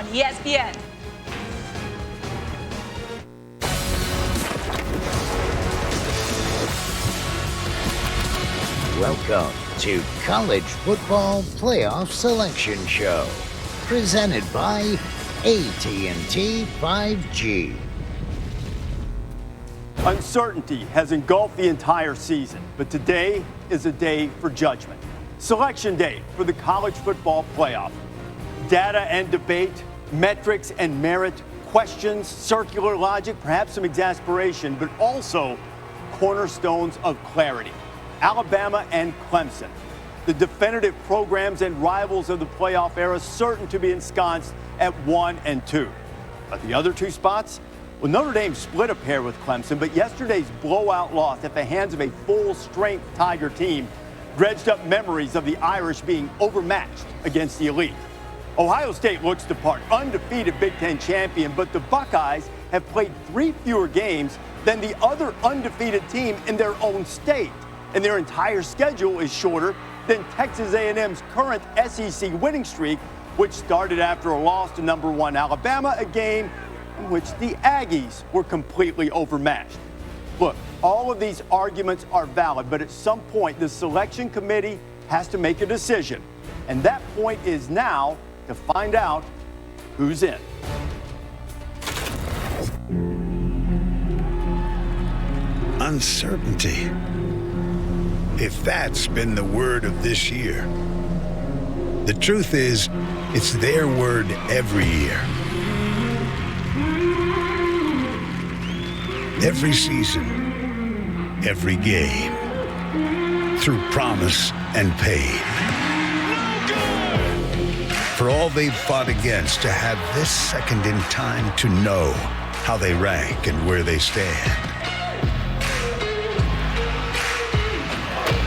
on ESPN. Welcome to College Football Playoff Selection Show, presented by AT&T 5G. Uncertainty has engulfed the entire season, but today is a day for judgment. Selection day for the College Football Playoff. Data and debate, metrics and merit, questions, circular logic, perhaps some exasperation, but also cornerstones of clarity. Alabama and Clemson, the definitive programs and rivals of the playoff era, certain to be ensconced at 1 and 2. But the other two spots? Well, Notre Dame split a pair with Clemson, but yesterday's blowout loss at the hands of a full-strength Tiger team dredged up memories of the Irish being overmatched against the elite. Ohio State looks the part, undefeated Big Ten champion, but the Buckeyes have played 3 fewer games than the other undefeated team in their own state. And their entire schedule is shorter than Texas A&M's current SEC winning streak, which started after a loss to number 1 Alabama, a game in which the Aggies were completely overmatched. Look, all of these arguments are valid, but at some point the selection committee has to make a decision. And that point is now to find out who's in. Uncertainty. If that's been the word of this year. The truth is, it's their word every year. Every season, every game, through promise and pain. For all they've fought against, to have this second in time to know how they rank and where they stand.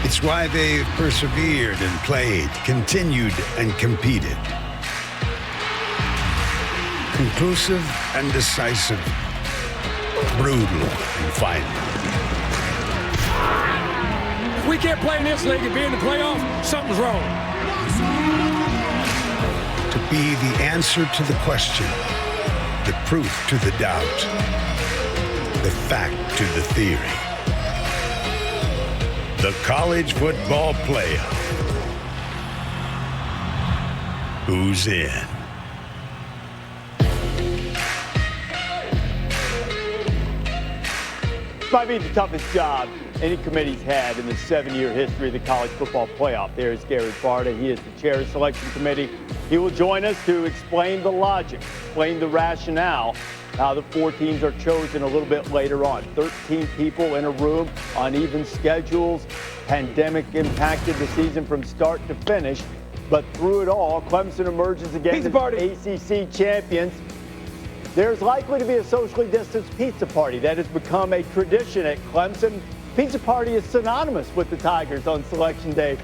It's why they've persevered and played, continued and competed. Conclusive and decisive, brutal and final. If we can't play in this league and be in the playoffs, something's wrong. To be the answer to the question, the proof to the doubt, the fact to the theory. The College Football Playoff. Who's in? This might be the toughest job any committee's had in the 7-year history of the College Football Playoff. There is Gary Farda. He is the chair of the selection committee. He will join us to explain the logic, explain the rationale, how the 4 teams are chosen a little bit later on. 13 people in a room, uneven schedules. Pandemic impacted the season from start to finish. But through it all, Clemson emerges again as ACC champions. There's likely to be a socially distanced pizza party. That has become a tradition at Clemson. Pizza party is synonymous with the Tigers on Selection Day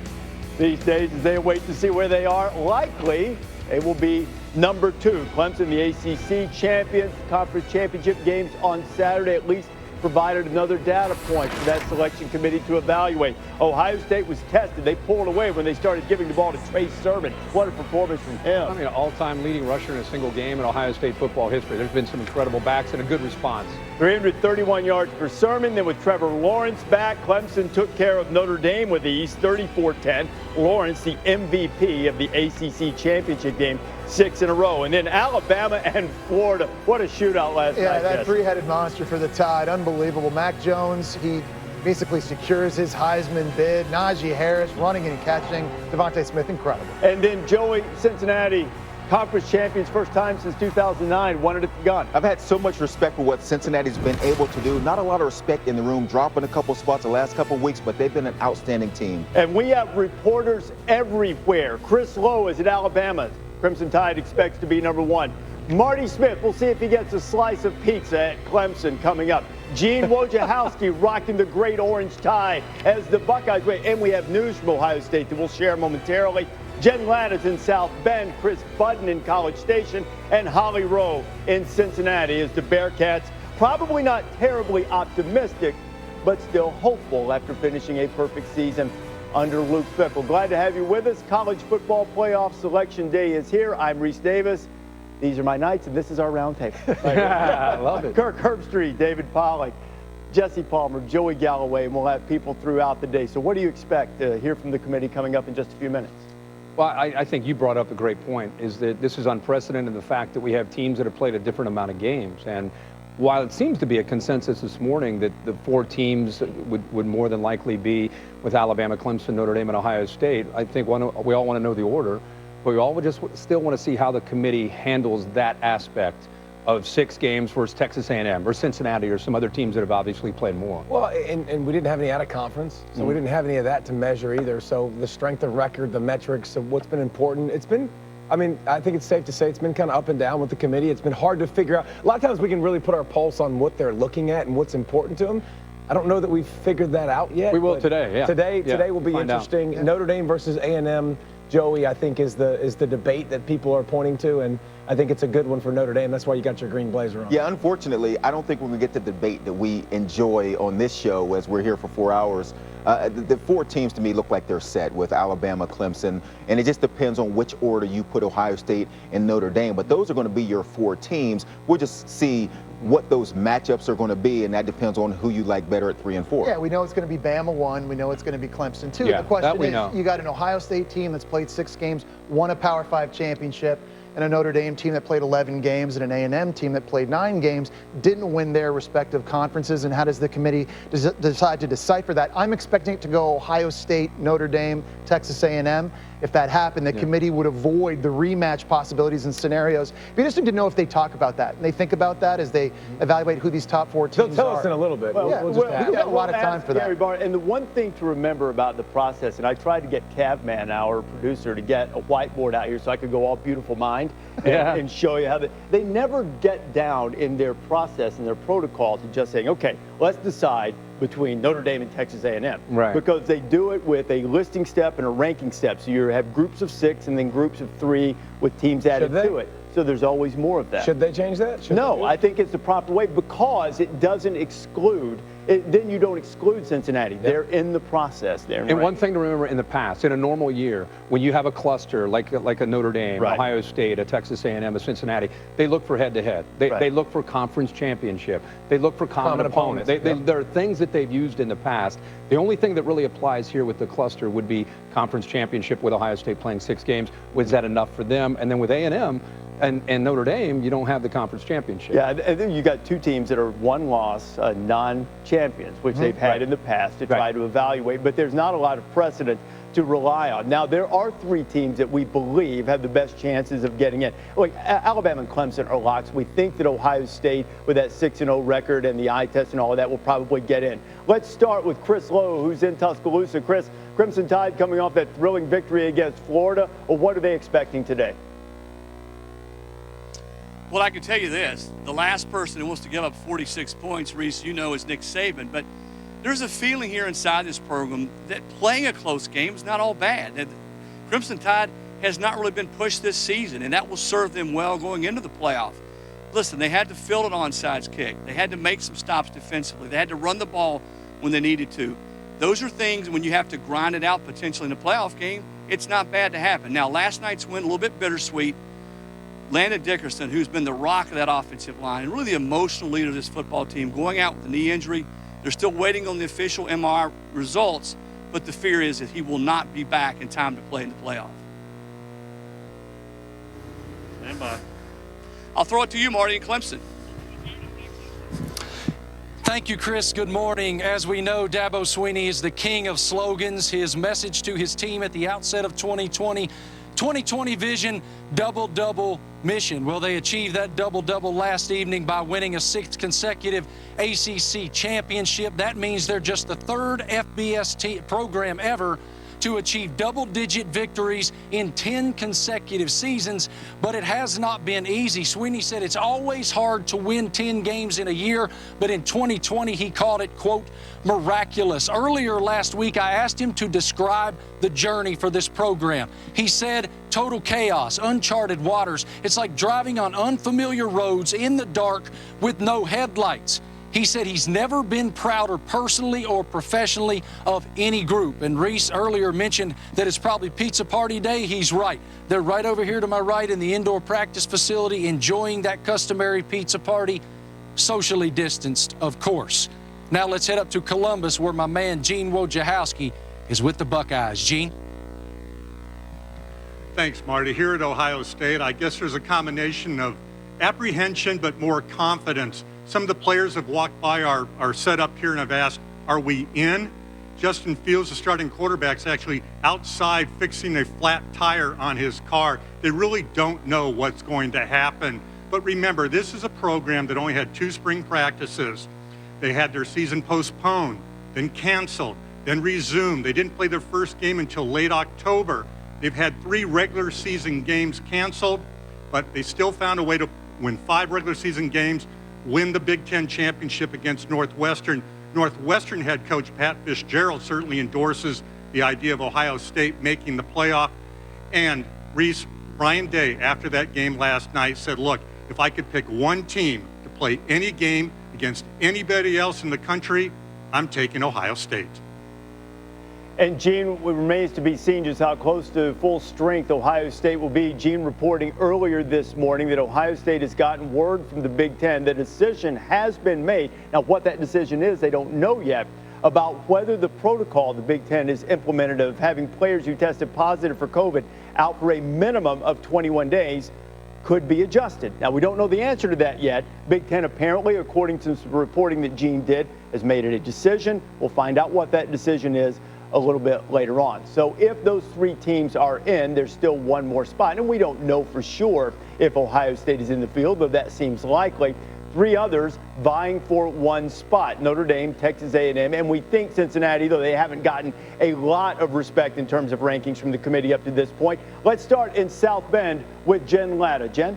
these days as they await to see where they are. Likely, it will be number 2. Clemson, the ACC champions, conference championship games on Saturday at least provided another data point for that selection committee to evaluate. Ohio State was tested. They pulled away when they started giving the ball to Trey Sermon. What a performance from him. I mean, an all-time leading rusher in a single game in Ohio State football history. There's been some incredible backs and a good response. 331 yards for Sermon. Then with Trevor Lawrence back, Clemson took care of Notre Dame with ease, 34-10. Lawrence, the MVP of the ACC championship game, 6 in a row. And then Alabama and Florida. What a shootout last night. Yeah, that three-headed monster for the Tide. Unbelievable. Mac Jones, he basically secures his Heisman bid. Najee Harris running and catching. Devontae Smith, incredible. And then Joey, Cincinnati, conference champions, first time since 2009, won it at the gun. I've had so much respect for what Cincinnati's been able to do. Not a lot of respect in the room, dropping a couple spots the last couple weeks, but they've been an outstanding team. And we have reporters everywhere. Chris Lowe is at Alabama. Crimson Tide expects to be number 1. Marty Smith, we'll see if he gets a slice of pizza at Clemson coming up. Gene Wojciechowski rocking the great orange tie as the Buckeyes wait. And we have news from Ohio State that we'll share momentarily. Jen Ladd is in South Bend, Chris Budden in College Station, and Holly Rowe in Cincinnati as the Bearcats, probably not terribly optimistic, but still hopeful after finishing a perfect season under Luke Fickell. Glad to have you with us. College Football Playoff Selection Day is here. I'm Reese Davis. These are my nights, and this is our roundtable. I love it. Kirk Herbstreit, David Pollack, Jesse Palmer, Joey Galloway, and we'll have people throughout the day. So what do you expect to hear from the committee coming up in just a few minutes? Well, I think you brought up a great point, is that this is unprecedented in the fact that we have teams that have played a different amount of games. And while it seems to be a consensus this morning that the 4 teams would more than likely be with Alabama, Clemson, Notre Dame, and Ohio State, I think we all want to know the order, but we all just still want to see how the committee handles that aspect of 6 games versus Texas A&M or Cincinnati or some other teams that have obviously played more. Well, and we didn't have any out of conference, so we didn't have any of that to measure either. So the strength of record, the metrics of what's been important, it's been, I mean, I think it's safe to say it's been kind of up and down with the committee. It's been hard to figure out. A lot of times we can really put our pulse on what they're looking at and what's important to them. I don't know that we've figured that out yet. We will today, yeah. Today will be interesting. Yeah. Notre Dame versus A&M, Joey, I think is the debate that people are pointing to, and I think it's a good one for Notre Dame. That's why you got your green blazer on. Yeah, unfortunately, I don't think when we get to the debate that we enjoy on this show as we're here for 4 hours, the 4 teams to me look like they're set with Alabama, Clemson, and it just depends on which order you put Ohio State and Notre Dame. But those are going to be your 4 teams. We'll just see what those matchups are going to be, and that depends on who you like better at 3 and 4. Yeah, we know it's going to be Bama 1. We know it's going to be Clemson 2. Yeah, the question is, know. You got an Ohio State team that's played 6 games, won a Power 5 championship, and a Notre Dame team that played 11 games and an A&M team that played 9 games, didn't win their respective conferences. And how does the committee decide to decipher that? I'm expecting it to go Ohio State, Notre Dame, Texas A&M. If that happened, the committee would avoid the rematch possibilities and scenarios. It'd be interesting to know if they talk about that and they think about that as they evaluate who these top 4 teams are. They'll tell us in a little bit. Well, we've got a lot of time for that. Gary Barr, and the one thing to remember about the process, and I tried to get Cavman, our producer, to get a whiteboard out here so I could go all beautiful mind and show you how they never get down in their process and their protocol to just saying, okay, let's decide between Notre Dame and Texas A&M. Right. Because they do it with a listing step and a ranking step. So you have groups of 6 and then groups of 3 with teams added to it. So there's always more of that. Should they change that? No, I think it's the proper way because it doesn't exclude. Then you don't exclude Cincinnati. They're in the process there. And one thing to remember in the past, in a normal year, when you have a cluster like a Notre Dame, Ohio State, a Texas A&M, a Cincinnati, they look for head-to-head. They look for conference championship. They look for common opponent. There are things that they've used in the past. The only thing that really applies here with the cluster would be conference championship with Ohio State playing 6 games. Was that enough for them? And then with A&M and Notre Dame, you don't have the conference championship. Yeah, and then you got 2 teams that are 1-loss, non-champions, which they've had in the past to try to evaluate, but there's not a lot of precedent to rely on. Now, there are 3 teams that we believe have the best chances of getting in. Like Alabama and Clemson are locks. We think that Ohio State, with that 6-0 record and the eye test and all of that, will probably get in. Let's start with Chris Lowe, who's in Tuscaloosa. Chris, Crimson Tide coming off that thrilling victory against Florida. Well, what are they expecting today? Well, I can tell you this. The last person who wants to give up 46 points, Reese, you know, is Nick Saban. But there's a feeling here inside this program that playing a close game is not all bad. That Crimson Tide has not really been pushed this season, and that will serve them well going into the playoff. Listen, they had to field an onside kick. They had to make some stops defensively. They had to run the ball when they needed to. Those are things when you have to grind it out potentially in a playoff game, it's not bad to happen. Now, last night's win, a little bit bittersweet. Landon Dickerson, who's been the rock of that offensive line and really the emotional leader of this football team, going out with a knee injury. They're still waiting on the official MRI results, but the fear is that he will not be back in time to play in the playoff. Stand by. I'll throw it to you, Marty, in Clemson. Thank you, Chris. Good morning. As we know, Dabo Swinney is the king of slogans. His message to his team at the outset of 2020 vision, double-double mission. Well, they achieved that double-double last evening by winning a 6th consecutive ACC championship. That means they're just the 3rd FBS program ever to achieve double-digit victories in 10 consecutive seasons, but it has not been easy. Swinney said it's always hard to win 10 games in a year, but in 2020 he called it, quote, miraculous. Earlier last week I asked him to describe the journey for this program. He said total chaos, uncharted waters. It's like driving on unfamiliar roads in the dark with no headlights. He said he's never been prouder personally or professionally of any group. And Reese earlier mentioned that it's probably pizza party day. He's right. They're right over here to my right in the indoor practice facility enjoying that customary pizza party, socially distanced, of course. Now let's head up to Columbus where my man Gene Wojciechowski is with the Buckeyes. Gene? Thanks, Marty. Here at Ohio State, I guess there's a combination of apprehension but more confidence. Some of the players have walked by our setup here and have asked, are we in? Justin Fields, the starting quarterback, is actually outside fixing a flat tire on his car. They really don't know what's going to happen. But remember, this is a program that only had 2 spring practices. They had their season postponed, then canceled, then resumed. They didn't play their first game until late October. They've had 3 regular season games canceled, but they still found a way to win 5 regular season games, win the Big Ten championship against Northwestern. Northwestern head coach Pat Fitzgerald certainly endorses the idea of Ohio State making the playoff. And Reese, Brian Day, after that game last night, said, look, if I could pick one team to play any game against anybody else in the country, I'm taking Ohio State. And Gene, it remains to be seen just how close to full strength Ohio State will be. Gene reporting earlier this morning that Ohio State has gotten word from the Big Ten. The decision has been made. Now, what that decision is, they don't know yet, about whether the protocol the Big Ten has implemented of having players who tested positive for COVID out for a minimum of 21 days could be adjusted. Now, we don't know the answer to that yet. Big Ten apparently, according to some reporting that Gene did, has made it a decision. We'll find out what that decision is a little bit later on. So if those 3 teams are in, there's still one more spot. And we don't know for sure if Ohio State is in the field, but that seems likely. 3 others vying for 1 spot: Notre Dame, Texas A&M, and we think Cincinnati, though they haven't gotten a lot of respect in terms of rankings from the committee up to this point. Let's start in South Bend with Jen Latta. Jen?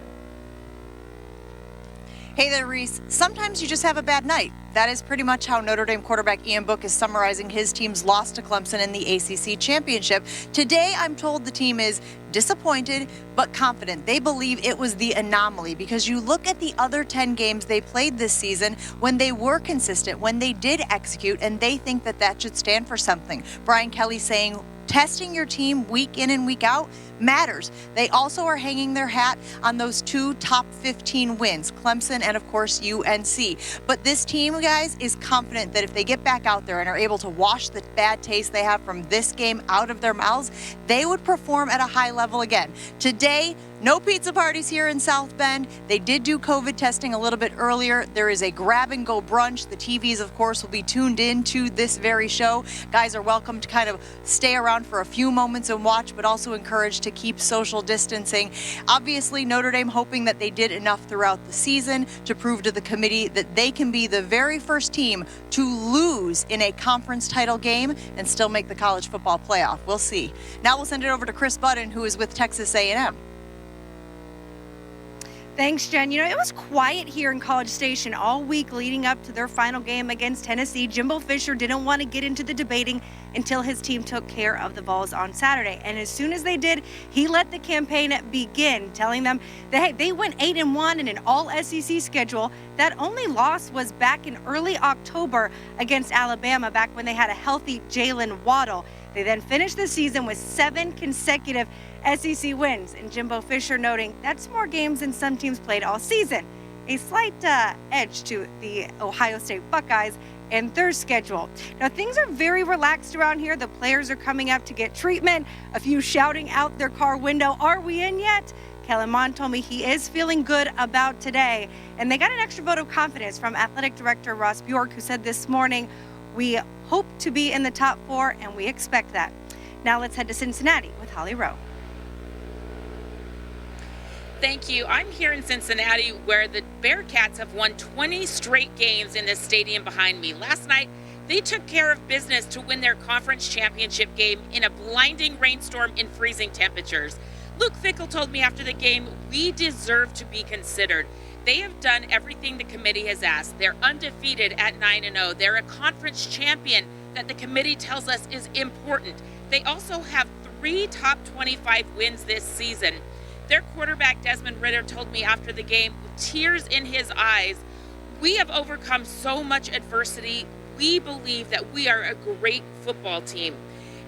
Hey there, Reese. Sometimes you just have a bad night. That is pretty much how Notre Dame quarterback Ian Book is summarizing his team's loss to Clemson in the ACC championship. Today, I'm told the team is disappointed but confident. They believe it was the anomaly because you look at the other 10 games they played this season when they were consistent, when they did execute, and they think that that should stand for something. Brian Kelly saying, testing your team week in and week out matters. They also are hanging their hat on those 2 top 15 wins, Clemson and, of course, UNC. But this team, guys, is confident that if they get back out there and are able to wash the bad taste they have from this game out of their mouths, they would perform at a high level again. Today, no pizza parties here in South Bend. They did do COVID testing a little bit earlier. There is a grab-and-go brunch. The TVs, of course, will be tuned in to this very show. Guys are welcome to kind of stay around for a few moments and watch, but also encouraged to keep social distancing. Obviously, Notre Dame hoping that they did enough throughout the season to prove to the committee that they can be the very first team to lose in a conference title game and still make the college football playoff. We'll see. Now we'll send it over to Chris Budden, who is with Texas A&M. Thanks, Jen. You know, it was quiet here in College Station all week leading up to their final game against Tennessee. Jimbo Fisher didn't want to get into the debating until his team took care of the Vols on Saturday. And as soon as they did, he let the campaign begin, telling them that, hey, they went 8-1 in an all-SEC schedule. That only loss was back in early October against Alabama, back when they had a healthy Jalen Waddle. They then finished the season with 7 consecutive SEC wins, and Jimbo Fisher noting that's more games than some teams played all season. A slight edge to the Ohio State Buckeyes and their schedule. Now, things are very relaxed around here. The players are coming up to get treatment, a few shouting out their car window, "Are we in yet?" Kellen Mond told me he is feeling good about today. And they got an extra vote of confidence from Athletic Director Ross Bjork, who said this morning, "We hope to be in the top 4, and we expect that." Now let's head to Cincinnati with Holly Rowe. Thank you. I'm here in Cincinnati, where the Bearcats have won 20 straight games in this stadium behind me. Last night, they took care of business to win their conference championship game in a blinding rainstorm in freezing temperatures. Luke Fickell told me after the game, "We deserve to be considered." They have done everything the committee has asked. They're undefeated at 9-0. They're a conference champion that the committee tells us is important. They also have 3 top 25 wins this season. Their quarterback, Desmond Ridder, told me after the game, with tears in his eyes, We have overcome so much adversity. We believe that we are a great football team.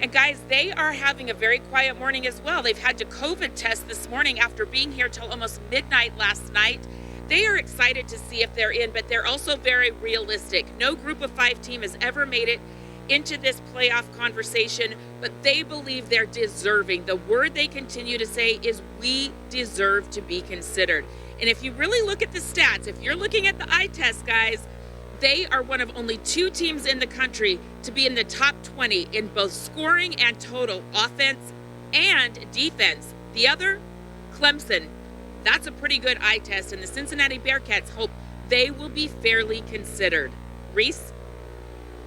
And guys, they are having a very quiet morning as well. They've had to COVID test this morning after being here till almost midnight last night. They are excited to see if they're in, but they're also very realistic. No group of 5 team has ever made it into this playoff conversation, but they believe they're deserving. The word they continue to say is we deserve to be considered. And if you really look at the stats, if you're looking at the eye test, guys, they are one of only 2 teams in the country to be in the top 20 in both scoring and total offense and defense. The other, Clemson. That's a pretty good eye test, and the Cincinnati Bearcats hope they will be fairly considered. Reese?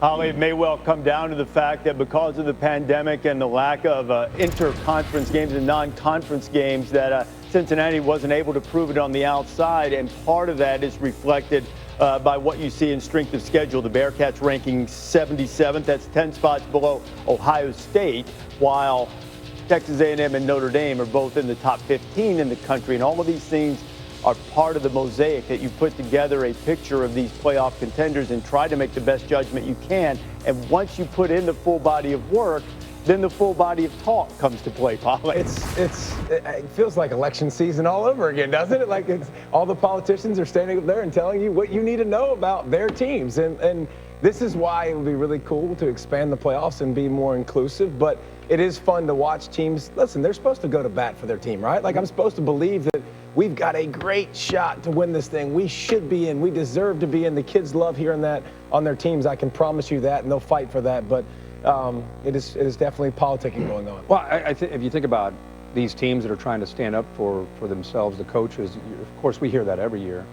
Holly, it may well come down to the fact that because of the pandemic and the lack of inter-conference games and non-conference games that Cincinnati wasn't able to prove it on the outside, and part of that is reflected by what you see in strength of schedule. The Bearcats ranking 77th, that's 10 spots below Ohio State, while Texas A&M and Notre Dame are both in the top 15 in the country, and all of these things are part of the mosaic that you put together a picture of these playoff contenders and try to make the best judgment you can. And once you put in the full body of work, then the full body of talk comes to play, Paul. It feels like election season all over again, doesn't it? Like it's all the politicians are standing up there and telling you what you need to know about their teams. And this is why it would be really cool to expand the playoffs and be more inclusive. But it is fun to watch teams. Listen, they're supposed to go to bat for their team, right? Like I'm supposed to believe that we've got a great shot to win this thing. We should be in. We deserve to be in. The kids love hearing that on their teams. I can promise you that, and they'll fight for that. But it is definitely politicking going on. Well, if you think about these teams that are trying to stand up for themselves, the coaches, of course, we hear that every year.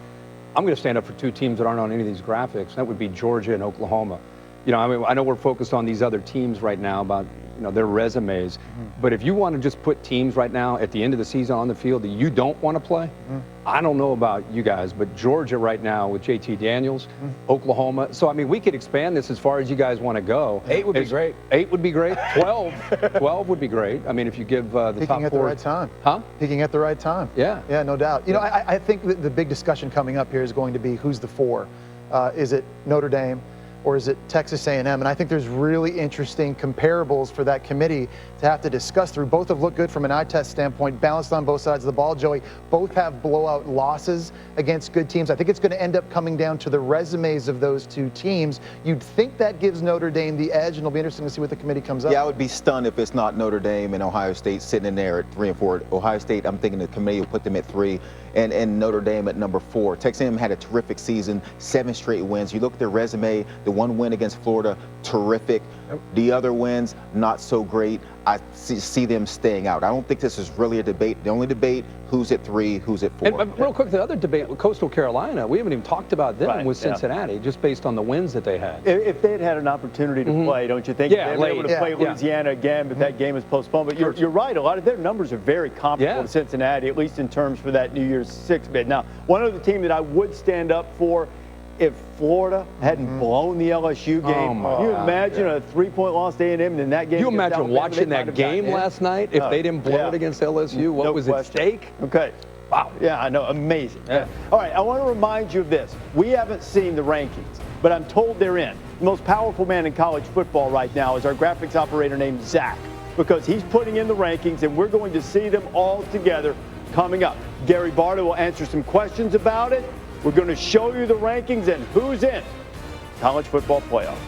I'm going to stand up for 2 teams that aren't on any of these graphics. That would be Georgia and Oklahoma. You know, I mean, I know we're focused on these other teams right now about, you know, their resumes. But if you want to just put teams right now at the end of the season on the field that you don't want to play, I don't know about you guys, but Georgia right now with JT Daniels, Oklahoma. So, I mean, we could expand this as far as you guys want to go. 8 would be great. 8 would be great. 12 would be great. I mean, if you give the Peaking top 4. at the right time. Huh? Peaking at the right time. Yeah. Yeah, no doubt. You know, I think that the big discussion coming up here is going to be who's the 4. Is it Notre Dame? Or is it Texas A&M? And I think there's really interesting comparables for that committee to have to discuss through. Both have looked good from an eye test standpoint, balanced on both sides of the ball. Joey, both have blowout losses against good teams. I think it's going to end up coming down to the resumes of those 2 teams. You'd think that gives Notre Dame the edge, and it'll be interesting to see what the committee comes up with. Yeah, I would be stunned if it's not Notre Dame and Ohio State sitting in there at 3 and 4. Ohio State, I'm thinking the committee will put them at 3, and Notre Dame at number 4. Texas A&M had a terrific season, 7 straight wins. You look at their resume, the 1 win against Florida, terrific. The other wins, not so great. I see them staying out. I don't think this is really a debate. The only debate, who's at 3, who's at 4. And real quick, the other debate with Coastal Carolina, we haven't even talked about them with Cincinnati, just based on the wins that they had. If they had an opportunity to play, don't you think? Yeah, they were able to play Louisiana again, but that game was postponed. But you're right, a lot of their numbers are very comparable to Cincinnati, at least in terms for that New Year's 6 bid. Now, one other team that I would stand up for, if Florida hadn't blown the LSU game, can you imagine a 3-point loss to A&M and then that game? Can you imagine watching that game last night if they didn't blow it against LSU? What was at stake? Okay. Wow. Yeah, I know. Amazing. Yeah. All right, I want to remind you of this. We haven't seen the rankings, but I'm told they're in. The most powerful man in college football right now is our graphics operator named Zach, because he's putting in the rankings, and we're going to see them all together coming up. Gary Barta will answer some questions about it. We're going to show you the rankings and who's in college football playoff.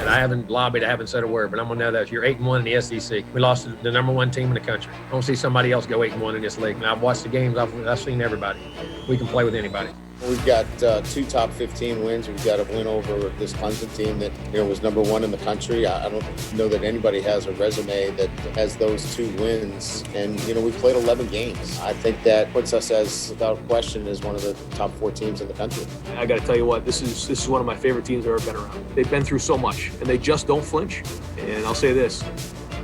And I haven't lobbied, I haven't said a word, but I'm going to know that you're 8-1 in the SEC. We lost to the number 1 team in the country. I don't see somebody else go 8-1 in this league. And I've watched the games. I've seen everybody. We can play with anybody. We've got 2 top 15 wins. We've got a win over this Clemson team that was number 1 in the country. I don't know that anybody has a resume that has those 2 wins. And we've played 11 games. I think that puts us, as without question, as one of the top 4 teams in the country. I got to tell you what, this is one of my favorite teams I've ever been around. They've been through so much, and they just don't flinch. And I'll say this: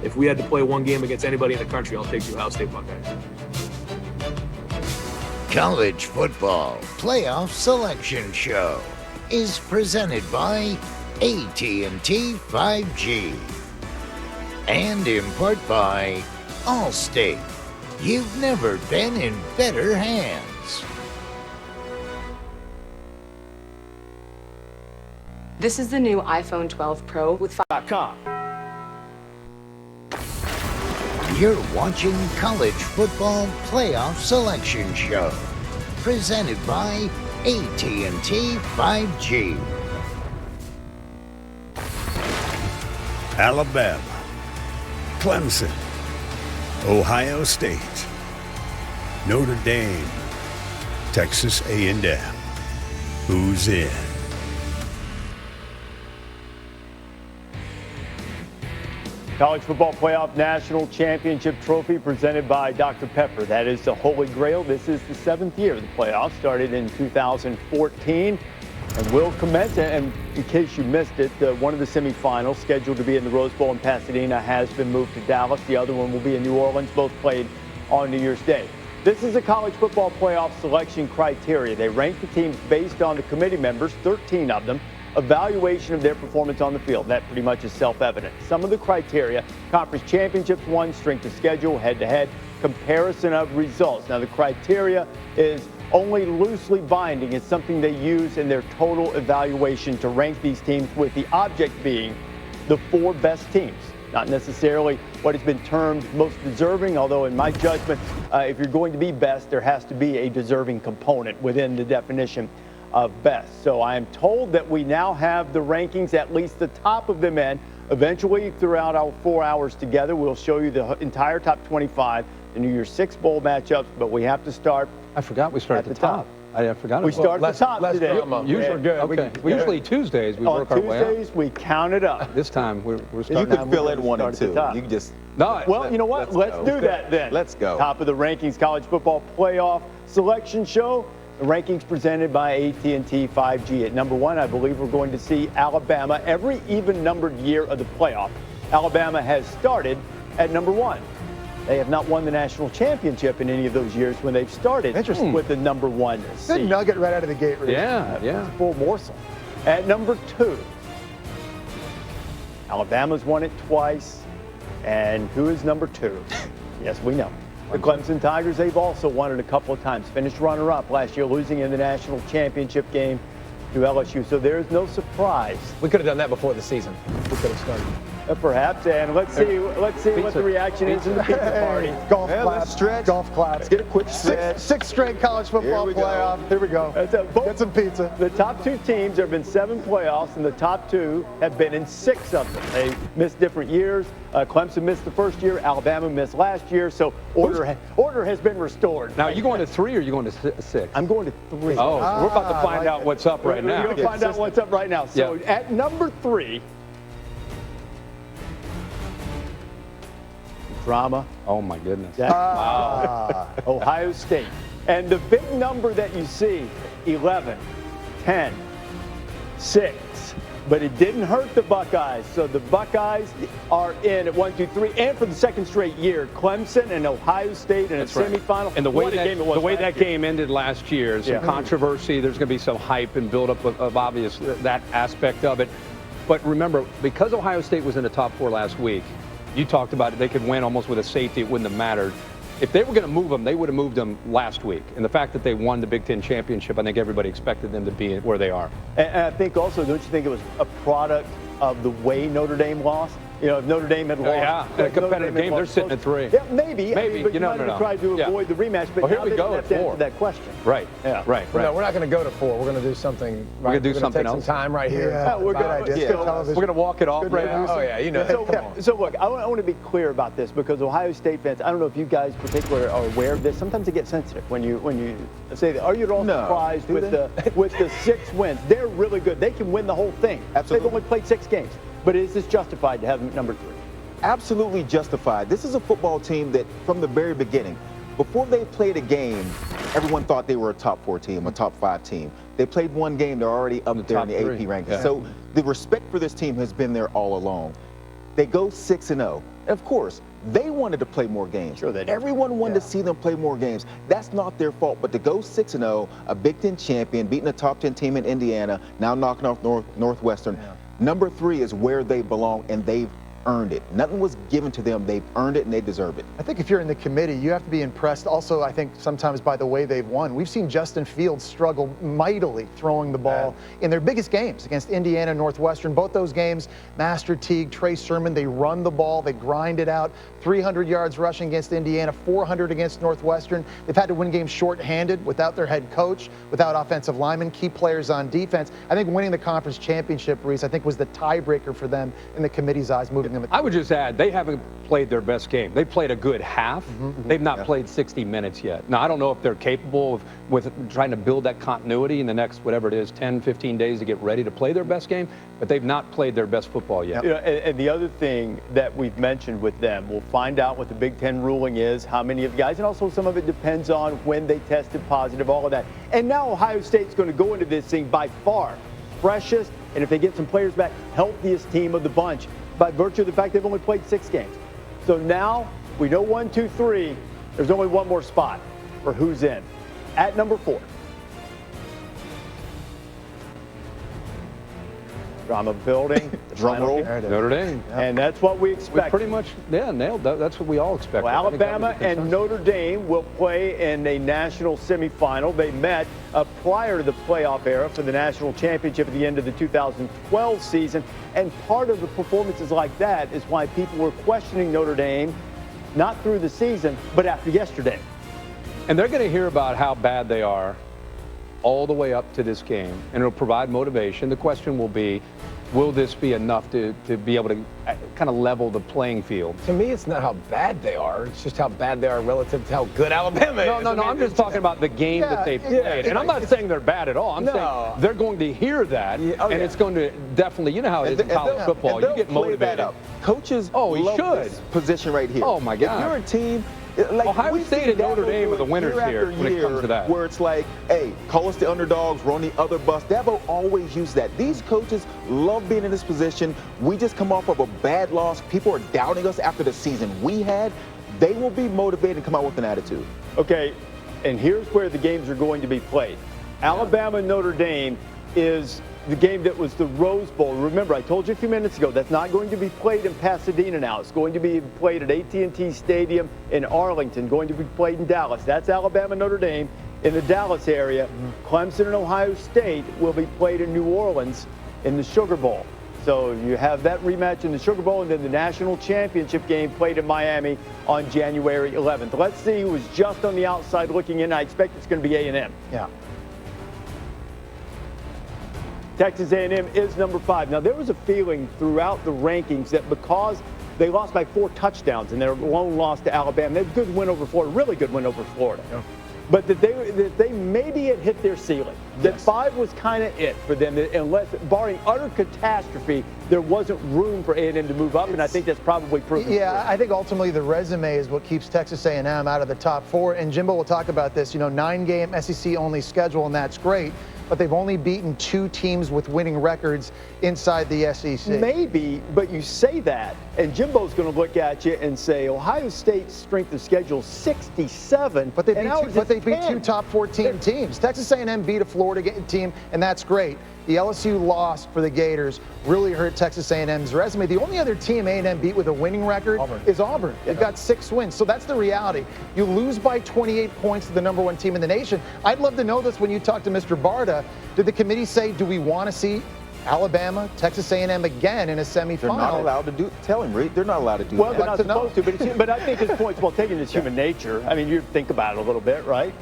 if we had to play 1 game against anybody in the country, I'll take the Ohio State Buckeyes. College Football Playoff Selection Show is presented by AT&T 5G and in part by Allstate. You've never been in better hands. This is the new iPhone 12 Pro with 5.com. You're watching College Football Playoff Selection Show, presented by AT&T 5G. Alabama, Clemson, Ohio State, Notre Dame, Texas A&M. Who's in? College Football Playoff National Championship Trophy presented by Dr. Pepper. That is the Holy Grail. This is the 7th year of the playoffs, started in 2014. And will commence, and in case you missed it, one of the semifinals scheduled to be in the Rose Bowl in Pasadena has been moved to Dallas. The other one will be in New Orleans, both played on New Year's Day. This is a college football playoff selection criteria. They rank the teams based on the committee members, 13 of them, evaluation of their performance on the field. That pretty much is self-evident. Some of the criteria: conference championships won, strength of schedule, head-to-head, comparison of results. Now, the criteria is only loosely binding. It's something they use in their total evaluation to rank these teams, with the object being the 4 best teams, not necessarily what has been termed most deserving, although in my judgment, if you're going to be best, there has to be a deserving component within the definition of best. So I am told that we now have the rankings, at least the top of them in. Eventually, throughout our 4 hours together, we'll show you the entire top 25, the New Year's 6 bowl matchups, but we have to start. I forgot we start at the top. I forgot. We start at the top today. Usually good. Okay. Usually Tuesdays we work our way up. On Tuesdays we count it up. This time we're starting. You can fill in 1 and 2. You can just. No. Well, you know what? Let's do that then. Let's go. Top of the rankings, college football playoff selection show. The rankings presented by AT&T 5G. At number 1, I believe we're going to see Alabama. Every even-numbered year of the playoff, Alabama has started at number 1. They have not won the national championship in any of those years when they've started with the number 1 seed. Good nugget right out of the gate. Right? Yeah. Full morsel. At number 2, Alabama's won it twice. And who is number 2? Yes, we know. The Clemson Tigers, they've also won it a couple of times. Finished runner-up last year, losing in the national championship game to LSU. So there is no surprise. We could have done that before the season. We could have started. Perhaps, and let's see what the reaction is in the pizza party. Golf clap. Golf clap. Let's get a quick stretch. Sixth straight college football playoff. Here we go. Get some pizza. The top 2 teams, there have been 7 playoffs, and the top 2 have been in 6 of them. They missed different years. Clemson missed the first year. Alabama missed last year. So order has been restored. Now, are you going to 3 or are you going to 6? I'm going to 3. Oh, we're about to find out what's up right now. We're going to find out what's up right now. So at number 3. Drama. Oh, my goodness. Wow. Ohio State. And the big number that you see, 11, 10, 6. But it didn't hurt the Buckeyes. So the Buckeyes are in at 1, 2, 3. And for the second straight year, Clemson and Ohio State in a semifinal. And the way that game ended last year, some controversy. There's going to be some hype and buildup of obvious that aspect of it. But remember, because Ohio State was in the top 4 last week, you talked about it, they could win almost with a safety. It wouldn't have mattered. If they were going to move them, they would have moved them last week. And the fact that they won the Big Ten championship, I think everybody expected them to be where they are. And I think also, don't you think it was a product of the way Notre Dame lost? You know, if Notre Dame had lost. In a competitive game, they're sitting at 3. Yeah, maybe. But you might have tried to avoid the rematch. But here we go at 4. To answer that question. Right. Yeah. Right. No, we're not going to go to 4. We're going to do something. We're going to do something else. Take some time right here. Yeah, we're going to walk it off right now. Oh yeah, you know. So look, I want to be clear about this, because Ohio State fans, I don't know if you guys particularly are aware of this. Sometimes they get sensitive when you say that. Are you at all surprised with the 6 wins? They're really good. They can win the whole thing. Absolutely. They've only played 6 games. But is this justified to have them at number 3? Absolutely justified. This is a football team that, from the very beginning, before they played a game, everyone thought they were a top 4 team, a top 5 team. They played 1 game, they're already up there in the AP rankings. Yeah. So the respect for this team has been there all along. They go 6-0. Of course, they wanted to play more games. Sure they did. Everyone wanted to see them play more games. That's not their fault. But to go 6-0, a Big Ten champion, beating a top 10 team in Indiana, now knocking off Northwestern. Number 3 is where they belong, and they've earned it. Nothing was given to them. They've earned it, and they deserve it. I think if you're in the committee, you have to be impressed also, I think, sometimes by the way they've won. We've seen Justin Fields struggle mightily throwing the ball in their biggest games against Indiana and Northwestern. Both those games, Master Teague, Trey Sermon, they run the ball, they grind it out. 300 yards rushing against Indiana, 400 against Northwestern. They've had to win games shorthanded without their head coach, without offensive linemen, key players on defense. I think winning the conference championship, Reese, I think was the tiebreaker for them in the committee's eyes, moving them. I would just add, they haven't played their best game. They played a good half. They've not played 60 minutes yet. Now, I don't know if they're capable of with trying to build that continuity in the next, whatever it is, 10, 15 days to get ready to play their best game, but they've not played their best football yet. You know, and the other thing that we've mentioned with them, we'll find out what the Big Ten ruling is, how many of the guys, and also some of it depends on when they tested positive, all of that. And now Ohio State's going to go into this thing by far freshest, and if they get some players back, healthiest team of the bunch by virtue of the fact they've only played 6 games. So now we know 1, 2, 3. There's only one more spot for who's in. At number 4. Drama building. Drum roll. Notre Dame. And that's what we expect. We pretty much, nailed that. That's what we all expect. Well, Alabama and Notre Dame will play in a national semifinal. They met prior to the playoff era for the national championship at the end of the 2012 season. And part of the performances like that is why people were questioning Notre Dame, not through the season, but after yesterday. And they're going to hear about how bad they are all the way up to this game, and it'll provide motivation. The question will be, will this be enough to be able to kind of level the playing field? To me, it's not how bad they are. It's just how bad they are relative to how good Alabama is. No, I'm just talking about the game that they played. And I'm not saying they're bad at all. I'm saying they're going to hear that, and it's going to definitely, you know how it is in college football. You get motivated. Coaches love this position right here. Oh, my God. If you're a team, like Ohio State and Notre Dame are the winners here when it comes to that. Where it's like, hey, call us the underdogs, we're on the other bus. Dabo always used that. These coaches love being in this position. We just come off of a bad loss. People are doubting us after the season we had. They will be motivated and come out with an attitude. Okay, and here's where the games are going to be played. Alabama and Notre Dame is the game that was the Rose Bowl. Remember, I told you a few minutes ago, that's not going to be played in Pasadena now. It's going to be played at AT&T Stadium in Arlington, going to be played in Dallas. That's Alabama, Notre Dame in the Dallas area. Clemson and Ohio State will be played in New Orleans in the Sugar Bowl. So you have that rematch in the Sugar Bowl, and then the national championship game played in Miami on January 11th. Let's see who is just on the outside looking in. I expect it's going to be A&M. Yeah. Texas A&M is number 5. Now, there was a feeling throughout the rankings that because they lost by 4 touchdowns and their lone loss to Alabama, they had a good win over Florida, really good win over Florida. Yeah. But that they maybe had hit their ceiling. That 5 was kind of it for them, unless, barring utter catastrophe, there wasn't room for A&M to move up, and I think that's probably proven true. I think ultimately the resume is what keeps Texas A&M out of the top 4, and Jimbo will talk about this, 9-game SEC-only schedule, and that's great, but they've only beaten 2 teams with winning records inside the SEC. Maybe, but you say that, and Jimbo's going to look at you and say, Ohio State's strength of schedule is 67, but they beat 2 top 14 teams. Texas A&M beat a Florida team, and that's great. The LSU loss for the Gators really hurt Texas A&M's resume. The only other team A&M beat with a winning record is Auburn. They've got 6 wins, so that's the reality. You lose by 28 points to the number 1 team in the nation. I'd love to know this when you talk to Mr. Barta. Did the committee say, do we want to see Alabama, Texas A&M again in a semifinal? They're not allowed to do. Tell him, Reed. They're not allowed to do well, that. They're not supposed to, but I think his point's well taken. It's human nature. I mean, you think about it a little bit, right?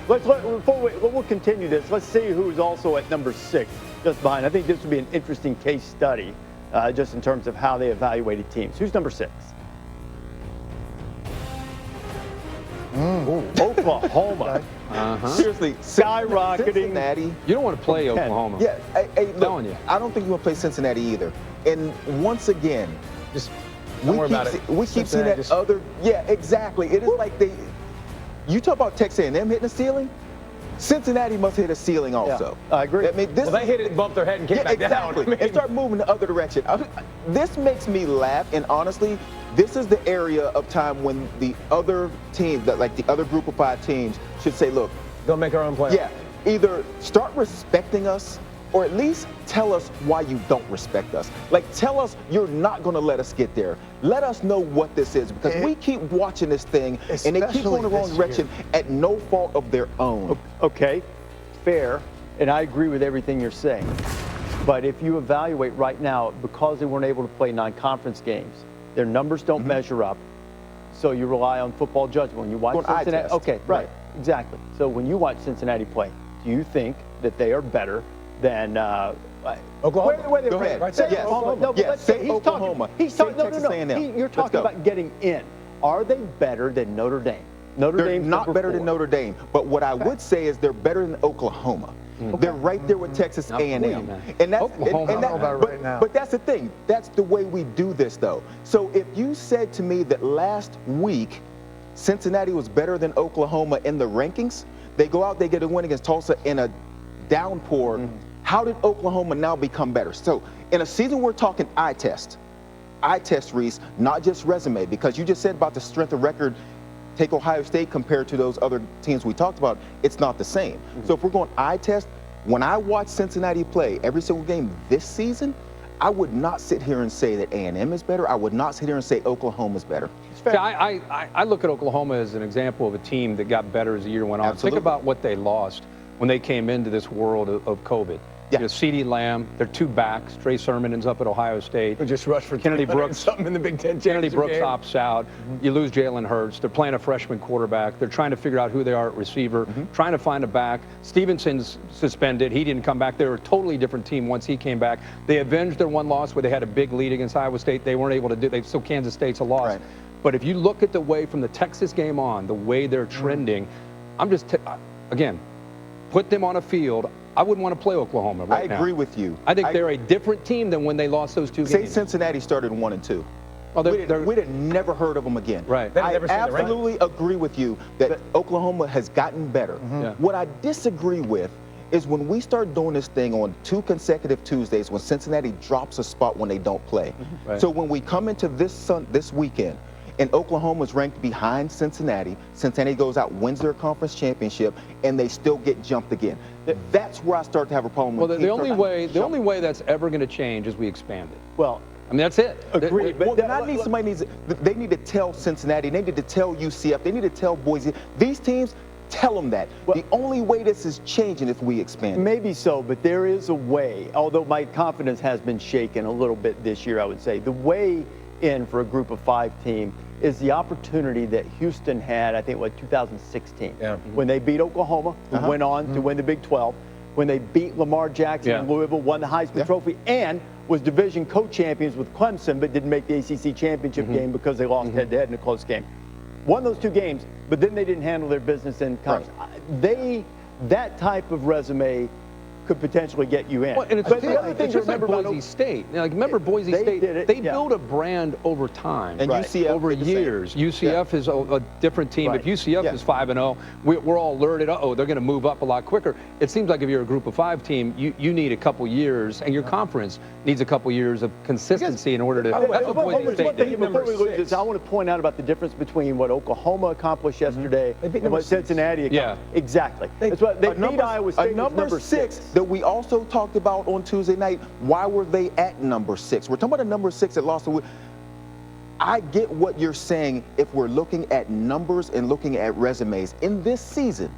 We'll continue this. Let's see who's also at number 6, just behind. I think this would be an interesting case study, just in terms of how they evaluated teams. Who's number 6? Oklahoma. Seriously, skyrocketing. Cincinnati. You don't want to play Oklahoma. Yeah, hey, look, telling you. I don't think you want to play Cincinnati either. And once again, just don't worry about it. We keep seeing that other. Yeah, exactly. It is like you talk about Texas A&M hitting a ceiling. Cincinnati must hit a ceiling also. Yeah, I agree. I mean, they hit it and bumped their head and came back down. I mean, and start moving the other direction. This makes me laugh, and honestly, this is the area of time when the other team, like the other group of 5 teams, should say, look, don't make our own plan. Yeah, either start respecting us or at least tell us why you don't respect us. Like, tell us you're not going to let us get there. Let us know what this is, because we keep watching this thing, and they keep going the wrong direction at no fault of their own. Okay, fair, and I agree with everything you're saying. But if you evaluate right now, because they weren't able to play non-conference games, their numbers don't measure up, so you rely on football judgment. When you watch Cincinnati, okay, right, exactly. So when you watch Cincinnati play, do you think that they are better than Oklahoma? Where Go ahead. Right, say Yes. Oklahoma. No, Yes. But Say Oklahoma. He's Say talking. No, Texas no, A&M. no. You're Let's talking go. about getting in. Are they better than Notre Dame? Notre They're Dame's not number better 4. than Notre Dame, but what I would say is they're better than Oklahoma. They're right there with Texas A&M, and that's but that's the thing. That's the way we do this, though. So if you said to me that last week Cincinnati was better than Oklahoma in the rankings, they go out, they get a win against Tulsa in a downpour. How did Oklahoma now become better? So in a season we're talking eye test, Reese, not just resume, because you just said about the strength of record. Take Ohio State compared to those other teams we talked about, it's not the same. So if we're going eye test, when I watch Cincinnati play every single game this season, I would not sit here and say that A&M is better. I would not sit here and say Oklahoma is better. I look at Oklahoma as an example of a team that got better as the year went on. Absolutely. Think about what they lost when they came into this world of COVID. Yeah. You know, CeeDee Lamb, their 2 backs. Trey Sermon ends up at Ohio State. Who just rushed for Kennedy Brooks. Something in the Big Ten. Kennedy Brooks opts out. You lose Jalen Hurts. They're playing a freshman quarterback. They're trying to figure out who they are at receiver, trying to find a back. Stevenson's suspended. He didn't come back. They were a totally different team once he came back. They avenged their one loss where they had a big lead against Iowa State. They weren't able to do it. So Kansas State's a loss. Right. But if you look at the way from the Texas game on, the way they're trending, I'm just, again, put them on a field. I wouldn't want to play Oklahoma right now. I agree with you. I think they're a different team than when they lost those 2 games. Say Cincinnati started 1-2. Oh, we'd have never heard of them again. Right. I absolutely agree with you that Oklahoma has gotten better. What I disagree with is when we start doing this thing on 2 consecutive Tuesdays when Cincinnati drops a spot when they don't play. So when we come into this weekend, and Oklahoma's ranked behind Cincinnati. Cincinnati goes out, wins their conference championship, and they still get jumped again. That's where I start to have a problem with the only way that's ever going to change is we expand it. Well, I mean, that's it. Agreed. Well, then they need to tell Cincinnati, they need to tell UCF, they need to tell Boise. These teams, tell them that. Well, the only way this is changing if we expand. Maybe so, but there is a way, although my confidence has been shaken a little bit this year, I would say. The way in for a group of 5 team is the opportunity that Houston had, I think, 2016, when they beat Oklahoma, who went on to win the Big 12, when they beat Lamar Jackson in Louisville, won the Heisman Trophy, and was division co-champions with Clemson, but didn't make the ACC championship game because they lost head-to-head in a close game. Won those 2 games, but then they didn't handle their business in conference. That type of resume could potentially get you in. Well, and it's the other thing to remember about Boise State. Remember Boise State? They build a brand over time, and UCF over years. UCF is a different team. If UCF is 5-0, we're all alerted. Uh-oh, they're going to move up a lot quicker. It seems like if you're a group of 5 team, you need a couple years, and your conference needs a couple years of consistency in order to. That's what Boise State did. Before we lose this, I want to point out about the difference between what Oklahoma accomplished yesterday and what Cincinnati accomplished. Exactly. That's what they beat Iowa State. Number 6 that we also talked about on Tuesday night. Why were they at number 6? We're talking about a number 6 that lost. I get what you're saying if we're looking at numbers and looking at resumes. In this season,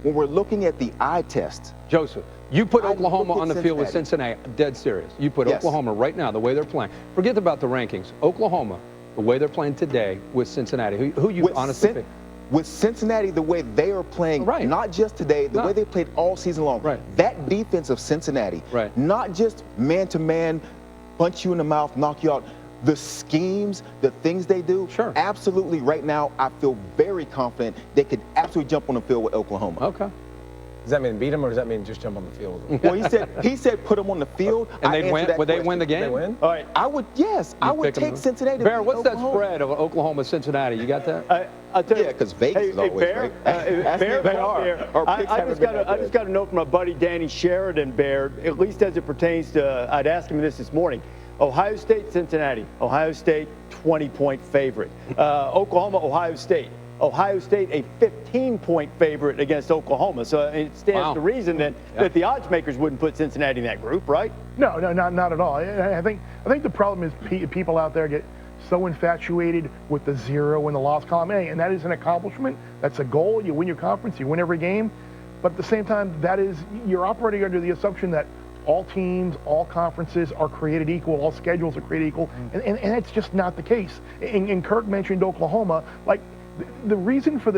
when we're looking at the eye test. Joseph, you put Oklahoma on the field with Cincinnati. Dead serious. You put Oklahoma right now, the way they're playing. Forget about the rankings. Oklahoma, the way they're playing today with Cincinnati. Who you honestly think? With Cincinnati, the way they are playing, not just today, the way they played all season long, that defense of Cincinnati, not just man-to-man, punch you in the mouth, knock you out, the schemes, the things they do, absolutely right now, I feel very confident they could absolutely jump on the field with Oklahoma. Okay. Does that mean beat them, or does that mean just jump on the field? Well, he said put them on the field. And they'd win. Would they win the game? They win? All right. I would take Cincinnati. Bear, what's that spread of Oklahoma-Cincinnati? You got that? I'll tell you. Yeah, because Vegas is always Bear, right. Bear, I just got a note from my buddy Danny Sheridan, Bear, at least as it pertains to, I'd asked him this morning. Ohio State, Cincinnati. Ohio State, 20-point favorite. Oklahoma, Ohio State. Ohio State a 15-point favorite against Oklahoma. So it stands to reason that the odds makers wouldn't put Cincinnati in that group, right? No, not at all. I think the problem is people out there get so infatuated with the zero in the loss column. And that is an accomplishment. That's a goal. You win your conference. You win every game. But at the same time, you're operating under the assumption that all teams, all conferences are created equal, all schedules are created equal, and that's just not the case. And Kirk mentioned Oklahoma. Like, one of the reasons for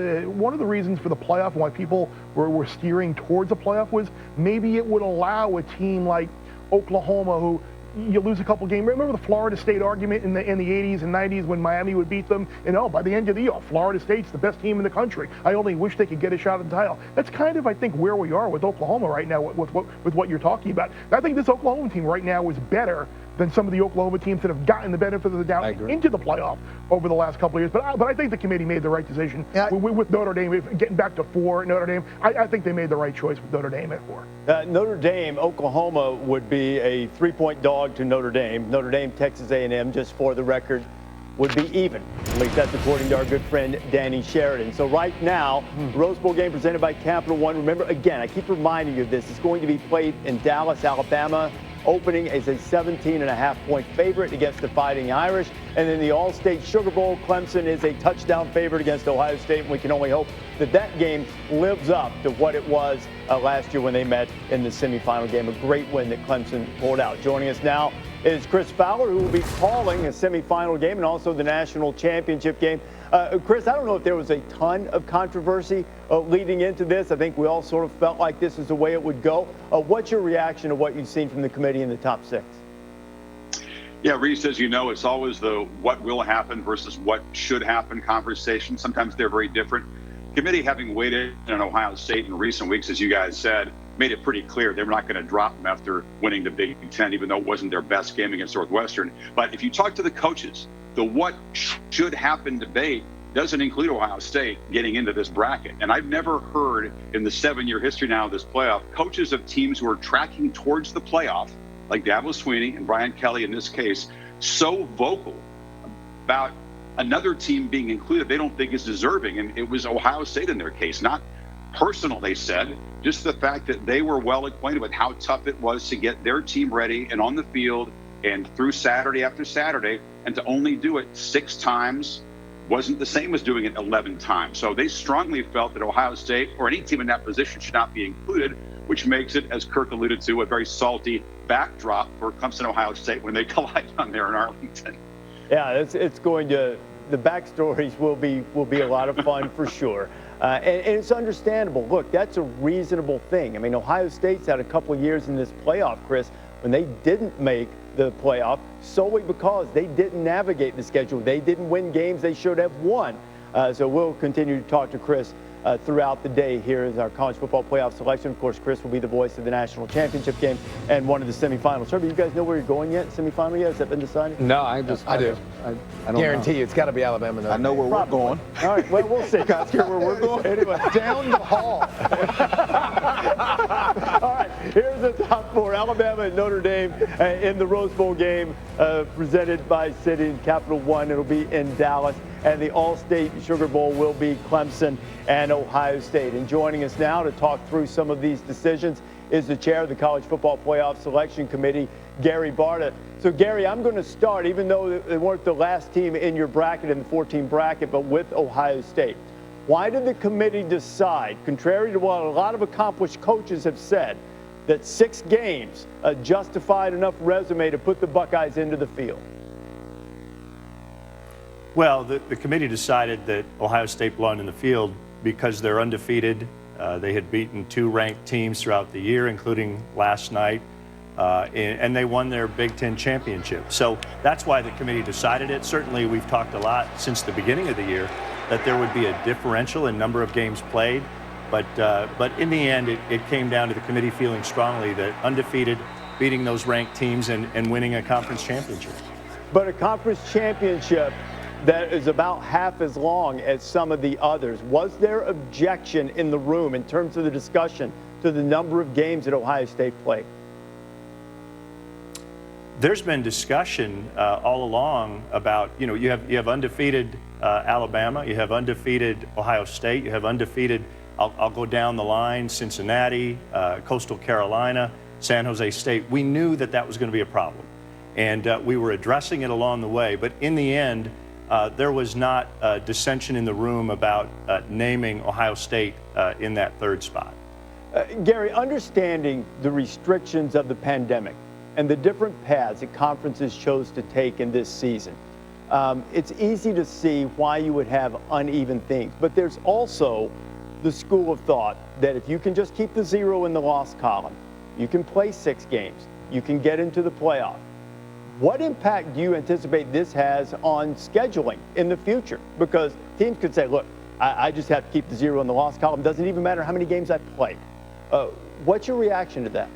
the playoff and why people were steering towards a playoff was maybe it would allow a team like Oklahoma, who you lose a couple games. Remember the Florida State argument in the 80s and 90s when Miami would beat them? And by the end of the year, Florida State's the best team in the country. I only wish they could get a shot at the title. That's kind of, I think, where we are with Oklahoma right now with what you're talking about. I think this Oklahoma team right now is better than some of the Oklahoma teams that have gotten the benefit of the doubt into the playoff over the last couple of years. But I think the committee made the right decision with Notre Dame getting back to 4. Notre Dame, I think they made the right choice with Notre Dame at 4. Notre Dame, Oklahoma would be a 3-point dog to Notre Dame. Notre Dame, Texas A&M, just for the record, would be even. At least that's according to our good friend Danny Sheridan. So right now, Rose Bowl game presented by Capital One. Remember, again, I keep reminding you of this. It's going to be played in Dallas, Alabama. Opening as a 17.5-point favorite against the Fighting Irish. And then the All-State Sugar Bowl, Clemson is a touchdown favorite against Ohio State. And we can only hope that that game lives up to what it was last year when they met in the semifinal game. A great win that Clemson pulled out. Joining us now is Chris Fowler, who will be calling a semifinal game and also the national championship game. Chris, I don't know if there was a ton of controversy leading into this. I think we all sort of felt like this is the way it would go. What's your reaction to what you've seen from the committee in the top 6? Yeah, Reese, as you know, it's always the what will happen versus what should happen conversation. Sometimes they're very different. Committee, having waited in Ohio State in recent weeks, as you guys said, made it pretty clear they were not going to drop them after winning the Big Ten, even though it wasn't their best game against Northwestern. But if you talk to the coaches, the what should happen debate doesn't include Ohio State getting into this bracket. And I've never heard in the 7-year history now of this playoff, coaches of teams who are tracking towards the playoff, like Dabo Swinney and Brian Kelly in this case, so vocal about another team being included they don't think is deserving. And it was Ohio State in their case, not personal, they said, just the fact that they were well acquainted with how tough it was to get their team ready and on the field and through Saturday after Saturday, and to only do it 6 times wasn't the same as doing it 11 times. So they strongly felt that Ohio State or any team in that position should not be included, which makes it, as Kirk alluded to, a very salty backdrop for Clemson, Ohio State when they collide on there in Arlington. Yeah, it's going to, the backstories will be a lot of fun for sure. And it's understandable. Look, that's a reasonable thing. I mean, Ohio State's had a couple of years in this playoff, Chris, when they didn't make the playoff solely because they didn't navigate the schedule. They didn't win games they should have won. So we'll continue to talk to Chris throughout the day here as our college football playoff selection. Of course, Chris will be the voice of the national championship game and one of the semifinals. Trevor, you guys know where you're going yet? Semifinal yet? Has that been decided? No, I do. I don't Guarantee know. you, it's got to be Alabama. Though. I know where we're going. All right, well, we'll see. Guys, care where we're going? Anyway, Down the hall. All right, here's the top 4. Alabama and Notre Dame in the Rose Bowl game presented by City and Capital One. It'll be in Dallas. And the All-State Sugar Bowl will be Clemson and Ohio State. And joining us now to talk through some of these decisions is the chair of the College Football Playoff Selection Committee, Gary Barta. So, Gary, I'm going to start, even though they weren't the last team in your bracket, in the 14 bracket, but with Ohio State. Why did the committee decide, contrary to what a lot of accomplished coaches have said, that 6 games justified enough resume to put the Buckeyes into the field? Well, the committee decided that Ohio State belonged in the field because they're undefeated. They had beaten 2 ranked teams throughout the year, including last night, and they won their Big Ten championship. So that's why the committee decided it. Certainly, we've talked a lot since the beginning of the year that there would be a differential in number of games played. But in the end, it came down to the committee feeling strongly that undefeated, beating those ranked teams and winning a conference championship. But a conference championship that is about half as long as some of the others. Was there objection in the room in terms of the discussion to the number of games that Ohio State played? There's been discussion all along about, you have undefeated Alabama. You have undefeated Ohio State. You have undefeated, I'll go down the line, Cincinnati, Coastal Carolina, San Jose State. We knew that that was going to be a problem. And we were addressing it along the way. But in the end, there was not dissension in the room about naming Ohio State in that third spot. Gary, understanding the restrictions of the pandemic and the different paths that conferences chose to take in this season, it's easy to see why you would have uneven things. But there's also the school of thought that if you can just keep the 0 in the loss column, you can play 6 games, you can get into the playoff. What impact do you anticipate this has on scheduling in the future? Because teams could say, look, I just have to keep the 0 in the loss column. Doesn't even matter how many games I play. What's your reaction to that?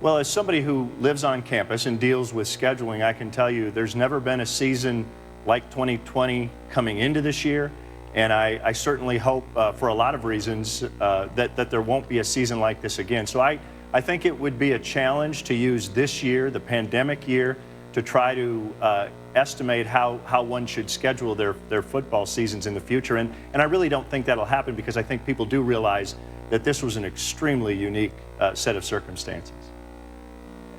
Well, as somebody who lives on campus and deals with scheduling, I can tell you there's never been a season like 2020 coming into this year. And I certainly hope, for a lot of reasons, that there won't be a season like this again. So I think it would be a challenge to use this year, the pandemic year, to try to estimate how one should schedule their football seasons in the future. And I really don't think that'll happen because I think people do realize that this was an extremely unique set of circumstances.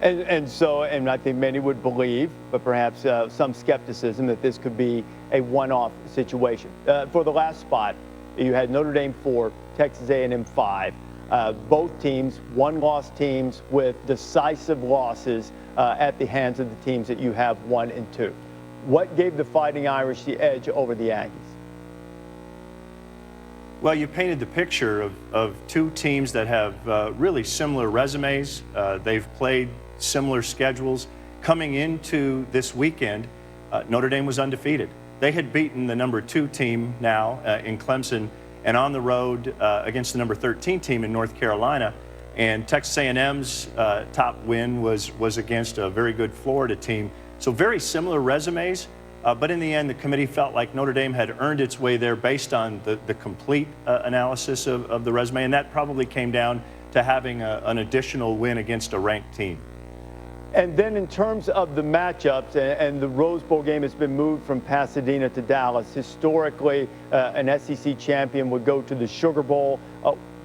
And I think many would believe, but perhaps some skepticism, that this could be a one-off situation. For the last spot, you had Notre Dame 4, Texas A&M 5. Both teams, one-loss teams with decisive losses at the hands of the teams that you have 1 and 2. What gave the Fighting Irish the edge over the Aggies? Well, you painted the picture of two teams that have really similar resumes. They've played similar schedules. Coming into this weekend, Notre Dame was undefeated. They had beaten the number 2 team now in Clemson, and on the road against the number 13 team in North Carolina. And Texas A&M's top win was against a very good Florida team. So very similar resumes, but in the end, the committee felt like Notre Dame had earned its way there based on the complete analysis of the resume, and that probably came down to having an additional win against a ranked team. And then in terms of the matchups, and the Rose Bowl game has been moved from Pasadena to Dallas. Historically, an SEC champion would go to the Sugar Bowl.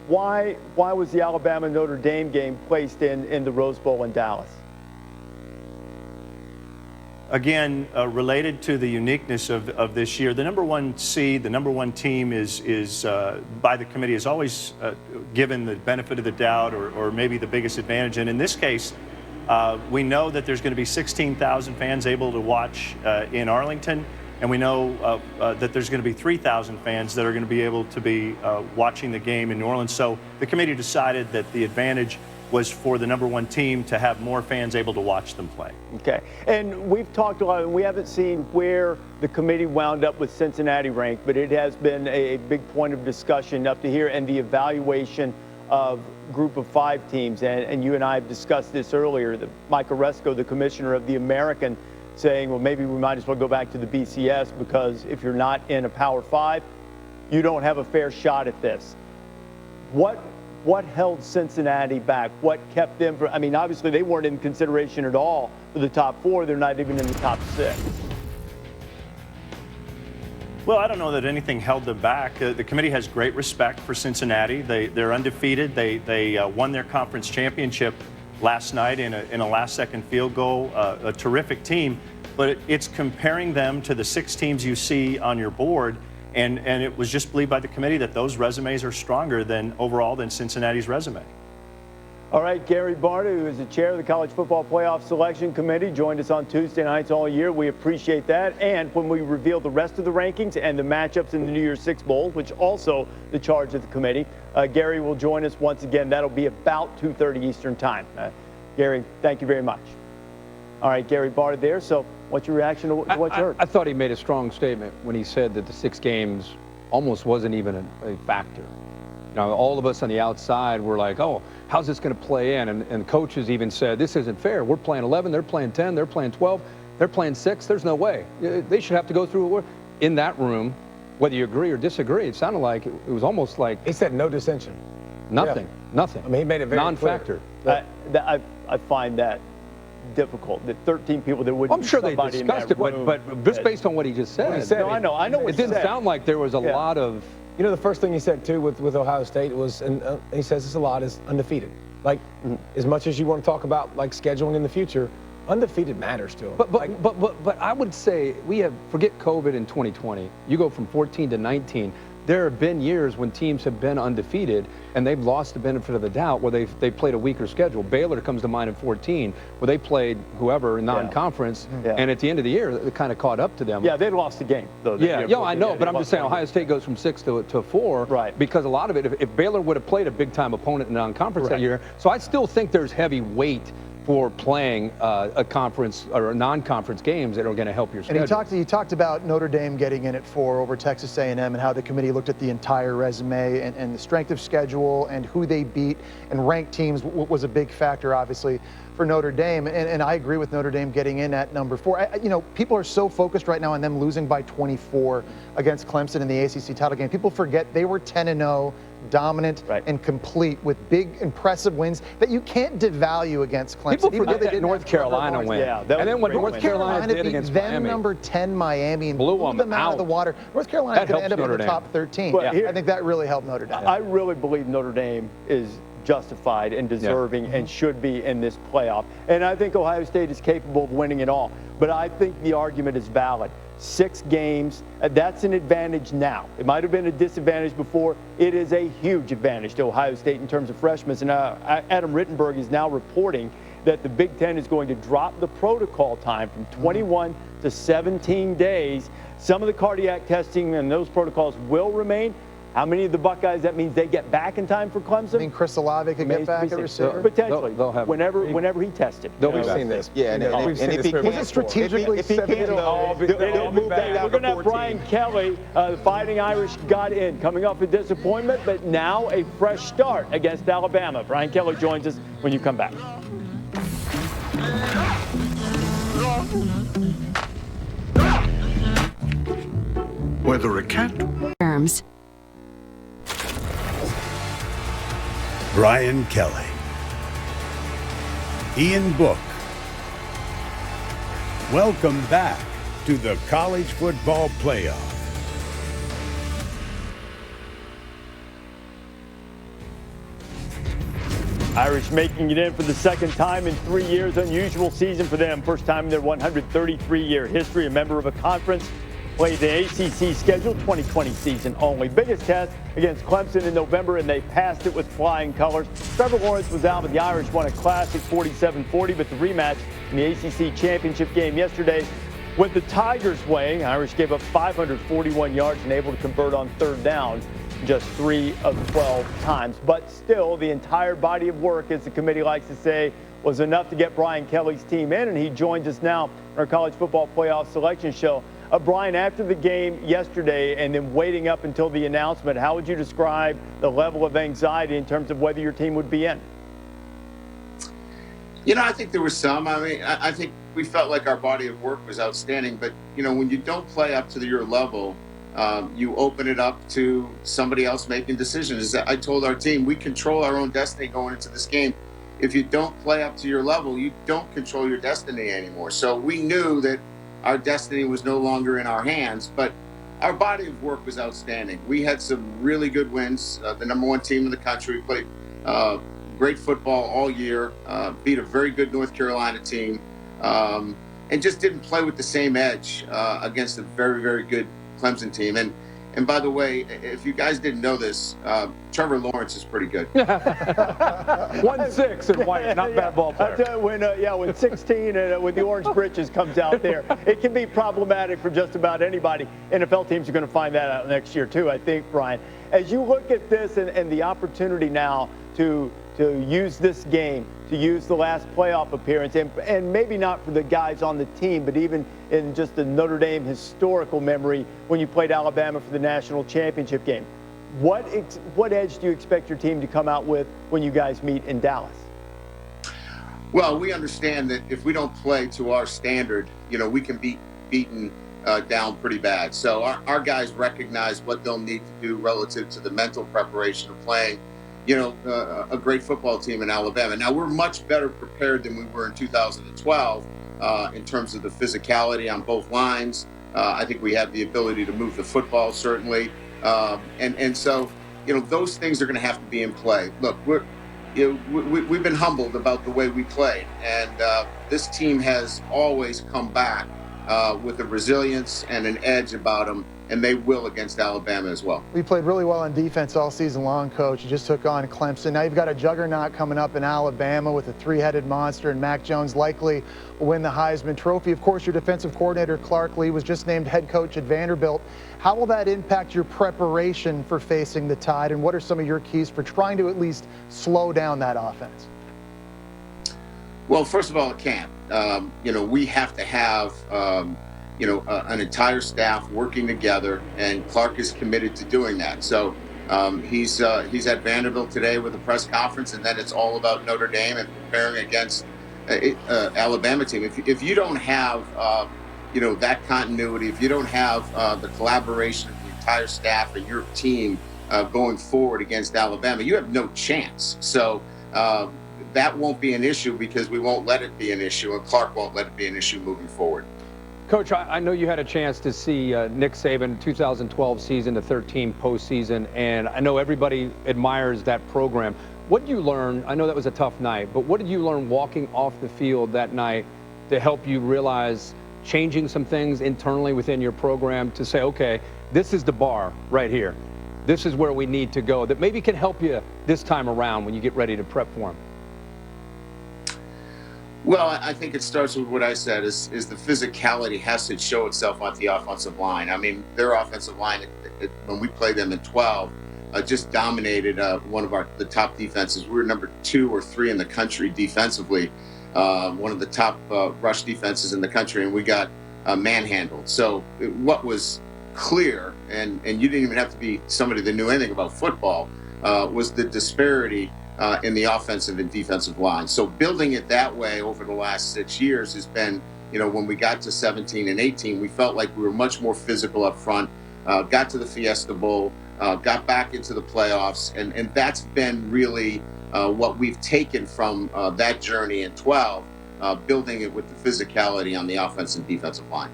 Why was the Alabama-Notre Dame game placed in the Rose Bowl in Dallas? Again, related to the uniqueness of this year, the number 1 seed, the number 1 team is by the committee is always given the benefit of the doubt or maybe the biggest advantage. And in this case, we know that there's going to be 16,000 fans able to watch in Arlington, and we know that there's going to be 3,000 fans that are going to be able to be watching the game in New Orleans. So the committee decided that the advantage was for the number 1 team to have more fans able to watch them play. Okay, and we've talked a lot, and we haven't seen where the committee wound up with Cincinnati ranked, but it has been a big point of discussion up to here, and the evaluation of group of 5 teams. And you and I have discussed this earlier. Mike Oresco, the commissioner of the American, saying, well, maybe we might as well go back to the BCS because if you're not in a Power 5, you don't have a fair shot at this. What held Cincinnati back? What kept them from, I mean, obviously they weren't in consideration at all for the top 4. They're not even in the top 6. Well, I don't know that anything held them back. The committee has great respect for Cincinnati. They're undefeated. They won their conference championship last night in a last-second field goal. A terrific team, but it's comparing them to the 6 teams you see on your board. And it was just believed by the committee that those resumes are stronger overall than Cincinnati's resume. All right, Gary Barta, who is the chair of the College Football Playoff Selection Committee, joined us on Tuesday nights all year. We appreciate that. And when we reveal the rest of the rankings and the matchups in the New Year's Six Bowl, which also the charge of the committee, Gary will join us once again. That'll be about 2:30 Eastern Time. Gary, thank you very much. All right, Gary Barta there. So what's your reaction to what you heard? I thought he made a strong statement when he said that the 6 games almost wasn't even a factor. You know, all of us on the outside were like, oh, how's this going to play in? And coaches even said, this isn't fair. We're playing 11, they're playing 10, they're playing 12, they're playing 6. There's no way. They should have to go through it. In that room, whether you agree or disagree, it sounded like it was almost like. He said no dissension. Nothing. Yeah. Nothing. I mean, he made it very non-factor. I find that difficult. The 13 people, there wouldn't I'm sure be they somebody in discussed that it, room but just based on what he just said. No, I know what it didn't sound like there was a lot of. You know, the first thing he said too with Ohio State was, and he says this a lot, is undefeated. Like, as much as you want to talk about like scheduling in the future, undefeated matters to him. But I would say forget COVID in 2020. You go from 14 to 19. There have been years when teams have been undefeated and they've lost the benefit of the doubt where they played a weaker schedule. Baylor comes to mind in 14 where they played whoever in non-conference, and at the end of the year it kind of caught up to them. Yeah, they lost the game though. I know, but I'm just saying Ohio State goes from 6 to 4, right? Because a lot of it, if Baylor would have played a big-time opponent in non-conference that year, so I still think there's heavy weight for playing a conference or non-conference games that are going to help your schedule. And he talked about Notre Dame getting in at 4 over Texas A&M and how the committee looked at the entire resume and the strength of schedule and who they beat, and ranked teams was a big factor, obviously, for Notre Dame. And I agree with Notre Dame getting in at number 4. You know, people are so focused right now on them losing by 24 against Clemson in the ACC title game. People forget they were 10-0. Dominant and complete with big, impressive wins that you can't devalue against Clemson. People forget that North Carolina win. Yeah, and then what North Carolina did against them, Miami. number 10 Miami, and blew them out of the water. North Carolina could end up in the top 13. But I think that really helped Notre Dame. I really believe Notre Dame is justified and deserving and should be in this playoff. And I think Ohio State is capable of winning it all. But I think the argument is valid. 6 games, that's an advantage now. It might have been a disadvantage before. It is a huge advantage to Ohio State in terms of freshmen. And Adam Rittenberg is now reporting that the Big Ten is going to drop the protocol time from 21 to 17 days. Some of the cardiac testing and those protocols will remain. How many of the Buckeyes, that means they get back in time for Clemson? I mean, Chris Olave could get back at receiver? Potentially. They'll have whenever he tested. We've seen this. Yeah, and if he was it strategically if he can't, they'll move back. We're going to have Brian Kelly, the Fighting Irish, got in, coming off a disappointment, but now a fresh start against Alabama. Brian Kelly joins us when you come back. Whether a cat Terms. Brian Kelly, Ian Book. Welcome back to the College Football Playoff. Irish making it in for the second time in 3 years. Unusual season for them. First time in their 133-year history. A member of a conference. Played the ACC schedule, 2020 season only. Biggest test against Clemson in November, and they passed it with flying colors. Trevor Lawrence was out, but the Irish won a classic 47-40, but the rematch in the ACC championship game yesterday went the Tigers' way. Irish gave up 541 yards and able to convert on third down just 3 of 12 times. But still, the entire body of work, as the committee likes to say, was enough to get Brian Kelly's team in, and he joins us now on our College Football Playoff Selection Show. Brian, after the game yesterday and then waiting up until the announcement, how would you describe the level of anxiety in terms of whether your team would be in? You know, I think there was some. I mean, I think we felt like our body of work was outstanding. But, you know, when you don't play up to your level, you open it up to somebody else making decisions. I told our team, we control our own destiny going into this game. If you don't play up to your level, you don't control your destiny anymore. So we knew that our destiny was no longer in our hands, but our body of work was outstanding. We had some really good wins. The #1 team in the country, played great football all year, beat a very good North Carolina team, and just didn't play with the same edge against a very, very good Clemson team. And by the way, if you guys didn't know this, Trevor Lawrence is pretty good. 1-6 and white, not bad ball player. When 16 and with the orange britches comes out there, it can be problematic for just about anybody. NFL teams are going to find that out next year too, I think, Brian. As you look at this and the opportunity now to use this game, to use the last playoff appearance, and maybe not for the guys on the team, but even in just the Notre Dame historical memory when you played Alabama for the national championship game. What edge do you expect your team to come out with when you guys meet in Dallas? Well, we understand that if we don't play to our standard, you know, we can be beaten down pretty bad. So our guys recognize what they'll need to do relative to the mental preparation of playing a great football team in Alabama. Now, we're much better prepared than we were in 2012 in terms of the physicality on both lines. I think we have the ability to move the football, certainly. And so, those things are going to have to be in play. Look, we've been humbled about the way we played. And this team has always come back with a resilience and an edge about them, and they will against Alabama as well. We played really well on defense all season long, Coach. You just took on Clemson. Now you've got a juggernaut coming up in Alabama with a three-headed monster, and Mac Jones likely will win the Heisman Trophy. Of course, your defensive coordinator, Clark Lee, was just named head coach at Vanderbilt. How will that impact your preparation for facing the Tide, and what are some of your keys for trying to at least slow down that offense? Well, first of all, it can't. We have to have an entire staff working together, and Clark is committed to doing that. So he's at Vanderbilt today with a press conference, and then it's all about Notre Dame and preparing against Alabama team. If you don't have that continuity, if you don't have the collaboration of the entire staff and your team going forward against Alabama, you have no chance. So that won't be an issue because we won't let it be an issue, and Clark won't let it be an issue moving forward. Coach, I know you had a chance to see Nick Saban 2012 season to 13 postseason, and I know everybody admires that program. What did you learn? I know that was a tough night, but what did you learn walking off the field that night to help you realize changing some things internally within your program to say, okay, this is the bar right here. This is where we need to go, that maybe can help you this time around when you get ready to prep for them? Well, I think it starts with what I said is the physicality has to show itself on the offensive line. I mean, their offensive line, when we played them in 12, just dominated one of the top defenses. We were number 2 or 3 in the country defensively, one of the top rush defenses in the country, and we got manhandled. So what was clear, and you didn't even have to be somebody that knew anything about football, was the disparity in the offensive and defensive line. So building it that way over the last 6 years has been, when we got to 17 and 18, we felt like we were much more physical up front, got to the Fiesta Bowl, got back into the playoffs, and that's been really what we've taken from that journey in 12, building it with the physicality on the offensive and defensive line.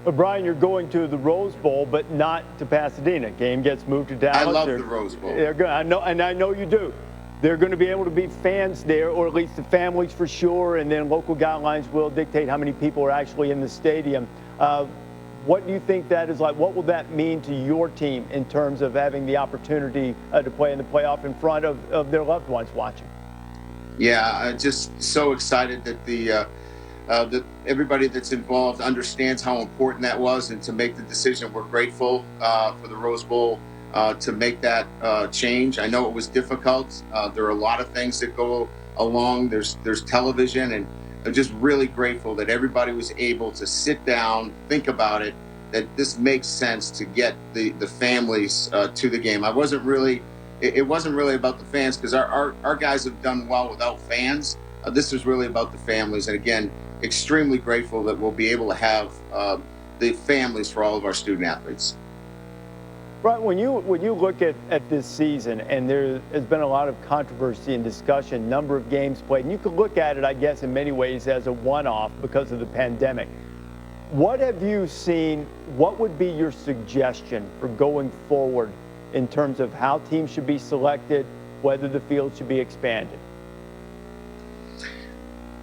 But Brian, you're going to the Rose Bowl, but not to Pasadena. Game gets moved to Dallas. I love the Rose Bowl. They're good. I know you do. They're going to be able to be fans there, or at least the families for sure, and then local guidelines will dictate how many people are actually in the stadium. What do you think that is like? What will that mean to your team in terms of having the opportunity to play in the playoff in front of their loved ones watching? Yeah, I'm just so excited that that everybody that's involved understands how important that was, and to make the decision. We're grateful for the Rose Bowl to make that change. I know it was difficult. There are a lot of things that go along. There's television, and I'm just really grateful that everybody was able to sit down, think about it, that this makes sense to get the families to the game. It wasn't really about the fans, because our guys have done well without fans. This is really about the families, and again, extremely grateful that we'll be able to have the families for all of our student athletes. Right, when you look at this season, and there has been a lot of controversy and discussion, number of games played, and you could look at it, I guess, in many ways as a one-off because of the pandemic. What have you seen? What would be your suggestion for going forward in terms of how teams should be selected, whether the field should be expanded?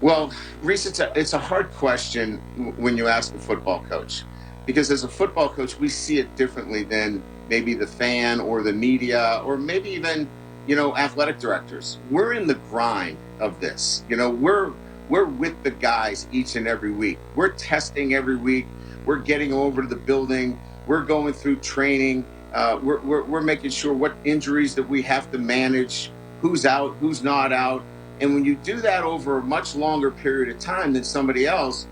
Well, Reese, it's a hard question when you ask a football coach, because as a football coach, we see it differently than maybe the fan or the media, or maybe even, athletic directors. We're in the grind of this. We're with the guys each and every week. We're testing every week. We're getting over to the building. We're going through training. We're making sure what injuries that we have to manage, who's out, who's not out. And when you do that over a much longer period of time than somebody else,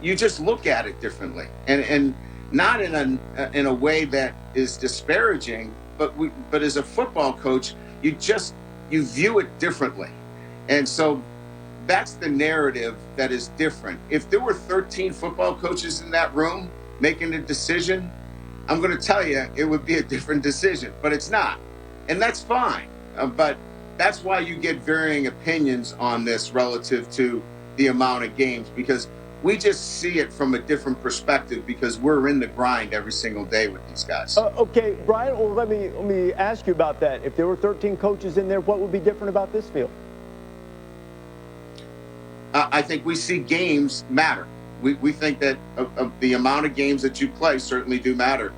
you just look at it differently, and not in a way that is disparaging, but as a football coach, you view it differently. And so that's the narrative that is different. If there were 13 football coaches in that room making a decision, I'm going to tell you it would be a different decision, but it's not. And that's fine. But that's why you get varying opinions on this relative to the amount of games, because we just see it from a different perspective because we're in the grind every single day with these guys. Okay, Brian, well, let me ask you about that. If there were 13 coaches in there, what would be different about this field? I think we see games matter. We think that the amount of games that you play certainly do matter,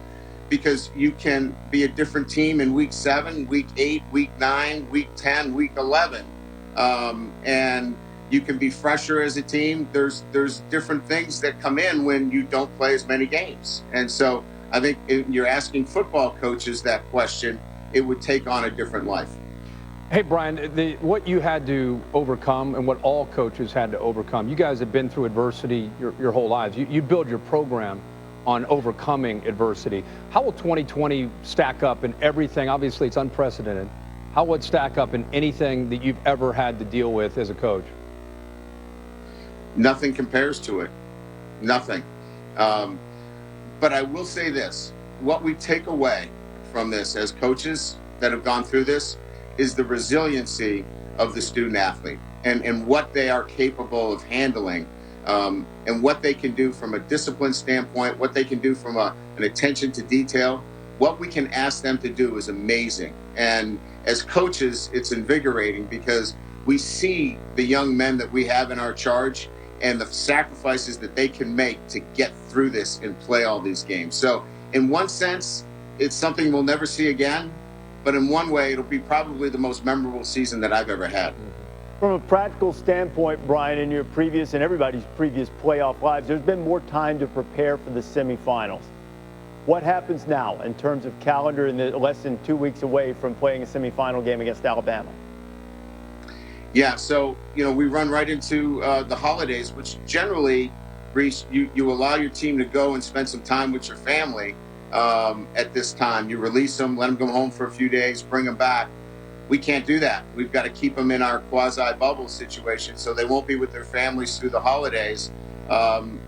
because you can be a different team in week 7, week 8, week 9, week 10, week 11. And you can be fresher as a team. There's different things that come in when you don't play as many games. And so I think if you're asking football coaches that question, it would take on a different life. Hey, Brian, what you had to overcome and what all coaches had to overcome, you guys have been through adversity your whole lives. You build your program on overcoming adversity. How will 2020 stack up in everything? Obviously, it's unprecedented. How would it stack up in anything that you've ever had to deal with as a coach? Nothing compares to it. Nothing. But I will say this. What we take away from this as coaches that have gone through this is the resiliency of the student athlete and what they are capable of handling, and what they can do from a discipline standpoint, what they can do from an attention to detail. What we can ask them to do is amazing. And as coaches, it's invigorating because we see the young men that we have in our charge and the sacrifices that they can make to get through this and play all these games. So in one sense, it's something we'll never see again, but in one way, it'll be probably the most memorable season that I've ever had. From a practical standpoint, Brian, in your previous and everybody's previous playoff lives, there's been more time to prepare for the semifinals. What happens now in terms of calendar in the less than 2 weeks away from playing a semifinal game against Alabama? Yeah, so, we run right into the holidays, which generally, Reese, you allow your team to go and spend some time with your family at this time. You release them, let them go home for a few days, bring them back. We can't do that. We've got to keep them in our quasi-bubble situation, so they won't be with their families through the holidays. We'll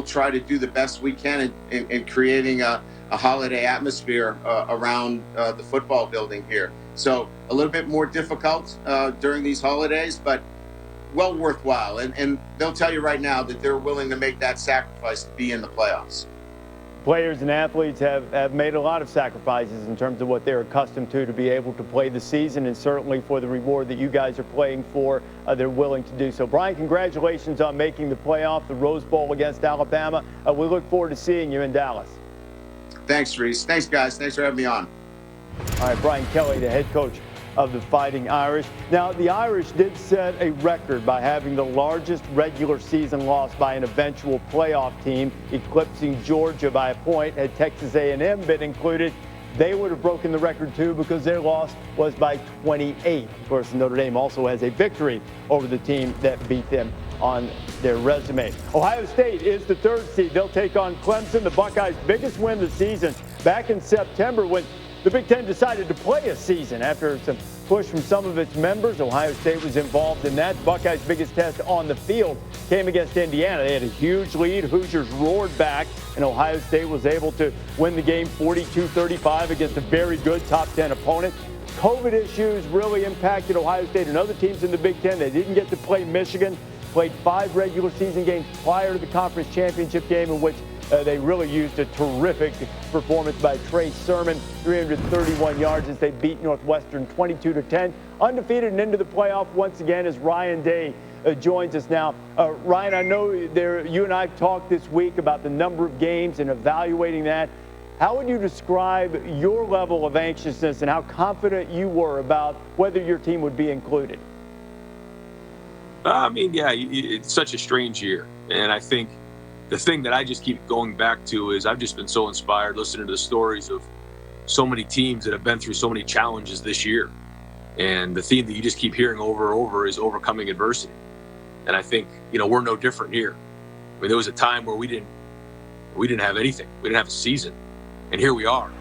try to do the best we can in creating a holiday atmosphere around the football building here. So a little bit more difficult during these holidays, but well worthwhile. And they'll tell you right now that they're willing to make that sacrifice to be in the playoffs. Players and athletes have made a lot of sacrifices in terms of what they're accustomed to be able to play the season, and certainly for the reward that you guys are playing for, they're willing to do so. Brian, congratulations on making the playoff, the Rose Bowl against Alabama. We look forward to seeing you in Dallas. Thanks, Reese. Thanks, guys. Thanks for having me on. All right, Brian Kelly, the head coach of the Fighting Irish. Now, the Irish did set a record by having the largest regular season loss by an eventual playoff team, eclipsing Georgia by a point. Had Texas A&M been included, they would have broken the record too, because their loss was by 28. Of course, Notre Dame also has a victory over the team that beat them on their resume. Ohio State is the 3rd seed. They'll take on Clemson, the Buckeyes' biggest win of the season back in September when the Big Ten decided to play a season. After some push from some of its members, Ohio State was involved in that. Buckeyes' biggest test on the field came against Indiana. They had a huge lead. Hoosiers roared back, and Ohio State was able to win the game 42-35 against a very good top 10 opponent. COVID issues really impacted Ohio State and other teams in the Big Ten. They didn't get to play Michigan, played 5 regular season games prior to the conference championship game, in which they really used a terrific performance by Trey Sermon, 331 yards as they beat Northwestern 22-10. Undefeated and into the playoff once again as Ryan Day joins us now. Ryan, I know you and I have talked this week about the number of games and evaluating that. How would you describe your level of anxiousness and how confident you were about whether your team would be included? It's such a strange year. And I think the thing that I just keep going back to is I've just been so inspired listening to the stories of so many teams that have been through so many challenges this year. And the theme that you just keep hearing over and over is overcoming adversity. And I think, we're no different here. I mean, there was a time where we didn't have anything. We didn't have a season. And here we are,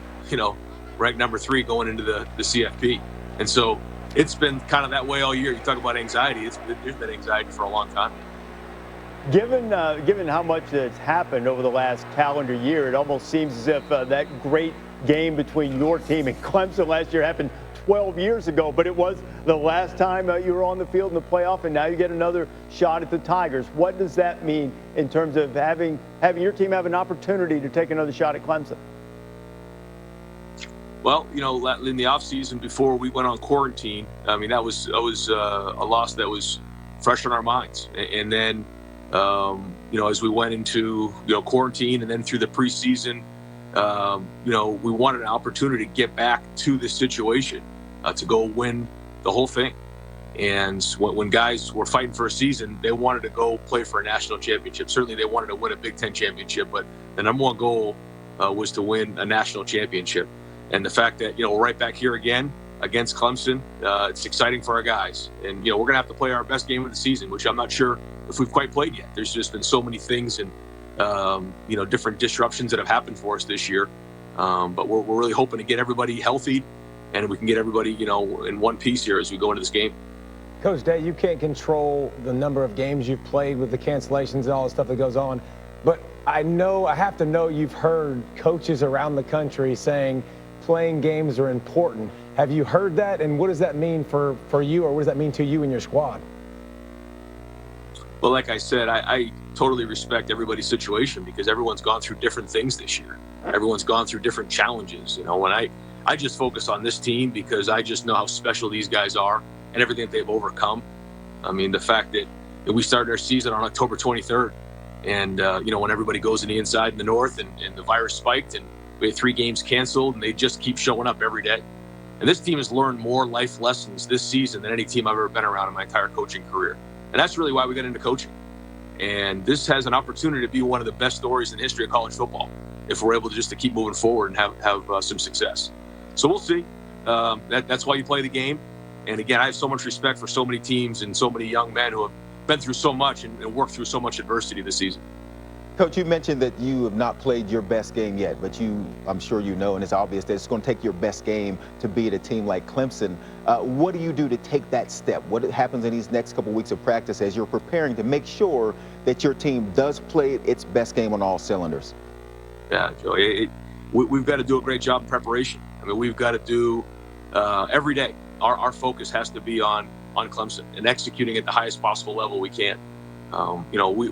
ranked number 3 going into the CFP. And so it's been kind of that way all year. You talk about anxiety. There's been anxiety for a long time. Given how much that's happened over the last calendar year, it almost seems as if that great game between your team and Clemson last year happened 12 years ago, but it was the last time you were on the field in the playoff, and now you get another shot at the Tigers. What does that mean in terms of having your team have an opportunity to take another shot at Clemson? Well, in the offseason before we went on quarantine, I mean, that was a loss that was fresh on our minds. And then, as we went into, quarantine and then through the preseason, we wanted an opportunity to get back to this situation, to go win the whole thing. And when guys were fighting for a season, they wanted to go play for a national championship. Certainly they wanted to win a Big Ten championship, but the number one goal was to win a national championship. And the fact that, we're right back here again against Clemson, it's exciting for our guys. And, we're going to have to play our best game of the season, which I'm not sure if we've quite played yet. There's just been so many things and, different disruptions that have happened for us this year. But we're really hoping to get everybody healthy and we can get everybody, in one piece here as we go into this game. Coach Day, you can't control the number of games you've played with the cancellations and all the stuff that goes on. But I have to know you've heard coaches around the country saying playing games are important. Have you heard that? And what does that mean for you, or what does that mean to you and your squad? Well, like I said, I totally respect everybody's situation because everyone's gone through different things this year. Everyone's gone through different challenges. When I just focus on this team because I just know how special these guys are and everything that they've overcome. I mean, the fact that we started our season on October 23rd and, when everybody goes in the inside in the north and the virus spiked and we had 3 games canceled and they just keep showing up every day. And this team has learned more life lessons this season than any team I've ever been around in my entire coaching career. And that's really why we got into coaching. And this has an opportunity to be one of the best stories in the history of college football if we're able to keep moving forward and have some success. So we'll see. That's why you play the game. And again, I have so much respect for so many teams and so many young men who have been through so much and worked through so much adversity this season. Coach, you mentioned that you have not played your best game yet, but I'm sure you know, and it's obvious that it's going to take your best game to beat a team like Clemson. What do you do to take that step? What happens in these next couple weeks of practice as you're preparing to make sure that your team does play its best game on all cylinders? Yeah, Joe, we've got to do a great job in preparation. I mean, we've got to do every day. Our focus has to be on Clemson and executing at the highest possible level we can.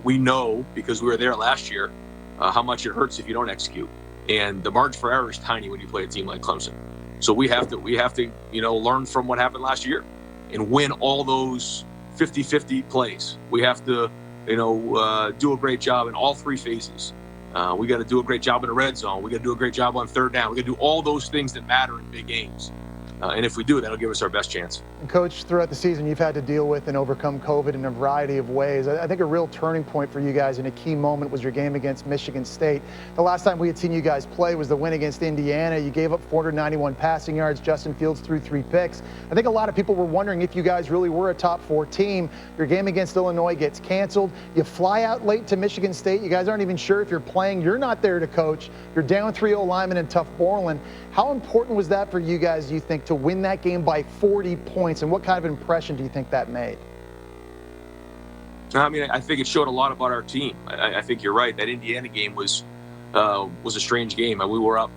We know because we were there last year how much it hurts if you don't execute, and the margin for error is tiny when you play a team like Clemson. So we have to learn from what happened last year and win all those 50-50 plays. We have to do a great job in all 3 phases. We got to do a great job in the red zone. We got to do a great job on third down. We got to do all those things that matter in big games. And if we do, that'll give us our best chance. And Coach, throughout the season, you've had to deal with and overcome COVID in a variety of ways. I think a real turning point for you guys and a key moment was your game against Michigan State. The last time we had seen you guys play was the win against Indiana. You gave up 491 passing yards. Justin Fields threw 3 picks. I think a lot of people were wondering if you guys really were a top 4 team. Your game against Illinois gets canceled. You fly out late to Michigan State. You guys aren't even sure if you're playing. You're not there to coach. You're down 3 O-linemen and tough Borland. How important was that for you guys, do you think, to win that game by 40 points? And what kind of impression do you think that made? I mean, I think it showed a lot about our team. I think you're right. That Indiana game was a strange game. We were up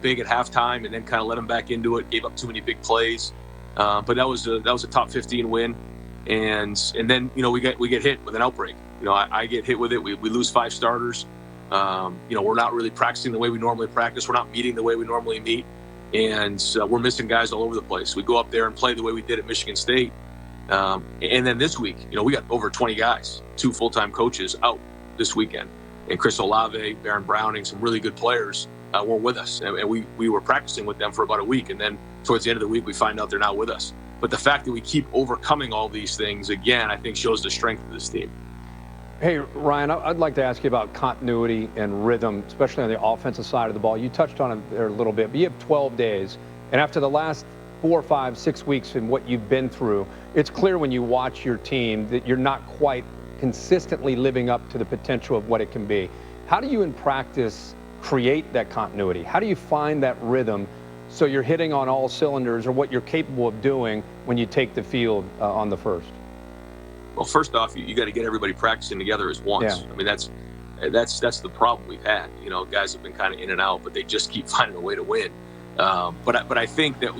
big at halftime and then kind of let them back into it, gave up too many big plays. But that was a top 15 win. And then, we get hit with an outbreak. I get hit with it. We lose 5 starters. We're not really practicing the way we normally practice. We're not meeting the way we normally meet. And we're missing guys all over the place. We go up there and play the way we did at Michigan State. And then this week, we got over 20 guys, 2 full-time coaches out this weekend. And Chris Olave, Baron Browning, some really good players were with us. And we were practicing with them for about a week. And then towards the end of the week, we find out they're not with us. But the fact that we keep overcoming all these things, again, I think shows the strength of this team. Hey, Ryan, I'd like to ask you about continuity and rhythm, especially on the offensive side of the ball. You touched on it there a little bit, but you have 12 days. And after the last 4, 5, 6 weeks and what you've been through, it's clear when you watch your team that you're not quite consistently living up to the potential of what it can be. How do you, in practice, create that continuity? How do you find that rhythm so you're hitting on all cylinders or what you're capable of doing when you take the field on the first? Well, first off, you got to get everybody practicing together as one. Yeah. I mean, that's the problem we've had. Guys have been kind of in and out, but they just keep finding a way to win. But I think that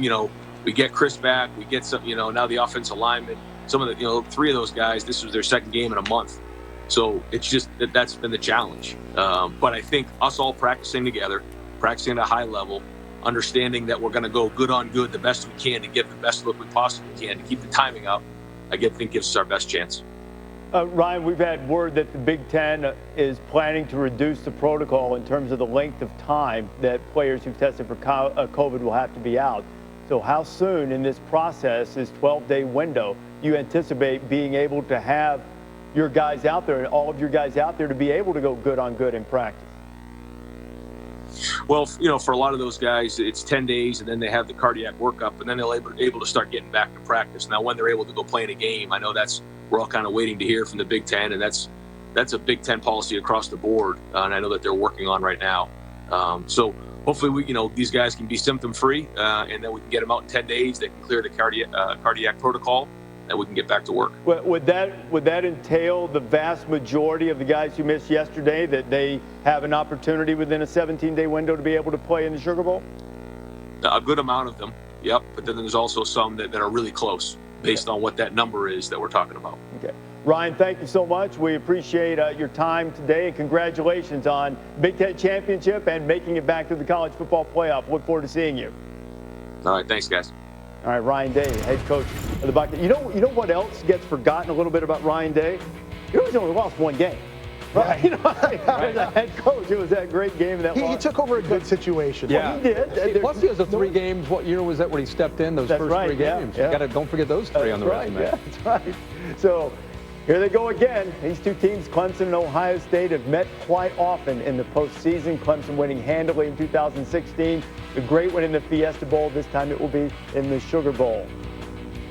we get Chris back, we get some, now the offensive linemen, some of the, 3 of those guys, this was their second game in a month. So it's just that's been the challenge. But I think us all practicing together, practicing at a high level, understanding that we're going to go good on good the best we can to get the best look we possibly can to keep the timing up, I think gives us our best chance. Ryan, we've had word that the Big Ten is planning to reduce the protocol in terms of the length of time that players who've tested for COVID will have to be out. So how soon in this process, this 12-day window, do you anticipate being able to have your guys out there and all of your guys out there to be able to go good on good in practice? Well, for a lot of those guys, it's 10 days, and then they have the cardiac workup, and then they're able to start getting back to practice. Now, when they're able to go play in a game, I know we're all kind of waiting to hear from the Big Ten, and that's a Big Ten policy across the board, and I know that they're working on right now. So hopefully, these guys can be symptom-free, and then we can get them out in 10 days. They can clear the cardiac protocol, and we can get back to work. Would that entail the vast majority of the guys who missed yesterday, that they have an opportunity within a 17-day window to be able to play in the Sugar Bowl? A good amount of them, yep. But then there's also some that are really close based on what that number is that we're talking about. Okay. Ryan, thank you so much. We appreciate your time today, and congratulations on Big Ten Championship and making it back to the College Football Playoff. Look forward to seeing you. All right, thanks, guys. All right, Ryan Day, head coach of the Buckeyes. You know what else gets forgotten a little bit about Ryan Day? He only lost one game. Right. As a head coach, it was that great game. He took over a good situation. Yeah, he did. Plus, he has the 3 games. What year was that when he stepped in? Those first 3 games. Yeah. Don't forget those 3 on the resume. Yeah, that's right. So here they go again. These 2 teams, Clemson and Ohio State, have met quite often in the postseason. Clemson winning handily in 2016. A great win in the Fiesta Bowl. This time it will be in the Sugar Bowl.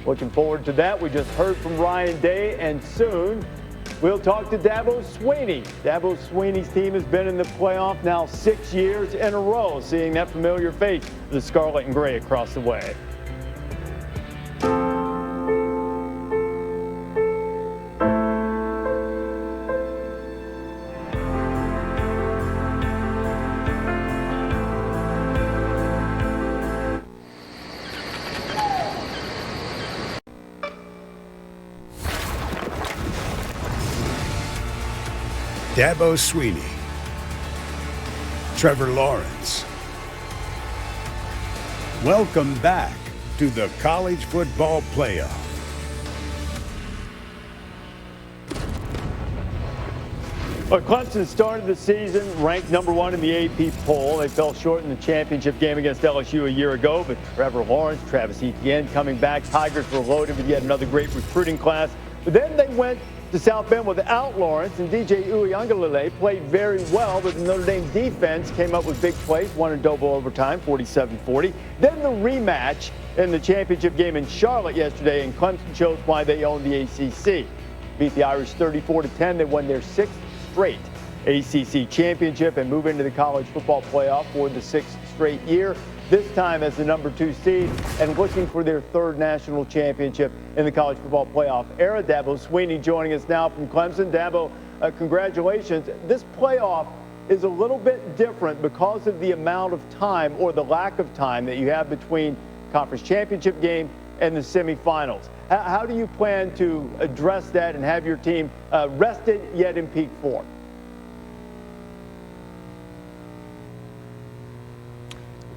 Looking forward to that. We just heard from Ryan Day, and soon we'll talk to Dabo Swinney. Dabo Swinney's team has been in the playoff now 6 years in a row, seeing that familiar face, the Scarlet and Gray, across the way. Dabo Swinney, Trevor Lawrence. Welcome back to the College Football Playoff. Well, Clemson started the season ranked #1 in the AP poll. They fell short in the championship game against LSU a year ago, but Trevor Lawrence, Travis Etienne coming back. Tigers were loaded with yet another great recruiting class. But then they went to South Bend without Lawrence, and DJ Uiagalelei played very well, but the Notre Dame defense came up with big plays, won in double overtime, 47-40. Then the rematch in the championship game in Charlotte yesterday, and Clemson shows why they own the ACC. Beat the Irish 34-10. They won their 6th straight ACC championship and move into the college football playoff for the 6th straight year. This time as the #2 seed and looking for their 3rd national championship in the college football playoff era. Dabo Swinney joining us now from Clemson. Dabo, congratulations. This playoff is a little bit different because of the amount of time, or the lack of time, that you have between conference championship game and the semifinals. How do you plan to address that and have your team rested yet in peak form?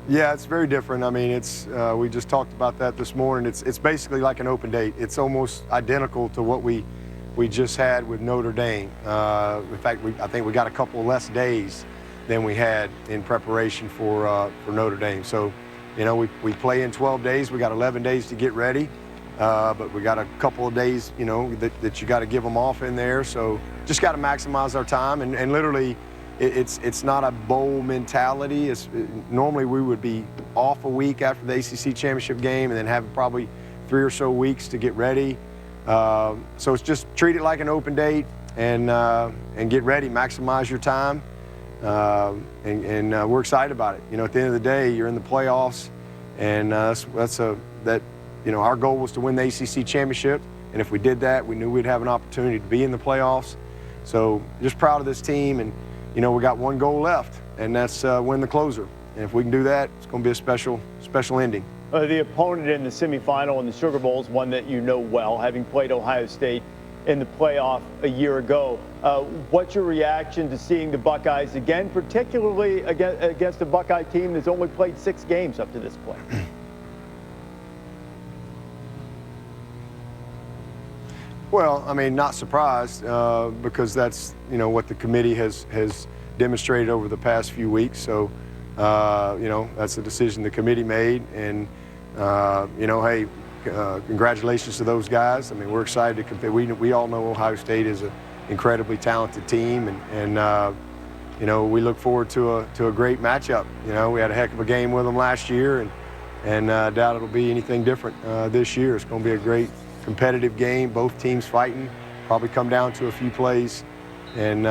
Yeah, it's very different. I mean, we just talked about that this morning. It's basically like an open date. It's almost identical to what we just had with Notre Dame. In fact, I think we got a couple less days than we had in preparation for Notre Dame. So, we play in 12 days. We got 11 days to get ready, but we got a couple of days, that you got to give them off in there. So, just got to maximize our time and literally. It's not a bowl mentality. Normally we would be off a week after the ACC championship game and then have probably 3 or so weeks to get ready. So it's just treat it like an open date and get ready, maximize your time, and we're excited about it. At the end of the day, you're in the playoffs, and our goal was to win the ACC championship, and if we did that, we knew we'd have an opportunity to be in the playoffs. So just proud of this team, and we got one goal left, and that's win the closer. And if we can do that, it's going to be a special ending. The opponent in the semifinal in the Sugar Bowl is one that you know well, having played Ohio State in the playoff a year ago. What's your reaction to seeing the Buckeyes again, particularly against a Buckeye team that's only played 6 games up to this point? Well, I mean, not surprised because that's, what the committee has demonstrated over the past few weeks. So, that's a decision the committee made. And, hey, congratulations to those guys. I mean, we're excited to compete. We all know Ohio State is an incredibly talented team. And we look forward to a great matchup. We had a heck of a game with them last year, and doubt it'll be anything different this year. It's going to be a great competitive game, both teams fighting, probably come down to a few plays, and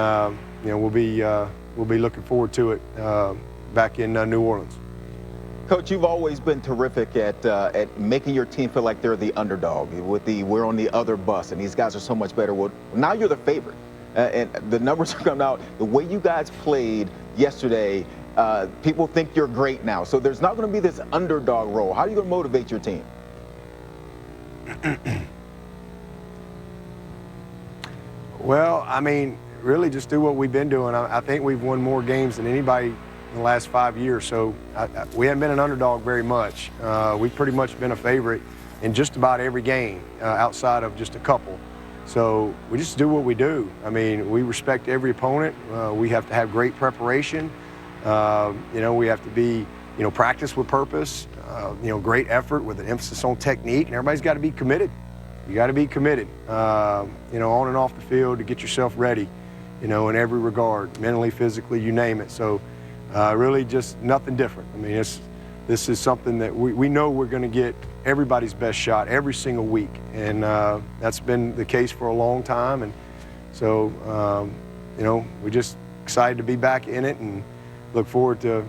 we'll be looking forward to it back in New Orleans. Coach, you've always been terrific at making your team feel like they're the underdog. With we're on the other bus, and these guys are so much better. Well, now you're the favorite, and the numbers are coming out. The way you guys played yesterday, people think you're great now. So there's not going to be this underdog role. How are you going to motivate your team? Well, I mean, really just do what we've been doing. I think we've won more games than anybody in the last 5 years, so we haven't been an underdog very much. We've pretty much been a favorite in just about every game outside of just a couple. So we just do what we do. I mean, we respect every opponent. We have to have great preparation. We have to be, practice with purpose, great effort with an emphasis on technique, and everybody's got to be committed. You got to be committed, on and off the field to get yourself ready, in every regard, mentally, physically, you name it. So really just nothing different. I mean, this is something that we know we're going to get everybody's best shot every single week, and that's been the case for a long time. And so, we're just excited to be back in it and look forward to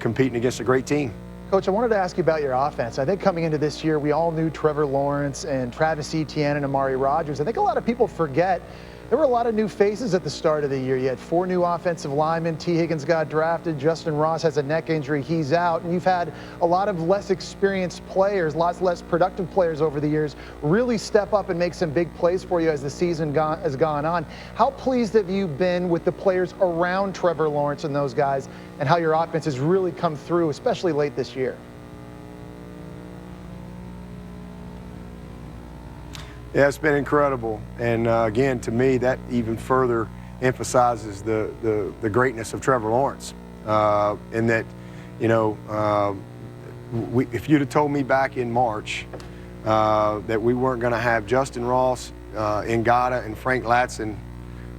competing against a great team. Coach, I wanted to ask you about your offense. I think coming into this year, we all knew Trevor Lawrence and Travis Etienne and Amari Rodgers. I think a lot of people forget there were a lot of new faces at the start of the year. You had 4 new offensive linemen. T. Higgins got drafted. Justin Ross has a neck injury. He's out. And you've had a lot of less experienced players, lots less productive players over the years, really step up and make some big plays for you as the season has gone on. How pleased have you been with the players around Trevor Lawrence and those guys, and how your offense has really come through, especially late this year? Yeah, it's been incredible, and again, to me, that even further emphasizes the greatness of Trevor Lawrence. In that, if you'd have told me back in March that we weren't going to have Justin Ross, Ngata, and Frank Latson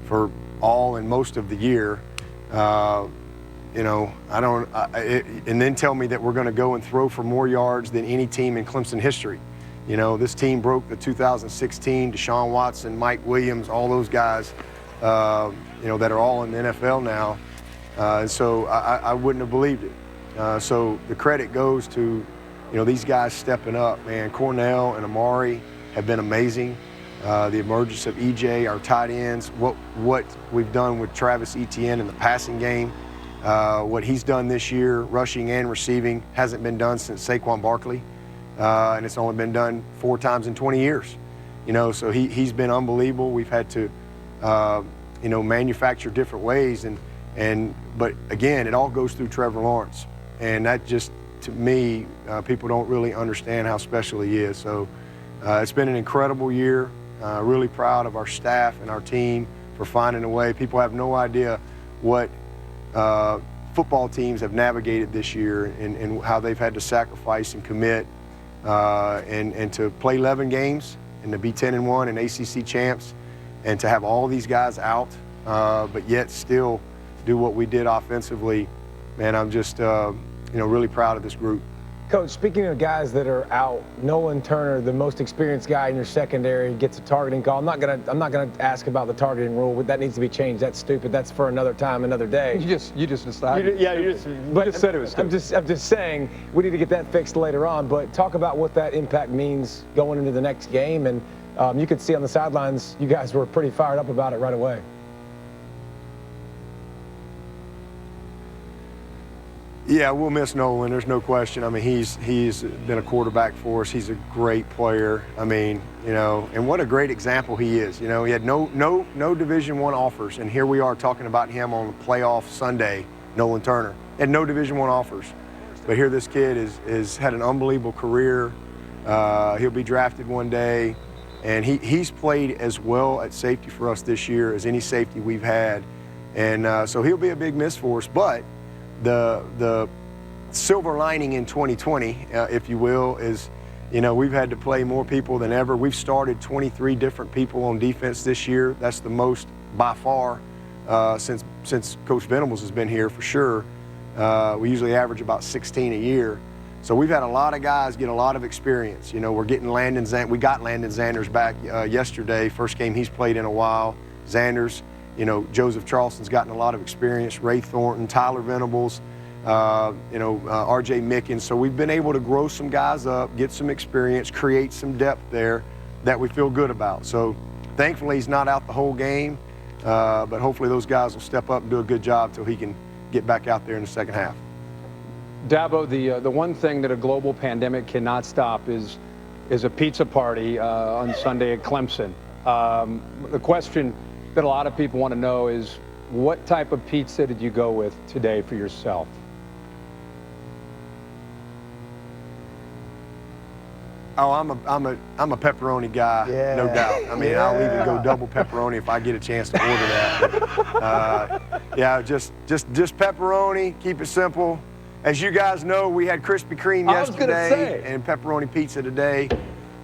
for all and most of the year, and then tell me that we're going to go and throw for more yards than any team in Clemson history. This team broke the 2016, Deshaun Watson, Mike Williams, all those guys, that are all in the NFL now. And so I wouldn't have believed it. So the credit goes to, these guys stepping up, man. Cornell and Amari have been amazing. The emergence of EJ, our tight ends, what we've done with Travis Etienne in the passing game, what he's done this year, rushing and receiving, hasn't been done since Saquon Barkley. And it's only been done 4 times in 20 years. So he's been unbelievable. We've had to, manufacture different ways. But again, it all goes through Trevor Lawrence. And that just, to me, people don't really understand how special he is. So it's been an incredible year. Really proud of our staff and our team for finding a way. People have no idea what football teams have navigated this year and how they've had to sacrifice and commit. And to play 11 games and to be 10-1 and ACC champs, and to have all these guys out, but yet still do what we did offensively, man, I'm just really proud of this group. Coach, speaking of guys that are out, Nolan Turner, the most experienced guy in your secondary, gets a targeting call. I'm not gonna ask about the targeting rule. That needs to be changed. That's stupid. That's for another time, another day. You just decided. You just said it was stupid. I'm just saying we need to get that fixed later on. But talk about what that impact means going into the next game. And you could see on the sidelines, you guys were pretty fired up about it right away. Yeah, we'll miss Nolan. There's no question. I mean, he's been a quarterback for us. He's a great player. I mean, you know, and what a great example he is. You know, he had no Division I offers, and here we are talking about him on the playoff Sunday. Nolan Turner had no Division I offers, but here this kid is had an unbelievable career. He'll be drafted one day, and he's played as well at safety for us this year as any safety we've had, and so he'll be a big miss for us. But the silver lining in 2020, if you will, is, you know, we've had to play more people than ever. We've started 23 different people on defense this year. That's the most by far since Coach Venables has been here, for sure. We usually average about 16 a year. So we've had a lot of guys get a lot of experience. You know, we got Landon Zanders back yesterday, first game he's played in a while. Zanders. You know, Joseph Charleston's gotten a lot of experience, Ray Thornton, Tyler Venables, R.J. Mickens. So we've been able to grow some guys up, get some experience, create some depth there that we feel good about. So thankfully he's not out the whole game, but hopefully those guys will step up and do a good job till he can get back out there in the second half. Dabo, the one thing that a global pandemic cannot stop is a pizza party on Sunday at Clemson. The question that a lot of people want to know is, what type of pizza did you go with today for yourself? Oh, I'm a pepperoni guy, no doubt. I mean, I'll even go double pepperoni if I get a chance to order that. Yeah, just pepperoni. Keep it simple. As you guys know, we had Krispy Kreme yesterday and pepperoni pizza today.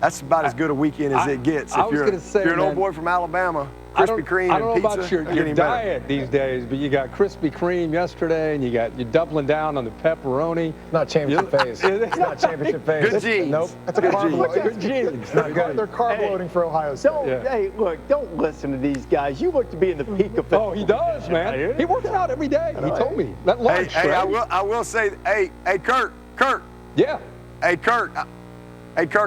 That's about as good a weekend as it gets. If you're an old boy from Alabama, Krispy Kreme and pizza. I don't know about your diet these days, but you got Krispy Kreme yesterday, and you're doubling down on the pepperoni. Not championship phase. It's not championship phase. Good genes. Nope. That's a carb load. Good genes. Not good. They're carb loading for Ohio State. Hey, look, don't listen to these guys. You look to be in the peak of Oh, he does, man. He works out every day. He told me. That lunch, Hey, right? I will say, hey, Kurt. Yeah. Hey, Kirk,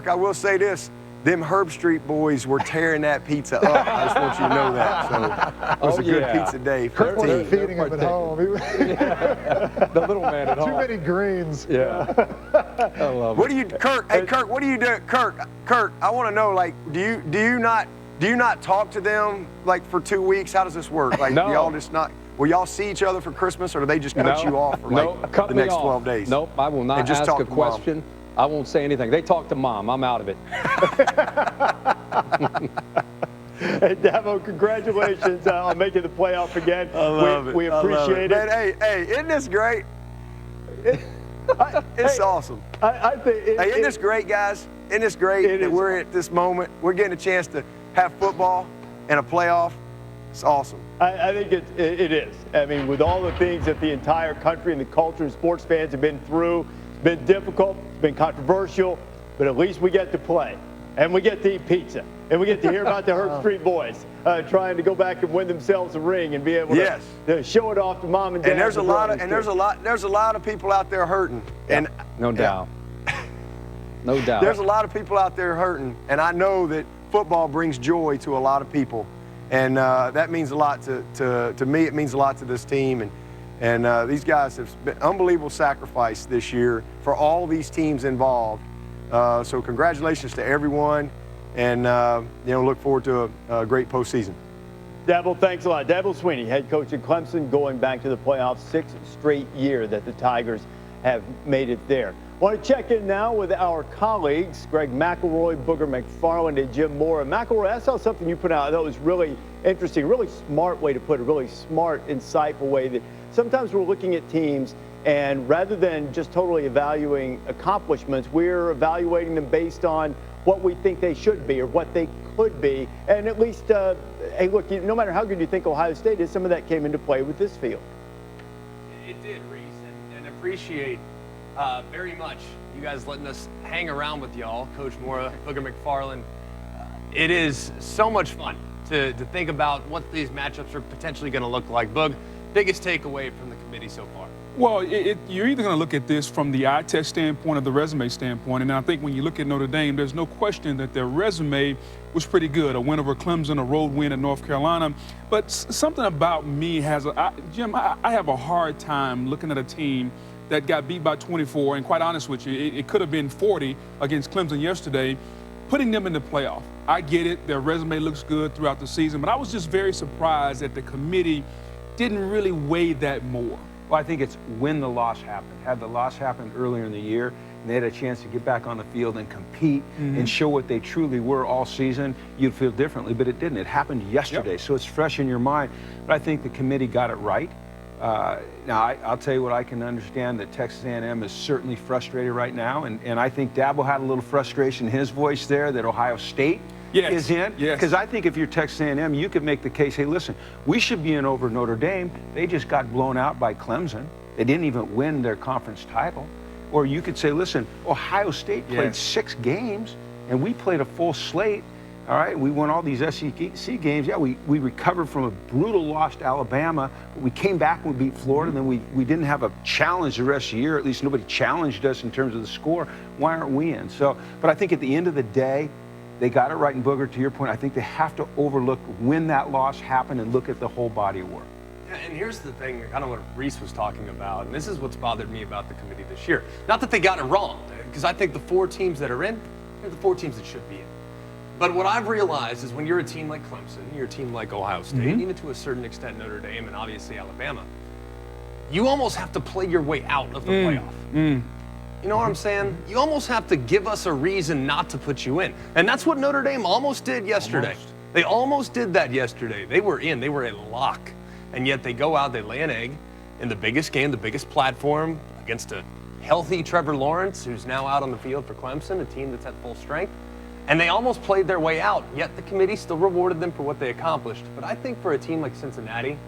I will say this. Them Herb Street boys were tearing that pizza up. I just want you to know that. So it was a good pizza day for the team. Feeding him at home. The little man at home. Too many greens. Yeah. I love What it. do you, Kirk? Hey, Kirk, what do you do? Kirk, I want to know. Like, do you not talk to them like for 2 weeks? How does this work? Like, No. y'all just not. Will y'all see each other for Christmas, or do they just cut you off for cut the me next off. 12 days? Nope, I will not And just ask talk a to Mom. question. I won't say anything. They talk to Mom. I'm out of it. Hey, Dabo, congratulations on making the playoff again. I love it. We appreciate it. Man, hey, isn't this great? It's awesome. I think. Isn't this great, guys? Isn't this great that we're at this moment? We're getting a chance to have football and a playoff. It's awesome. I think it is. I mean, with all the things that the entire country and the culture and sports fans have been through, it's been difficult, it's been controversial, but at least we get to play. And we get to eat pizza. And we get to hear about the Herb Street boys trying to go back and win themselves a ring and be able to show it off to mom and dad. And there's a lot of people out there hurting. And no doubt. No doubt. There's a lot of people out there hurting, and I know that football brings joy to a lot of people, and that means a lot to me. It means a lot to this team, and these guys have been unbelievable sacrifice this year for all these teams involved. So congratulations to everyone, and look forward to a great postseason. Dabo, thanks a lot. Dabo Swinney, head coach at Clemson, going back to the playoffs, 6th straight year that the Tigers have made it there. Want to check in now with our colleagues, Greg McElroy, Booger McFarland, and Jim Moore. McElroy, I saw something you put out that was really interesting, really smart way to put it, really smart, insightful way that sometimes we're looking at teams and rather than just totally evaluating accomplishments, we're evaluating them based on what we think they should be or what they could be. And at least, hey, look, no matter how good you think Ohio State is, some of that came into play with this field. It did, Reese, and appreciate very much you guys letting us hang around with y'all, Coach Moore, Booger McFarland. It is so much fun to think about what these matchups are potentially going to look like. Boog, biggest takeaway from the committee so far? Well, you're either going to look at this from the eye test standpoint or the resume standpoint. And I think when you look at Notre Dame, there's no question that their resume was pretty good. A win over Clemson, a road win at North Carolina. But something about me Jim, I have a hard time looking at a team that got beat by 24, and quite honest with you, it could have been 40 against Clemson yesterday, putting them in the playoff. I get it, their resume looks good throughout the season, but I was just very surprised that the committee didn't really weigh that more. Well, I think it's when the loss happened. Had the loss happened earlier in the year, and they had a chance to get back on the field and compete and show what they truly were all season, you'd feel differently, but it didn't. It happened yesterday, so it's fresh in your mind. But I think the committee got it right. Now, I'll tell you what, I can understand that Texas A&M is certainly frustrated right now, and I think Dabo had a little frustration in his voice there that Ohio State is in. Because I think if you're Texas A&M, you could make the case, hey, listen, we should be in over Notre Dame. They just got blown out by Clemson. They didn't even win their conference title. Or you could say, listen, Ohio State played 6 games, and we played a full slate. All right, we won all these SEC games. Yeah, we recovered from a brutal loss to Alabama. We came back and we beat Florida, and then we didn't have a challenge the rest of the year. At least nobody challenged us in terms of the score. Why aren't we in? So, but I think at the end of the day, they got it right. And Booger, to your point, I think they have to overlook when that loss happened and look at the whole body of work. Yeah, and here's the thing, kind of what Reese was talking about, and this is what's bothered me about the committee this year. Not that they got it wrong, because I think the 4 teams that are in are the 4 teams that should be in. But what I've realized is when you're a team like Clemson, you're a team like Ohio State, even to a certain extent Notre Dame and obviously Alabama, you almost have to play your way out of the playoff. You know what I'm saying? You almost have to give us a reason not to put you in. And that's what Notre Dame almost did yesterday. They almost did that yesterday. They were in. They were a lock. And yet they go out, they lay an egg in the biggest game, the biggest platform against a healthy Trevor Lawrence, who's now out on the field for Clemson, a team that's at full strength. And they almost played their way out, yet the committee still rewarded them for what they accomplished. But I think for a team like Cincinnati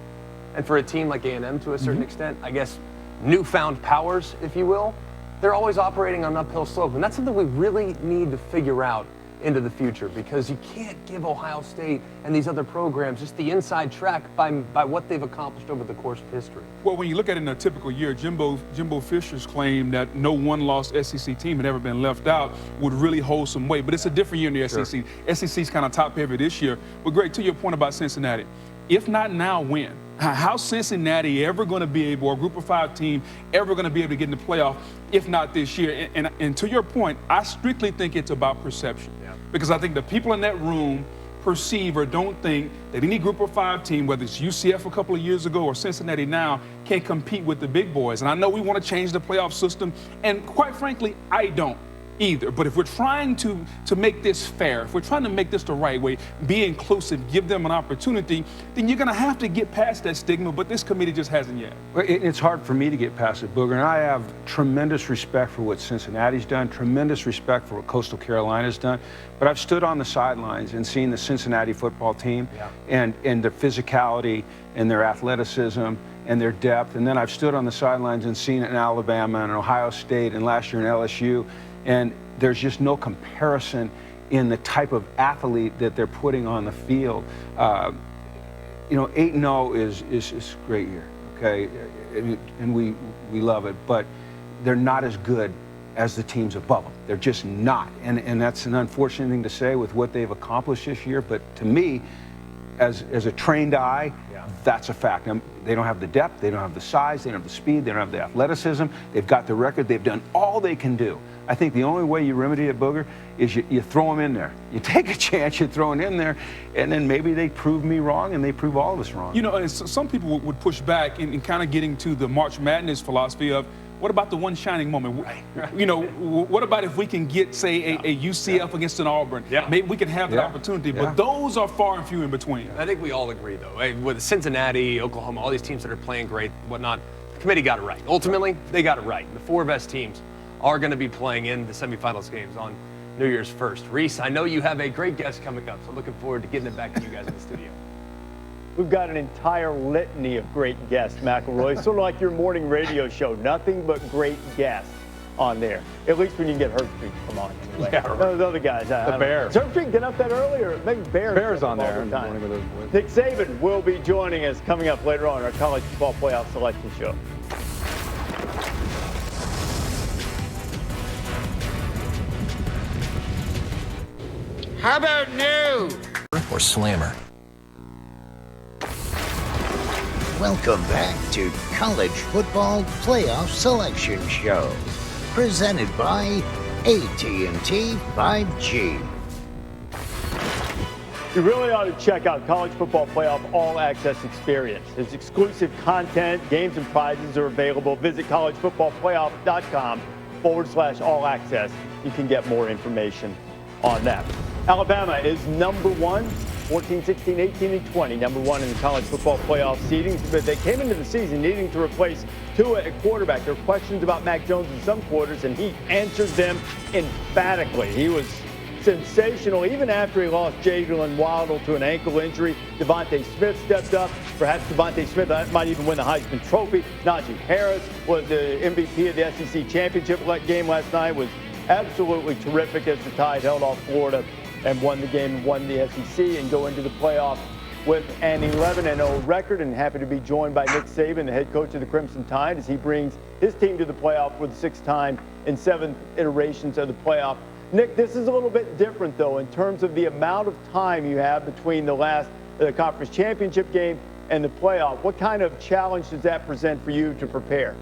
and for a team like A&M to a certain extent, I guess newfound powers, if you will, they're always operating on an uphill slope. And that's something we really need to figure out into the future, because you can't give Ohio State and these other programs just the inside track by what they've accomplished over the course of history. Well, when you look at it in a typical year, Jimbo Fisher's claim that no one-loss SEC team had ever been left out would really hold some weight. But it's a different year in the SEC. SEC's kind of top-heavy this year. But, Greg, to your point about Cincinnati, if not now, when? How's Cincinnati ever going to be able, or a Group of 5 team, ever going to be able to get in the playoff, if not this year? And to your point, I strictly think it's about perception. Because I think the people in that room perceive or don't think that any Group of 5 team, whether it's UCF a couple of years ago or Cincinnati now, can compete with the big boys. And I know we want to change the playoff system, and quite frankly, I don't either. But if we're trying to make this fair, if we're trying to make this the right way, be inclusive, give them an opportunity, then you're going to have to get past that stigma, but this committee just hasn't yet. Well, it's hard for me to get past it, Booger, and I have tremendous respect for what Cincinnati's done, tremendous respect for what Coastal Carolina's done, but I've stood on the sidelines and seen the Cincinnati football team and their physicality and their athleticism and their depth, and then I've stood on the sidelines and seen it in Alabama and Ohio State and last year in LSU. And there's just no comparison in the type of athlete that they're putting on the field. 8-0 is a great year, okay? And we love it, but they're not as good as the teams above them. They're just not. And that's an unfortunate thing to say with what they've accomplished this year, but to me, as a trained eye, that's a fact. They don't have the depth, they don't have the size, they don't have the speed, they don't have the athleticism. They've got the record, they've done all they can do. I think the only way you remedy it, Booger, is you throw them in there. You take a chance, you throw it in there, and then maybe they prove me wrong and they prove all of us wrong. You know, and some people would push back in kind of getting to the March Madness philosophy of, what about the one shining moment? Right. You know, what about if we can get, say, a UCF against an Auburn? Maybe we can have that opportunity, but those are far and few in between. I think we all agree, though. With Cincinnati, Oklahoma, all these teams that are playing great, whatnot, the committee got it right. Ultimately, they got it right. The 4 best teams are going to be playing in the semifinals games on New Year's 1st. Reese, I know you have a great guest coming up, so looking forward to getting it back to you guys in the studio. We've got an entire litany of great guests, McElroy. Sort of like your morning radio show. Nothing but great guests on there. At least when you can get Herbstreit to come on anyway. Yeah, right. Those other guys. The Bear. Does Herbstreit get up that early, or maybe Bear's on there. The time. Nick Saban will be joining us coming up later on our college football playoff selection show. How about new? Or slammer. Welcome back to College Football Playoff Selection Show, presented by AT&T 5G. You really ought to check out College Football Playoff All Access Experience. Its exclusive content, games, and prizes are available. Visit collegefootballplayoff.com/all access. You can get more information on that. Alabama is number one, 14, 16, 18, and 20, number one in the college football playoff seedings. But they came into the season needing to replace Tua at quarterback. There were questions about Mac Jones in some quarters, and he answered them emphatically. He was sensational. Even after he lost Jalen Waddle to an ankle injury, Devontae Smith stepped up. Perhaps Devontae Smith might even win the Heisman Trophy. Najee Harris was the MVP of the SEC Championship game last night, was absolutely terrific as the Tide held off Florida and won the game and won the SEC and go into the playoff with an 11-0 record. And happy to be joined by Nick Saban, the head coach of the Crimson Tide, as he brings his team to the playoff for the sixth time in 7 iterations of the playoff. Nick, this is a little bit different, though, in terms of the amount of time you have between the conference championship game and the playoff. What kind of challenge does that present for you to prepare?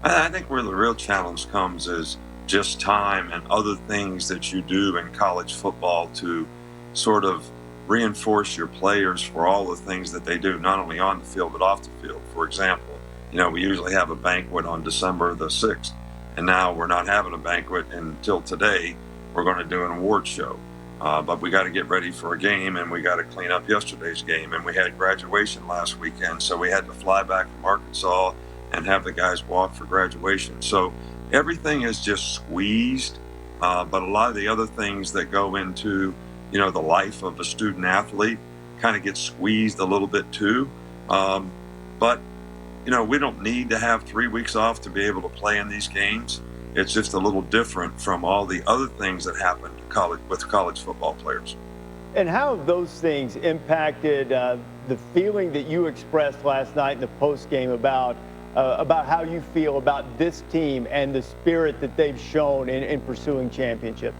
I think where the real challenge comes is just time and other things that you do in college football to sort of reinforce your players for all the things that they do, not only on the field but off the field. For example, we usually have a banquet on December the 6th, and now we're not having a banquet until today. We're going to do an award show. But we got to get ready for a game, and we got to clean up yesterday's game. And we had graduation last weekend, so we had to fly back from Arkansas and have the guys walk for graduation. So everything is just squeezed, but a lot of the other things that go into, the life of a student athlete kind of get squeezed a little bit too. But, we don't need to have 3 weeks off to be able to play in these games. It's just a little different from all the other things that happen with college football players. And how have those things impacted the feeling that you expressed last night in the postgame about how you feel about this team and the spirit that they've shown in pursuing championships?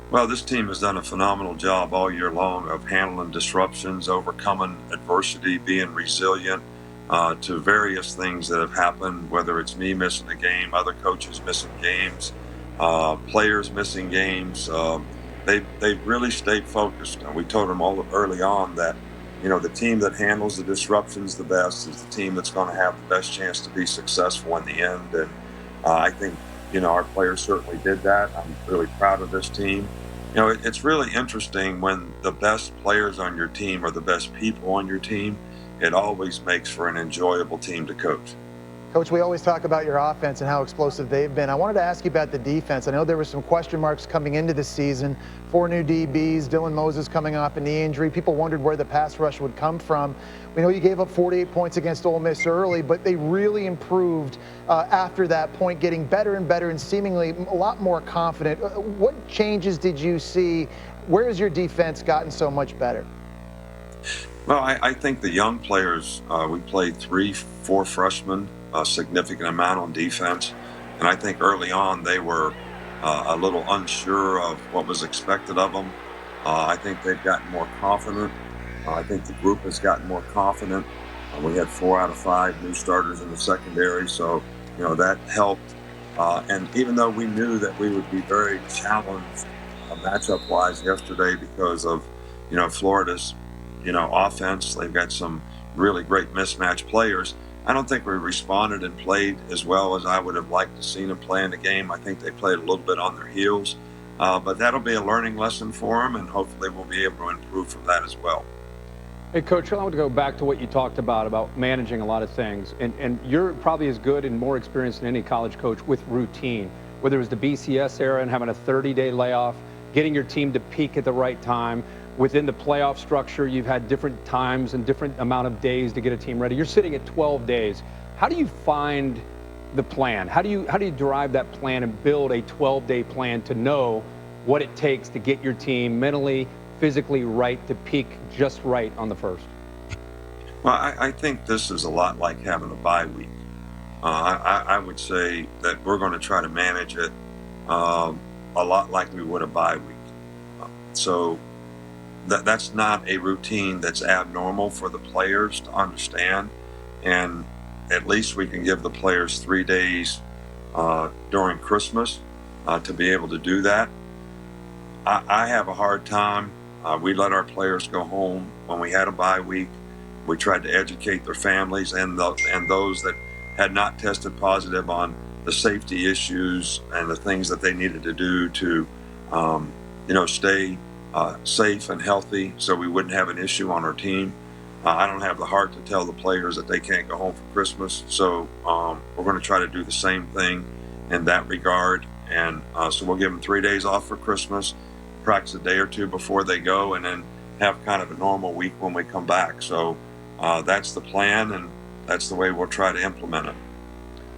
Well, this team has done a phenomenal job all year long of handling disruptions, overcoming adversity, being resilient to various things that have happened, whether it's me missing a game, other coaches missing games, players missing games. They've really stayed focused. And we told them all early on that the team that handles the disruptions the best is the team that's going to have the best chance to be successful in the end. And I think, our players certainly did that. I'm really proud of this team. It's really interesting when the best players on your team are the best people on your team. It always makes for an enjoyable team to coach. Coach, we always talk about your offense and how explosive they've been. I wanted to ask you about the defense. I know there were some question marks coming into the season. 4 new DBs, Dylan Moses coming off a knee injury. People wondered where the pass rush would come from. We know you gave up 48 points against Ole Miss early, but they really improved after that point, getting better and better and seemingly a lot more confident. What changes did you see? Where has your defense gotten so much better? Well, I think the young players, we played 3-4 freshmen, a significant amount on defense. And I think early on they were a little unsure of what was expected of them. I think they've gotten more confident. I think the group has gotten more confident. We had 4 out of 5 new starters in the secondary, so that helped. And even though we knew that we would be very challenged matchup-wise yesterday because of Florida's offense, they've got some really great mismatched players. I don't think we responded and played as well as I would have liked to see them play in the game. I think they played a little bit on their heels, but that'll be a learning lesson for them, and hopefully we'll be able to improve from that as well. Hey, Coach, I want to go back to what you talked about managing a lot of things. And you're probably as good and more experienced than any college coach with routine, whether it was the BCS era and having a 30-day layoff, getting your team to peak at the right time. Within the playoff structure, you've had different times and different amount of days to get a team ready. You're sitting at 12 days. How do you find the plan? How do you derive that plan and build a 12-day plan to know what it takes to get your team mentally, physically right to peak just right on the first? Well, I think this is a lot like having a bye week. I would say that we're going to try to manage it a lot like we would a bye week. So that's not a routine that's abnormal for the players to understand. And at least we can give the players 3 days during Christmas to be able to do that. I have a hard time. We let our players go home when we had a bye week. We tried to educate their families and those that had not tested positive on the safety issues and the things that they needed to do to, stay safe and healthy so we wouldn't have an issue on our team. I don't have the heart to tell the players that they can't go home for Christmas. So we're going to try to do the same thing in that regard. And so we'll give them 3 days off for Christmas, practice a day or two before they go, and then have kind of a normal week when we come back. So that's the plan, and that's the way we'll try to implement it.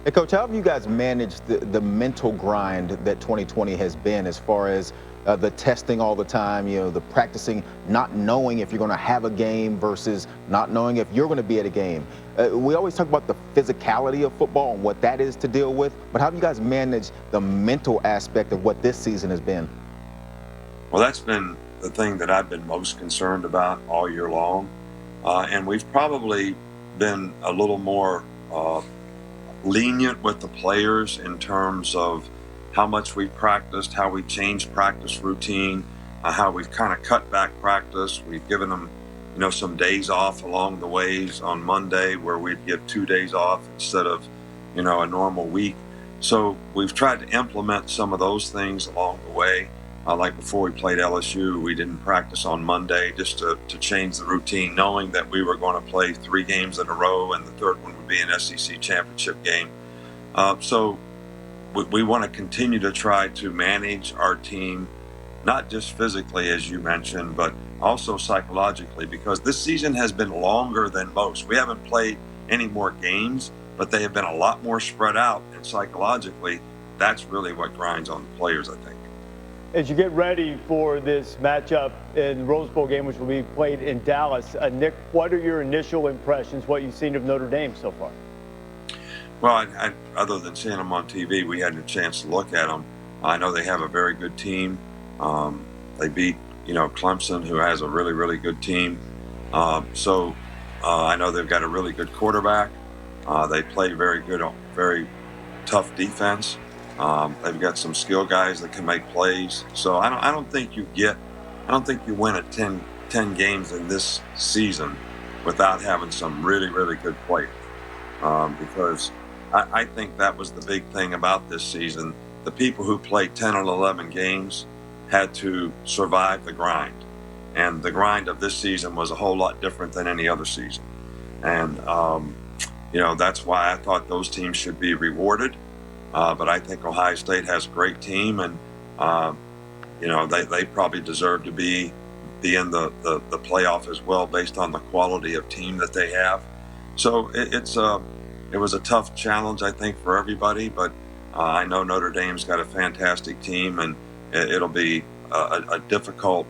Hey, Coach, how have you guys managed the mental grind that 2020 has been as far as the testing all the time, the practicing, not knowing if you're going to have a game versus not knowing if you're going to be at a game? We always talk about the physicality of football and what that is to deal with, but how have you guys managed the mental aspect of what this season has been? Well, that's been the thing that I've been most concerned about all year long. And we've probably been a little more lenient with the players in terms of how much we practiced, how we changed practice routine, how we've kind of cut back practice. We've given them, some days off along the ways on Monday where we'd give 2 days off instead of, a normal week. So we've tried to implement some of those things along the way. Like before we played LSU, we didn't practice on Monday just to change the routine, knowing that we were going to play 3 games in a row and the third one would be an SEC championship game. So we want to continue to try to manage our team, not just physically, as you mentioned, but also psychologically, because this season has been longer than most. We haven't played any more games, but they have been a lot more spread out, and psychologically, that's really what grinds on the players, I think. As you get ready for this matchup in the Rose Bowl game, which will be played in Dallas, Nick, what are your initial impressions, what you've seen of Notre Dame so far? Well, other than seeing them on TV, we hadn't a chance to look at them. I know they have a very good team. They beat, Clemson, who has a really, really good team. So I know they've got a really good quarterback. They play very good, very tough defense. They've got some skill guys that can make plays. So I don't think you win at 10 games in this season without having some really, really good players. Because I think that was the big thing about this season. The people who played 10 or 11 games had to survive the grind. And the grind of this season was a whole lot different than any other season. And, that's why I thought those teams should be rewarded. But I think Ohio State has a great team, and, they probably deserve to be in the playoff as well based on the quality of team that they have. So it was a tough challenge, I think, for everybody, but I know Notre Dame's got a fantastic team, and it'll be a difficult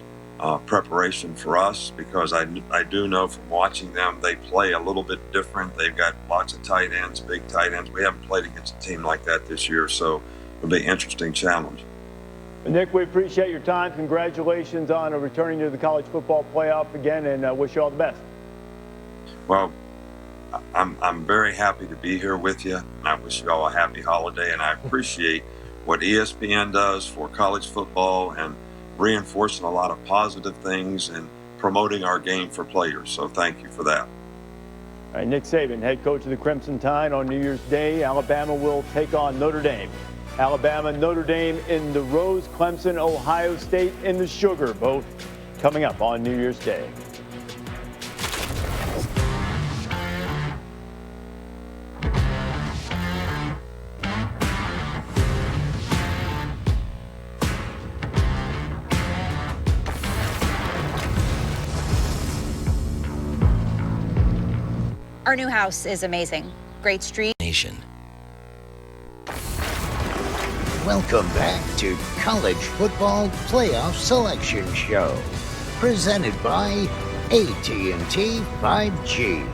preparation for us because I do know from watching them they play a little bit different. They've got lots of tight ends, big tight ends. We haven't played against a team like that this year, so it'll be an interesting challenge. Nick, we appreciate your time. Congratulations on returning to the college football playoff again, and wish you all the best. Well, I'm very happy to be here with you, and I wish you all a happy holiday, and I appreciate what ESPN does for college football and reinforcing a lot of positive things and promoting our game for players. So thank you for that. All right, Nick Saban, head coach of the Crimson Tide. On New Year's Day, Alabama will take on Notre Dame. Alabama, Notre Dame in the Rose, Clemson, Ohio State in the Sugar, both coming up on New Year's Day. Our new house is amazing. Great street. Nation. Welcome back to College Football Playoff Selection Show, presented by AT&T 5G.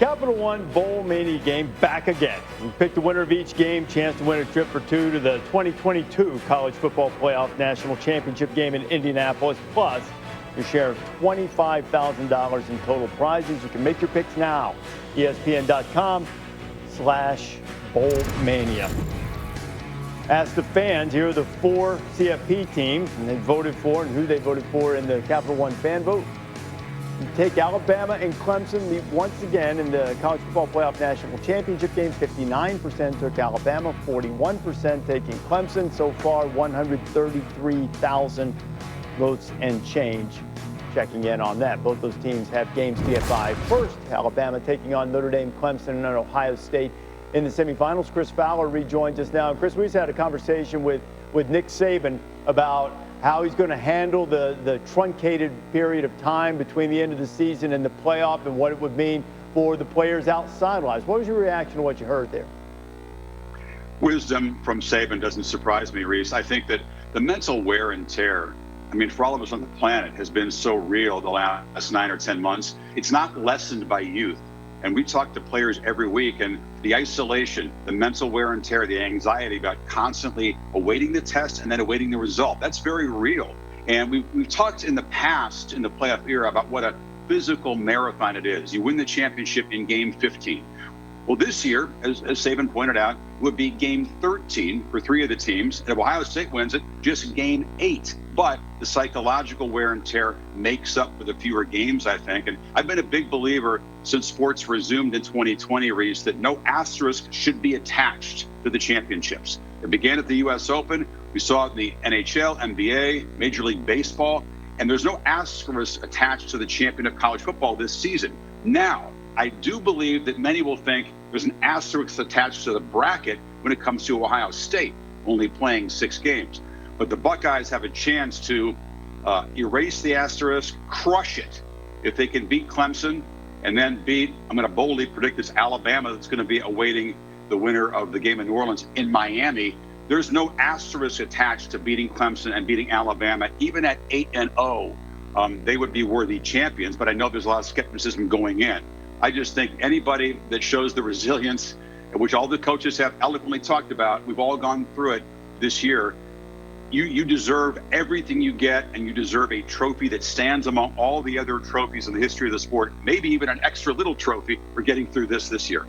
Capital One Bowl Mania game back again. We pick the winner of each game, chance to win a trip for two to the 2022 College Football Playoff National Championship game in Indianapolis, plus your share of $25,000 in total prizes. You can make your picks now. ESPN.com/BowlMania. Ask the fans, here are the 4 CFP teams, and they voted for and who they voted for in the Capital One fan vote. You take Alabama and Clemson meet once again in the College Football Playoff National Championship game. 59% took Alabama, 41% taking Clemson. So far, 133,000 votes and change. Checking in on that. Both those teams have games TFI first. Alabama taking on Notre Dame, Clemson, and Ohio State in the semifinals. Chris Fowler rejoins us now. Chris, we just had a conversation with Nick Saban about how he's going to handle the truncated period of time between the end of the season and the playoff and what it would mean for the players outside lives. What was your reaction to what you heard there? Wisdom from Saban doesn't surprise me, Reese. I think that the mental wear and tear, I mean, for all of us on the planet, has been so real the last 9 or 10 months. It's not lessened by youth. And we talk to players every week, and the isolation, the mental wear and tear, the anxiety about constantly awaiting the test and then awaiting the result, that's very real. And we've talked in the past, in the playoff era, about what a physical marathon it is. You win the championship in game 15. Well, this year, as Saban pointed out, would be game 13 for 3 of the teams. And if Ohio State wins it, just game 8. But the psychological wear and tear makes up for the fewer games, I think. And I've been a big believer since sports resumed in 2020, Reese, that no asterisk should be attached to the championships. It began at the U.S. Open. We saw it in the NHL, NBA, Major League Baseball. And there's no asterisk attached to the champion of college football this season. Now, I do believe that many will think there's an asterisk attached to the bracket when it comes to Ohio State, only playing 6 games. But the Buckeyes have a chance to erase the asterisk, crush it. If they can beat Clemson and then beat, I'm going to boldly predict this, Alabama that's going to be awaiting the winner of the game in New Orleans in Miami. There's no asterisk attached to beating Clemson and beating Alabama. Even at 8-0, they would be worthy champions. But I know there's a lot of skepticism going in. I just think anybody that shows the resilience, which all the coaches have eloquently talked about, we've all gone through it this year, you deserve everything you get, and you deserve a trophy that stands among all the other trophies in the history of the sport, maybe even an extra little trophy for getting through this year.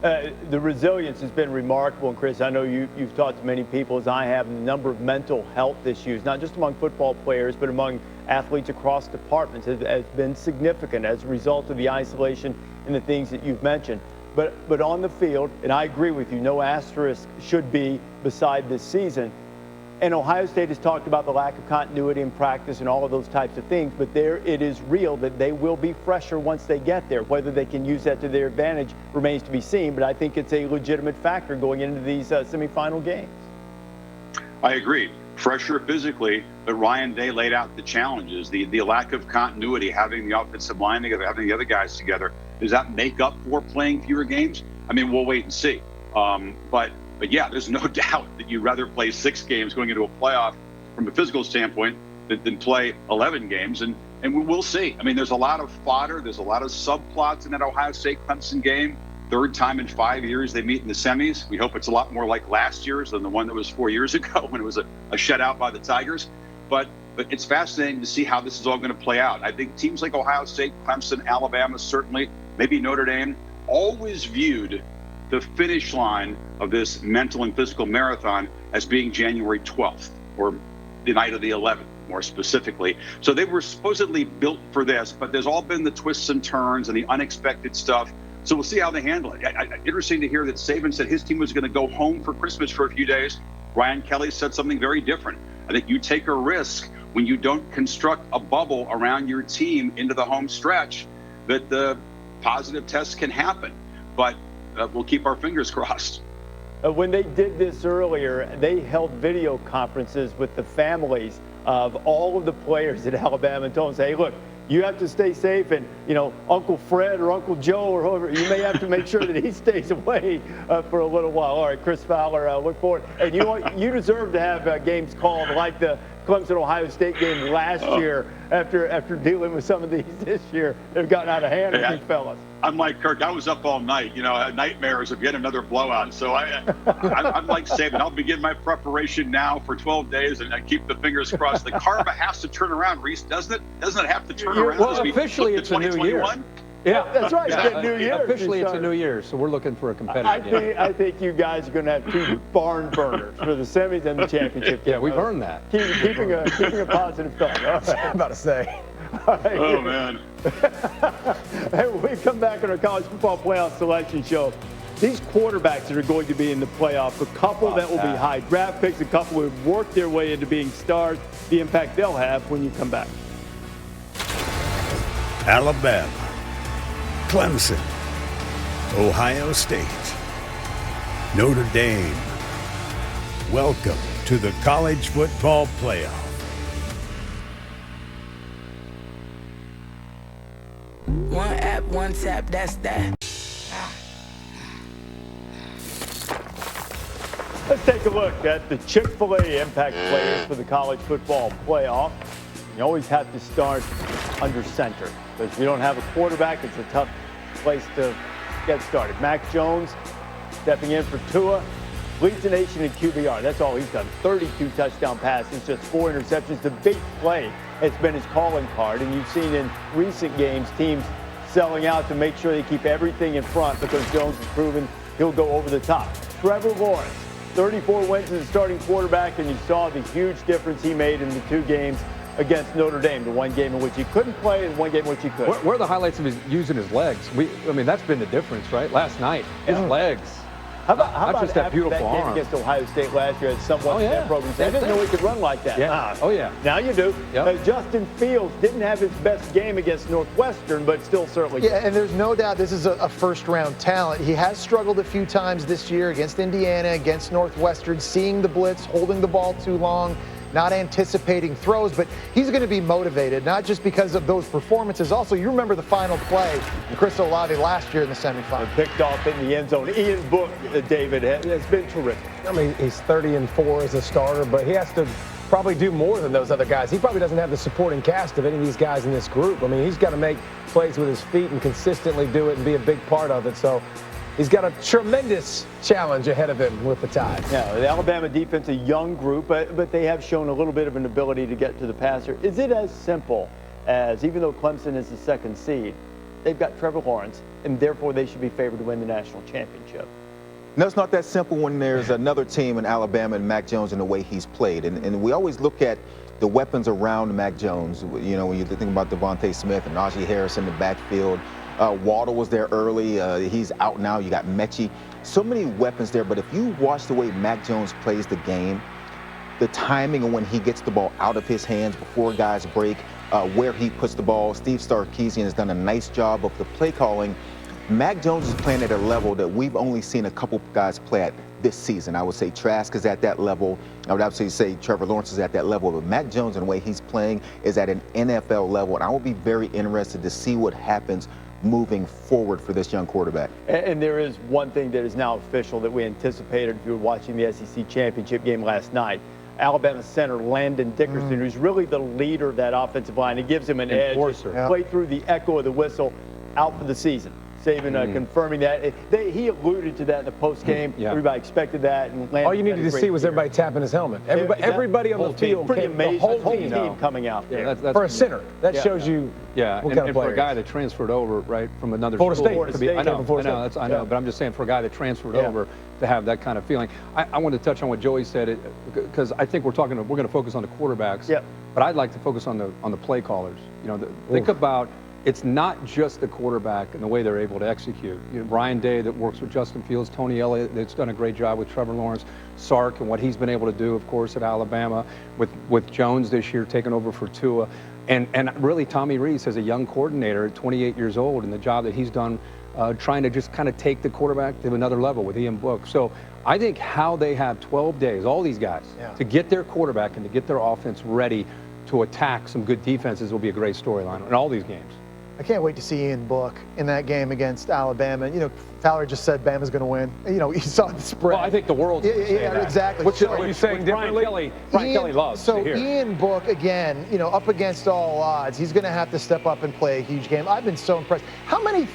The resilience has been remarkable, and Chris, I know you've talked to many people, as I have, the number of mental health issues, not just among football players, but among athletes across departments, has been significant as a result of the isolation and the things that you've mentioned. But on the field, and I agree with you, no asterisk should be beside this season. And Ohio State has talked about the lack of continuity in practice and all of those types of things, but there it is real that they will be fresher once they get there. Whether they can use that to their advantage remains to be seen, but I think it's a legitimate factor going into these semifinal games. I agree. Fresher physically, but Ryan Day laid out the challenges, the lack of continuity, having the offensive line together, having the other guys together. Does that make up for playing fewer games? I mean, we'll wait and see. But yeah, there's no doubt that you'd rather play 6 games going into a playoff from a physical standpoint than play 11 games. And we'll see. I mean, there's a lot of fodder. There's a lot of subplots in that Ohio State-Clemson game. 3rd time in 5 years they meet in the semis. We hope it's a lot more like last year's than the one that was 4 years ago when it was a shutout by the Tigers. But it's fascinating to see how this is all going to play out. I think teams like Ohio State, Clemson, Alabama, certainly, maybe Notre Dame, always viewed the finish line of this mental and physical marathon as being January 12th, or the night of the 11th, more specifically. So they were supposedly built for this, but there's all been the twists and turns and the unexpected stuff. So we'll see how they handle it. Interesting to hear that Saban said his team was going to go home for Christmas for a few days. Brian Kelly said something very different. I think you take a risk when you don't construct a bubble around your team into the home stretch, that the positive tests can happen. But we'll keep our fingers crossed. When they did this earlier, they held video conferences with the families of all of the players at Alabama and told them, hey, look, you have to stay safe, and, Uncle Fred or Uncle Joe or whoever, you may have to make sure that he stays away for a little while. All right, Chris Fowler, look forward. And you deserve to have games called like the Clemson-Ohio State game last year after dealing with some of these this year. They've gotten out of hand, I think, fellas. I'm like Kirk. I was up all night. I had nightmares of yet another blowout. So I'm like Saban. I'll begin my preparation now for 12 days, and I keep the fingers crossed. The karma has to turn around, Reese, doesn't it? Doesn't it have to turn around? Well, officially, it's a new year. Yeah, that's right. Yeah. New year. Officially, it's a new year, so we're looking for a competitive game. I think you guys are going to have 2 barn burners for the semis and the championship game. Yeah, we've earned that. Keeping a positive thought. All right. I'm about to say. Right. Oh, man. Hey, when we come back on our college football playoff selection show, these quarterbacks that are going to be in the playoff, a couple that will be high draft picks, a couple who have worked their way into being stars, the impact they'll have when you come back. Alabama, Clemson, Ohio State, Notre Dame. Welcome to the College Football Playoff. One app, one tap, that's that. Let's take a look at the Chick-fil-A impact players for the college football playoff. You always have to start under center, because if you don't have a quarterback, it's a tough place to get started. Mac Jones stepping in for Tua, leads the nation in QBR. That's all he's done. 32 touchdown passes, just 4 interceptions. The big play has been his calling card, and you've seen in recent games teams selling out to make sure they keep everything in front, because Jones has proven he'll go over the top. Trevor Lawrence, 34 wins as a starting quarterback, and you saw the huge difference he made in the 2 games against Notre Dame, the 1 game in which he couldn't play and the 1 game in which he could. Where are the highlights of his using his legs? I mean, that's been the difference, right? Last night, his legs. How about Not just that beautiful that game arm. against Ohio State last year? Had someone in that program said, I didn't know he could run like that. Yeah. Oh, yeah. Now you do. Yep. Justin Fields didn't have his best game against Northwestern, but still certainly. Yeah, and there's no doubt this is a first-round talent. He has struggled a few times this year against Indiana, against Northwestern, seeing the blitz, holding the ball too long, not anticipating throws, but he's going to be motivated, not just because of those performances. Also, you remember the final play in Chris Olave last year in the semifinal. Picked off in the end zone. Ian Book, David, has been terrific. I mean, he's 30-4 as a starter, but he has to probably do more than those other guys. He probably doesn't have the supporting cast of any of these guys in this group. I mean, he's got to make plays with his feet and consistently do it and be a big part of it. So he's got a tremendous challenge ahead of him with the Tide. Yeah, the Alabama defense, a young group, but they have shown a little bit of an ability to get to the passer. Is it as simple as, even though Clemson is the 2nd seed, they've got Trevor Lawrence, and therefore they should be favored to win the national championship? No, it's not that simple when there's another team in Alabama and Mac Jones and the way he's played. And we always look at the weapons around Mac Jones. You know, when you think about Devontae Smith and Najee Harris in the backfield. Waddle was there early. He's out now. You got Mechie. So many weapons there. But if you watch the way Mac Jones plays the game, the timing of when he gets the ball out of his hands before guys break, where he puts the ball. Steve Sarkisian has done a nice job of the play calling. Mac Jones is playing at a level that we've only seen a couple guys play at this season. I would say Trask is at that level. I would absolutely say Trevor Lawrence is at that level. But Mac Jones, and the way he's playing, is at an NFL level. And I will be very interested to see what happens moving forward for this young quarterback. And there is one thing that is now official that we anticipated if you were watching the SEC championship game last night. Alabama center Landon Dickerson, who's really the leader of that offensive line. It gives him an edge. Play through the echo of the whistle, out for the season. Saban confirming that. He alluded to that in the post game. Everybody expected that. And all you needed to see was everybody tapping his helmet. Everybody on the field, pretty amazing. The whole team coming out. Yeah, that's for a center, that shows you. Yeah, what kind of for a guy that transferred over right from another Florida school. State. I know, but I'm just saying for a guy that transferred over to have that kind of feeling. I want to touch on what Joey said because I think we're going to focus on the quarterbacks. Yeah. But I'd like to focus on the play callers. You know, think about. It's not just the quarterback and the way they're able to execute. You know, Ryan Day that works with Justin Fields, Tony Elliott that's done a great job with Trevor Lawrence, Sark and what he's been able to do, of course, at Alabama, with Jones this year taking over for Tua. And really Tommy Rees as a young coordinator at 28 years old and the job that he's done trying to just kind of take the quarterback to another level with Ian Book. So I think how they have 12 days, all these guys, to get their quarterback and to get their offense ready to attack some good defenses will be a great storyline in all these games. I can't wait to see Ian Book in that game against Alabama. You know, Fowler just said Bama's going to win. You know, he saw the spread. Well, I think the world's saying that. Exactly. Which are you saying differently? Brian Kelly loves so to hear. Ian Book, again, up against all odds, he's going to have to step up and play a huge game. I've been so impressed. How many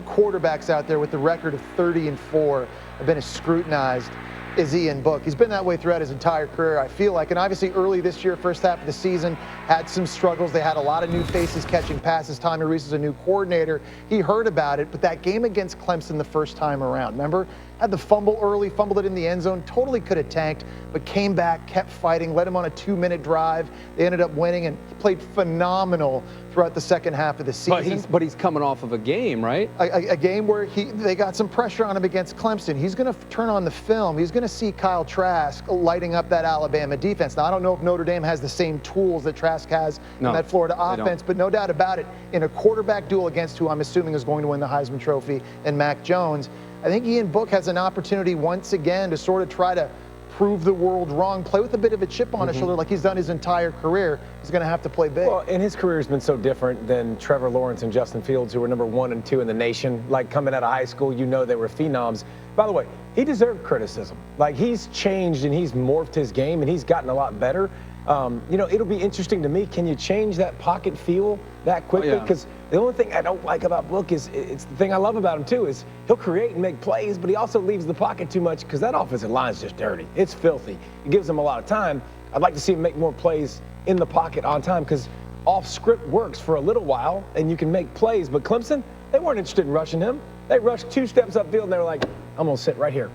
quarterbacks out there with the record of 30-4 have been as scrutinized as Ian Book. He's been that way throughout his entire career, I feel like. And obviously early this year, first half of the season, had some struggles. They had a lot of new faces catching passes. Tommy Rees is a new coordinator. He heard about it, but that game against Clemson the first time around, remember? Had the fumble early, fumbled it in the end zone, totally could have tanked, but came back, kept fighting, led him on a 2-minute drive. They ended up winning, and he played phenomenal throughout the second half of the season. But he's coming off of a game, right? A game where they got some pressure on him against Clemson. He's going to turn on the film. He's going to see Kyle Trask lighting up that Alabama defense. Now, I don't know if Notre Dame has the same tools that Trask has in that Florida offense, but no doubt about it, in a quarterback duel against who I'm assuming is going to win the Heisman Trophy and Mac Jones, I think Ian Book has an opportunity once again to sort of try to prove the world wrong, play with a bit of a chip on his shoulder like he's done his entire career. He's going to have to play big. Well, and his career has been so different than Trevor Lawrence and Justin Fields, who were number 1 and 2 in the nation. Like coming out of high school, you know they were phenoms. By the way, he deserved criticism. Like he's changed and he's morphed his game and he's gotten a lot better. You know, it'll be interesting to me. Can you change that pocket feel that quickly? Because the only thing I don't like about Book is, it's the thing I love about him too, is he'll create and make plays, but he also leaves the pocket too much because that offensive line's just dirty. It's filthy. It gives him a lot of time. I'd like to see him make more plays in the pocket on time because off script works for a little while and you can make plays. But Clemson, they weren't interested in rushing him. They rushed 2 steps upfield and they were like, I'm going to sit right here.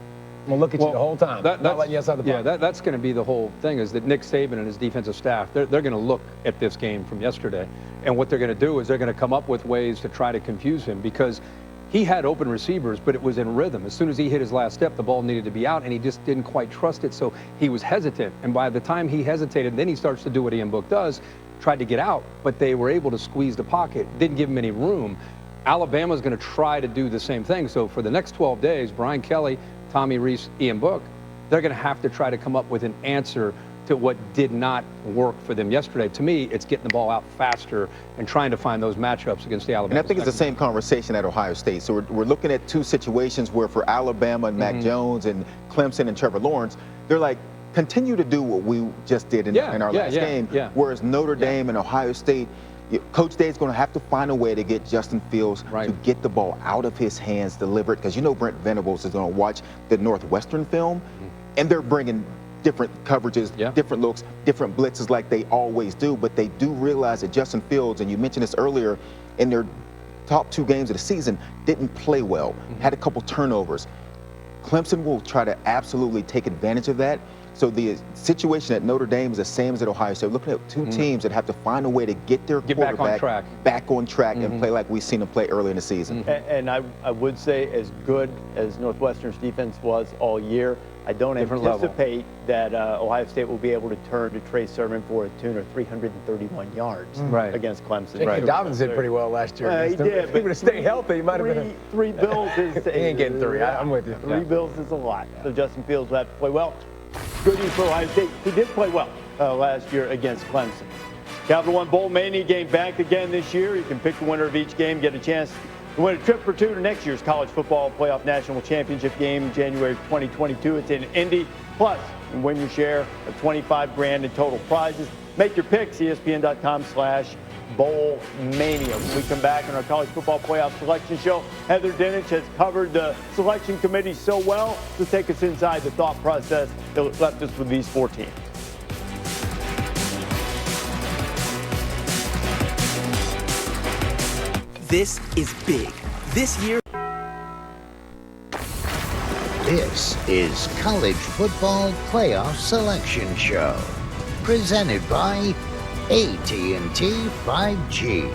I'm going to look at you the whole time, not letting you outside the pocket. Yeah, that's going to be the whole thing, is that Nick Saban and his defensive staff, they're going to look at this game from yesterday, and what they're going to do is they're going to come up with ways to try to confuse him, because he had open receivers, but it was in rhythm. As soon as he hit his last step, the ball needed to be out, and he just didn't quite trust it, so he was hesitant. And by the time he hesitated, then he starts to do what Ian Book does, tried to get out, but they were able to squeeze the pocket, didn't give him any room. Alabama's going to try to do the same thing. So for the next 12 days, Brian Kelly, Tommy Rees, Ian Book, they're going to have to try to come up with an answer to what did not work for them yesterday. To me, it's getting the ball out faster and trying to find those matchups against the Alabama. And I think it's the same conversation at Ohio State. So we're looking at 2 situations where for Alabama and Mac Jones and Clemson and Trevor Lawrence, they're like, continue to do what we just did in our last game. Whereas Notre Dame and Ohio State, Coach Day is going to have to find a way to get Justin Fields to get the ball out of his hands, deliver it, because you know Brent Venables is going to watch the Northwestern film, and they're bringing different coverages, different looks, different blitzes like they always do, but they do realize that Justin Fields, and you mentioned this earlier, in their top 2 games of the season, didn't play well, had a couple turnovers. Clemson will try to absolutely take advantage of that. So the situation at Notre Dame is the same as at Ohio State. We're looking at 2 teams that have to find a way to get their quarterback back on track and play like we've seen them play early in the season. And I would say, as good as Northwestern's defense was all year, I don't anticipate that Ohio State will be able to turn to Trey Sermon for a tune of 331 yards against Clemson. J.K. Dobbins did pretty well last year. He did. If he would have stayed healthy, he might have been. 3 bills is he ain't getting 3. I'm with you. 3 bills is a lot. So Justin Fields will have to play well. Good news for Ohio State. He did play well last year against Clemson. Capital One Bowl Mania game back again this year. You can pick the winner of each game, get a chance to win a trip or 2 to next year's College Football Playoff National Championship game in January 2022. It's in Indy. Plus, you can win your share of $25,000 in total prizes. Make your picks, ESPN.com/Bowl Mania. When we come back on our College Football Playoff Selection Show, Heather Dinich has covered the selection committee so well to take us inside the thought process that left us with these 4 teams. This is big. This year. This is College Football Playoff Selection Show, presented by AT&T 5G.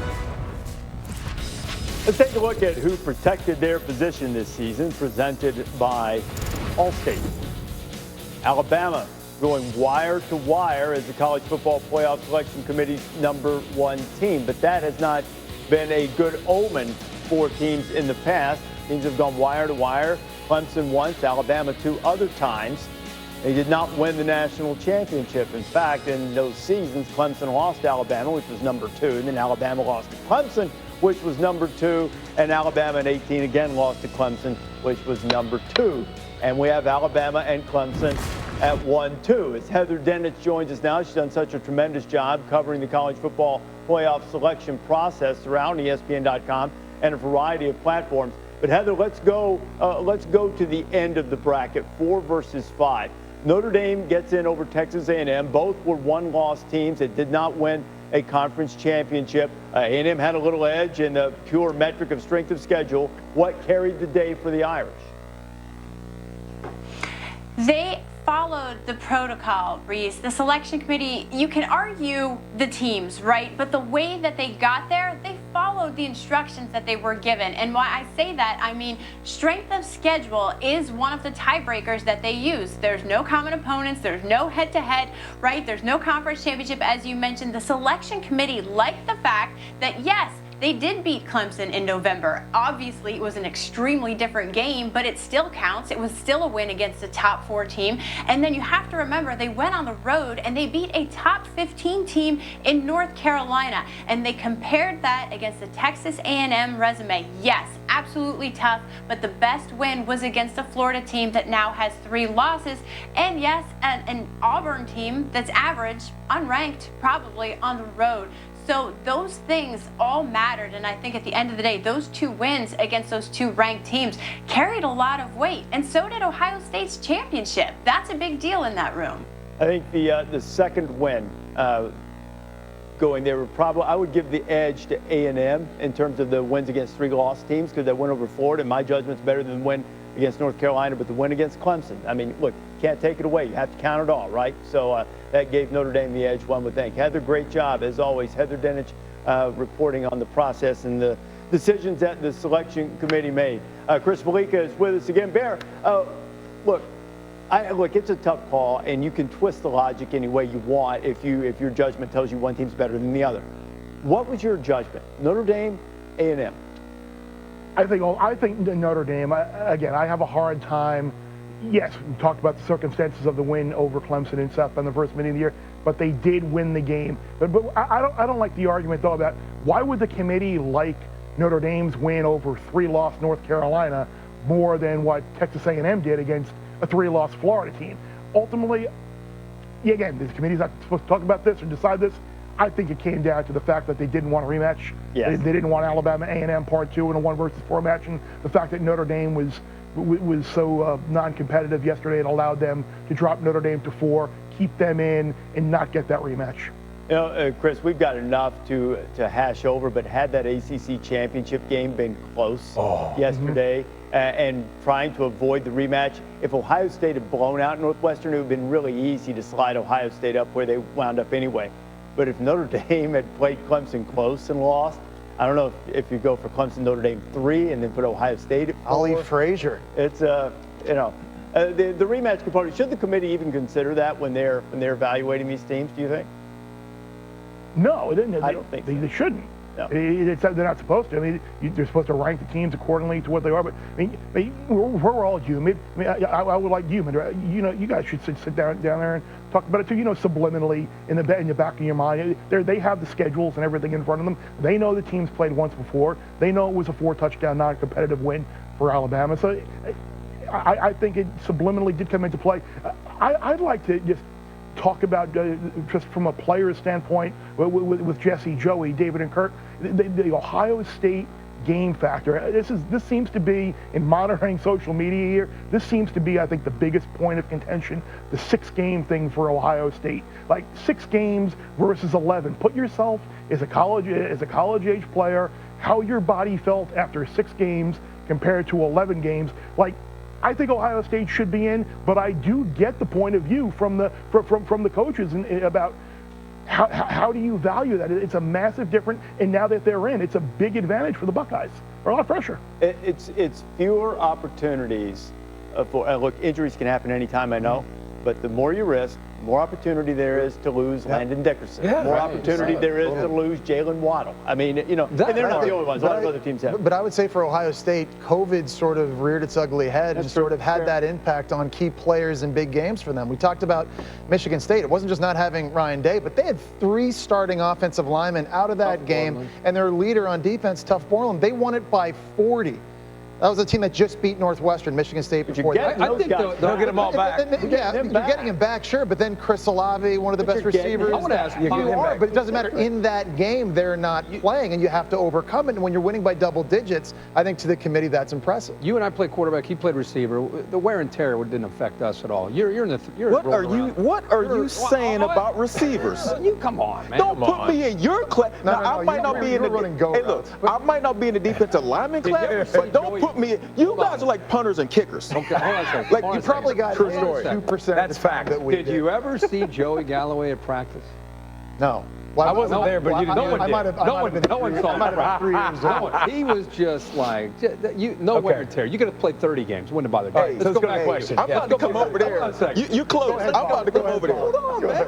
Let's take a look at who protected their position this season, presented by Allstate. Alabama going wire to wire as the College Football Playoff Selection Committee's #1 team, but that has not been a good omen for teams in the past. Teams have gone wire to wire. Clemson once, Alabama 2 other times. They did not win the national championship. In fact, in those seasons, Clemson lost to Alabama, which was #2, and then Alabama lost to Clemson, which was #2, and Alabama in 18 again lost to Clemson, which was #2. And we have Alabama and Clemson at 1-2. As Heather Dinich joins us now, she's done such a tremendous job covering the college football playoff selection process around ESPN.com and a variety of platforms. But Heather, let's go to the end of the bracket, 4 versus 5. Notre Dame gets in over Texas A&M. Both were one-loss teams that did not win a conference championship. A&M had a little edge in the pure metric of strength of schedule. What carried the day for the Irish? They followed the protocol, Reese. The selection committee, you can argue the teams, right? But the way that they got there, they followed the instructions that they were given. And why I say that, I mean, strength of schedule is one of the tiebreakers that they use. There's no common opponents, there's no head-to-head, right? There's no conference championship, as you mentioned. The selection committee liked the fact that, yes, they did beat Clemson in November. Obviously, it was an extremely different game, but it still counts. It was still a win against a top 4 team. And then you have to remember, they went on the road and they beat a top 15 team in North Carolina. And they compared that against the Texas A&M resume. Yes, absolutely tough, but the best win was against a Florida team that now has 3 losses. And yes, an Auburn team that's average, unranked, probably on the road. So those things all mattered, and I think at the end of the day, those 2 wins against those 2 ranked teams carried a lot of weight, and so did Ohio State's championship. That's a big deal in that room. I think the second win going there, I would give the edge to A&M in terms of the wins against 3 lost teams, because that win over Florida, in my judgment, is better than the win against North Carolina, but the win against Clemson. I mean, look, can't take it away. You have to count it all, right? So that gave Notre Dame the edge, one would think. Heather, great job, as always. Heather Dinich reporting on the process and the decisions that the selection committee made. Chris Malika is with us again. Bear, look, it's a tough call, and you can twist the logic any way you want if your judgment tells you one team's better than the other. What was your judgment? Notre Dame, A&M? I think Notre Dame, again, I have a hard time. Yes, we talked about the circumstances of the win over Clemson in South Bend the first meeting of the year, but they did win the game. But I don't like the argument, though, about why would the committee like Notre Dame's win over 3-loss North Carolina more than what Texas A&M did against a 3-loss Florida team. Ultimately, again, the committee's not supposed to talk about this or decide this. I think it came down to the fact that they didn't want a rematch. Yes. They didn't want Alabama A&M Part 2 in a 1 versus 4 match, and the fact that Notre Dame was so non-competitive yesterday, it allowed them to drop Notre Dame to 4, keep them in, and not get that rematch. You know, Chris, we've got enough to hash over, but had that ACC championship game been close yesterday and trying to avoid the rematch, if Ohio State had blown out Northwestern, it would have been really easy to slide Ohio State up where they wound up anyway. But if Notre Dame had played Clemson close and lost, I don't know if you go for Clemson, Notre Dame 3 and then put Ohio State at 4. Ollie Frazier. It's the rematch component. Should the committee even consider that when they're evaluating these teams? Do you think? No, I don't think they shouldn't. No. They're not supposed to. I mean, they're supposed to rank the teams accordingly to what they are. But I mean, we're all human. I mean, I would like human. You know, you guys should sit down there and talk about it too. You know, subliminally in the back of your mind, they have the schedules and everything in front of them. They know the teams played once before. They know it was a 4-touchdown non-competitive win for Alabama. So I think it subliminally did come into play. I'd like to just talk about just from a player's standpoint with Jesse, Joey, David, and Kirk, the Ohio State game factor. This seems to be, in monitoring social media here, this seems to be, I think, the biggest point of contention, the 6-game thing for Ohio State. Like 6 games versus 11. Put yourself as a college-age player, how your body felt after 6 games compared to 11 games. Like, I think Ohio State should be in, but I do get the point of view from the coaches about how do you value that. It's a massive difference, and now that they're in, it's a big advantage for the Buckeyes. They're a lot of pressure. It's fewer opportunities for look. Injuries can happen anytime, I know, but the more you risk, the more opportunity there is to lose Landon Dickerson. Yeah, more opportunity there is to lose Jalen Waddle. I mean, you know, and they're not the only ones. A lot of other teams have. But I would say for Ohio State, COVID sort of reared its ugly head and sort of had that impact on key players in big games for them. We talked about Michigan State. It wasn't just not having Ryan Day, but they had 3 starting offensive linemen out of that game, and their leader on defense, Tuff Borland, they won it by 40. That was a team that just beat Northwestern, Michigan State before that. I think they'll get them all back. Yeah, you're getting him back, sure, but then Chris Olave, one of the best receivers. I want to ask you, but it doesn't matter. In that game, they're not playing, and you have to overcome it. And when you're winning by double digits, I think to the committee, that's impressive. You and I played quarterback. He played receiver. The wear and tear didn't affect us at all. What are you saying about receivers? You come on, man. Don't put me in your class. Now I might not be in I might not be in the defensive lineman class, but don't put me. You guys are like punters and kickers. Okay, hold on a second. Like you probably got 2%. That's fact. Did you ever see Joey Galloway at practice? No. Well, I wasn't there, but you didn't. No one saw him. 3 years old. He was just like, wear and tear. You could have played 30 games, wouldn't have bothered. Hey, let's go back. Question. I'm about to come over there. You close. I'm about to come over there. Hold on, man.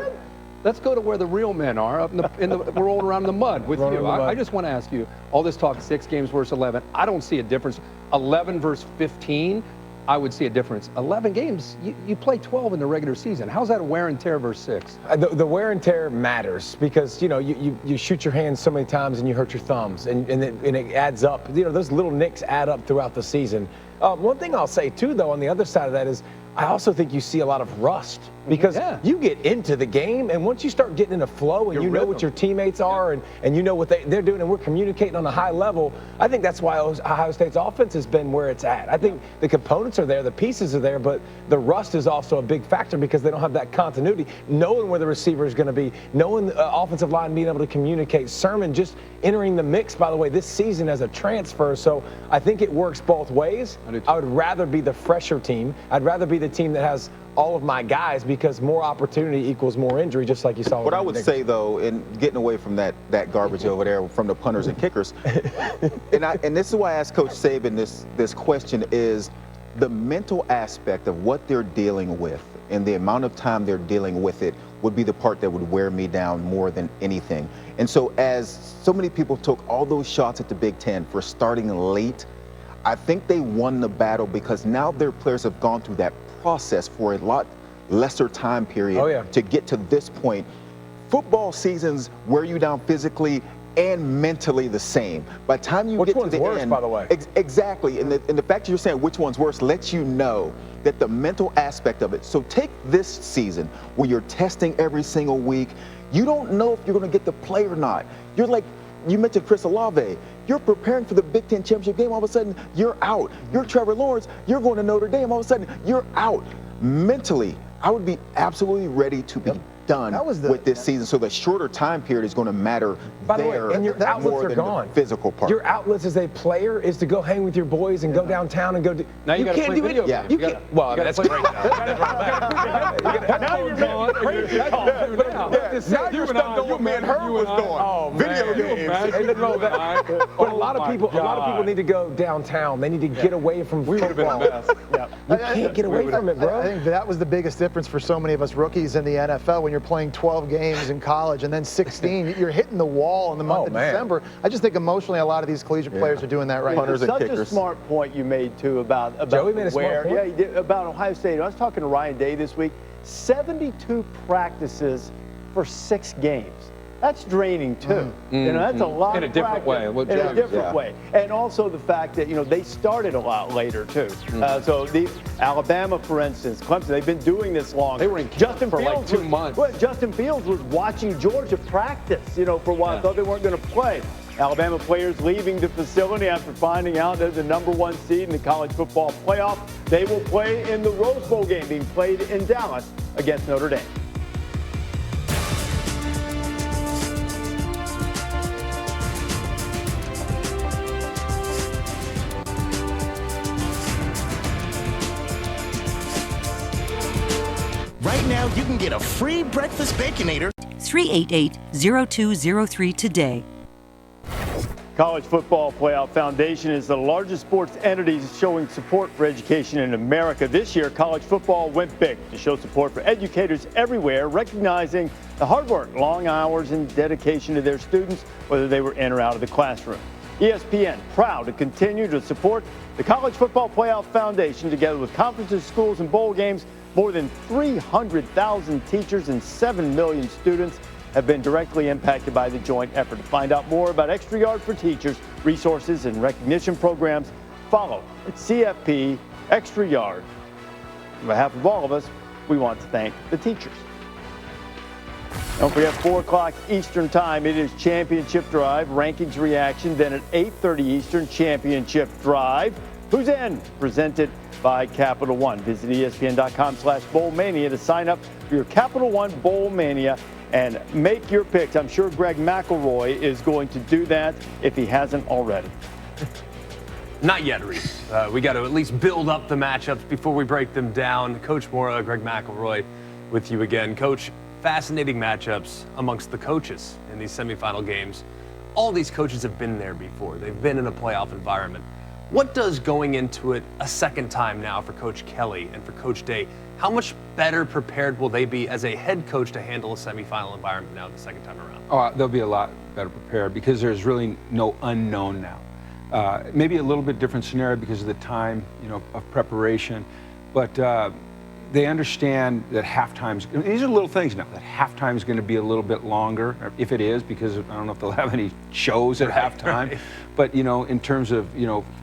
Let's go to where the real men are, up in the rolling around in the mud with you. I just want to ask you, all this talk, 6 games versus 11, I don't see a difference. 11 versus 15, I would see a difference. 11 games, you play 12 in the regular season. How's that wear and tear versus 6? The wear and tear matters because, you shoot your hands so many times and you hurt your thumbs, and it adds up. Those little nicks add up throughout the season. One thing I'll say, too, though, on the other side of that is I also think you see a lot of rust because you get into the game, and once you start getting in a flow and you know what your teammates are and you know what they're doing and we're communicating on a high level, I think that's why Ohio State's offense has been where it's at. I think the components are there, the pieces are there, but the rust is also a big factor because they don't have that continuity, knowing where the receiver is going to be, knowing the offensive line being able to communicate. Sermon just entering the mix, by the way, this season as a transfer, so I think it works both ways. I would rather be the fresher team. I'd rather be the team that has all of my guys because more opportunity equals more injury, just like you saw. What I would say, though, in getting away from that garbage over there from the punters and kickers, and this is why I asked Coach Saban this question, is the mental aspect of what they're dealing with and the amount of time they're dealing with it would be the part that would wear me down more than anything. And so as so many people took all those shots at the Big Ten for starting late, I think they won the battle because now their players have gone through that process for a lot lesser time period to get to this point. Football seasons wear you down physically and mentally the same. By the time you get to the worse, end, by the way? Exactly, and the fact that you're saying which one's worse lets you know that the mental aspect of it. So take this season where you're testing every single week. You don't know if you're going to get the play or not. You're like, you mentioned Chris Olave. You're preparing for the Big Ten championship game. All of a sudden, you're out. You're Trevor Lawrence. You're going to Notre Dame. All of a sudden, you're out. Mentally, I would be absolutely ready to be done with this season. So the shorter time period is going to matter. By the way, and your outlets are gone. Physical part. Your outlets as a player is to go hang with your boys and go downtown and go do. Now you can't do it. Yeah. You can't. Well, that's great. Now you're Now you're stuck on what me and her was doing. Video games. But a lot of people need to go downtown. They need to get away from football. You can't get away from it, bro. I think that was the biggest difference for so many of us rookies in the NFL when you're playing 12 games in college and then 16. You're hitting the wall in the month of December. I just think emotionally a lot of these collegiate players are doing that right now. It's such a smart point you made, too, about Joey made a smart point. Yeah, he did, about Ohio State. I was talking to Ryan Day this week. 72 practices for 6 games. That's draining, too. That's a lot in a different way. In a different way. And also the fact that, they started a lot later, too. So Alabama, for instance, Clemson, they've been doing this long. They were in Justin for Fields like 2 months. Well, Justin Fields was watching Georgia practice, for a while. Thought they weren't going to play. Alabama players leaving the facility after finding out they're the #1 seed in the college football playoff. They will play in the Rose Bowl game being played in Dallas against Notre Dame. Right now, you can get a free breakfast Baconator. 388-0203 today. College Football Playoff Foundation is the largest sports entity showing support for education in America. This year, college football went big to show support for educators everywhere, recognizing the hard work, long hours, and dedication to their students, whether they were in or out of the classroom. ESPN, proud to continue to support the College Football Playoff Foundation together with conferences, schools, and bowl games. More than 300,000 teachers and 7 million students have been directly impacted by the joint effort. To find out more about Extra Yard for Teachers, resources, and recognition programs, follow and CFP Extra Yard. On behalf of all of us, we want to thank the teachers. Don't forget, 4 o'clock Eastern Time, it is Championship Drive, Rankings Reaction. Then at 8:30 Eastern, Championship Drive. Who's In? Presented by Capital One. Visit ESPN.com/BowlMania to sign up for your Capital One Bowl Mania and make your picks. I'm sure Greg McElroy is going to do that if he hasn't already. Not yet, Reese. We got to at least build up the matchups before we break them down. Coach Mora, Greg McElroy with you again. Coach, fascinating matchups amongst the coaches in these semifinal games. All these coaches have been there before. They've been in a playoff environment. What does going into it a second time now for Coach Kelly and for Coach Day, how much better prepared will they be as a head coach to handle a semifinal environment now the second time around? Oh, they'll be a lot better prepared because there's really no unknown now. Maybe a little bit different scenario because of the time, of preparation, but they understand that halftime's, these are little things now, that halftime is going to be a little bit longer, if it is, because I don't know if they'll have any shows at halftime, right. But, in terms of,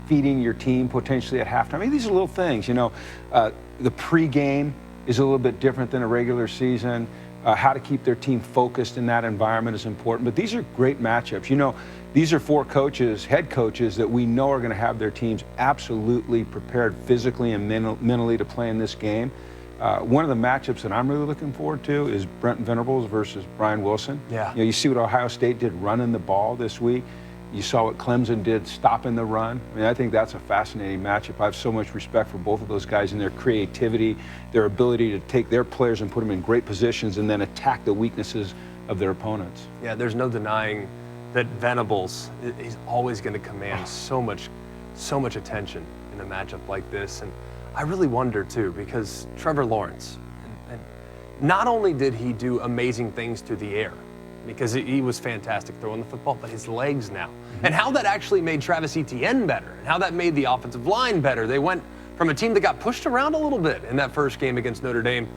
feeding your team potentially at halftime, these are little things, the pregame is a little bit different than a regular season. How to keep their team focused in that environment is important, but these are great matchups. These are 4 coaches, head coaches, that we know are going to have their teams absolutely prepared physically and mentally to play in this game. One of the matchups that I'm really looking forward to is Brent Venables versus Brian Wilson. Yeah. You see what Ohio State did running the ball this week. You saw what Clemson did stopping the run. I think that's a fascinating matchup. I have so much respect for both of those guys and their creativity, their ability to take their players and put them in great positions and then attack the weaknesses of their opponents. Yeah, there's no denying that Venables is always going to command so much attention in a matchup like this. And I really wonder, too, because Trevor Lawrence, and not only did he do amazing things through the air, because he was fantastic throwing the football, but his legs now. Mm-hmm. And how that actually made Travis Etienne better, and how that made the offensive line better. They went from a team that got pushed around a little bit in that first game against Notre Dame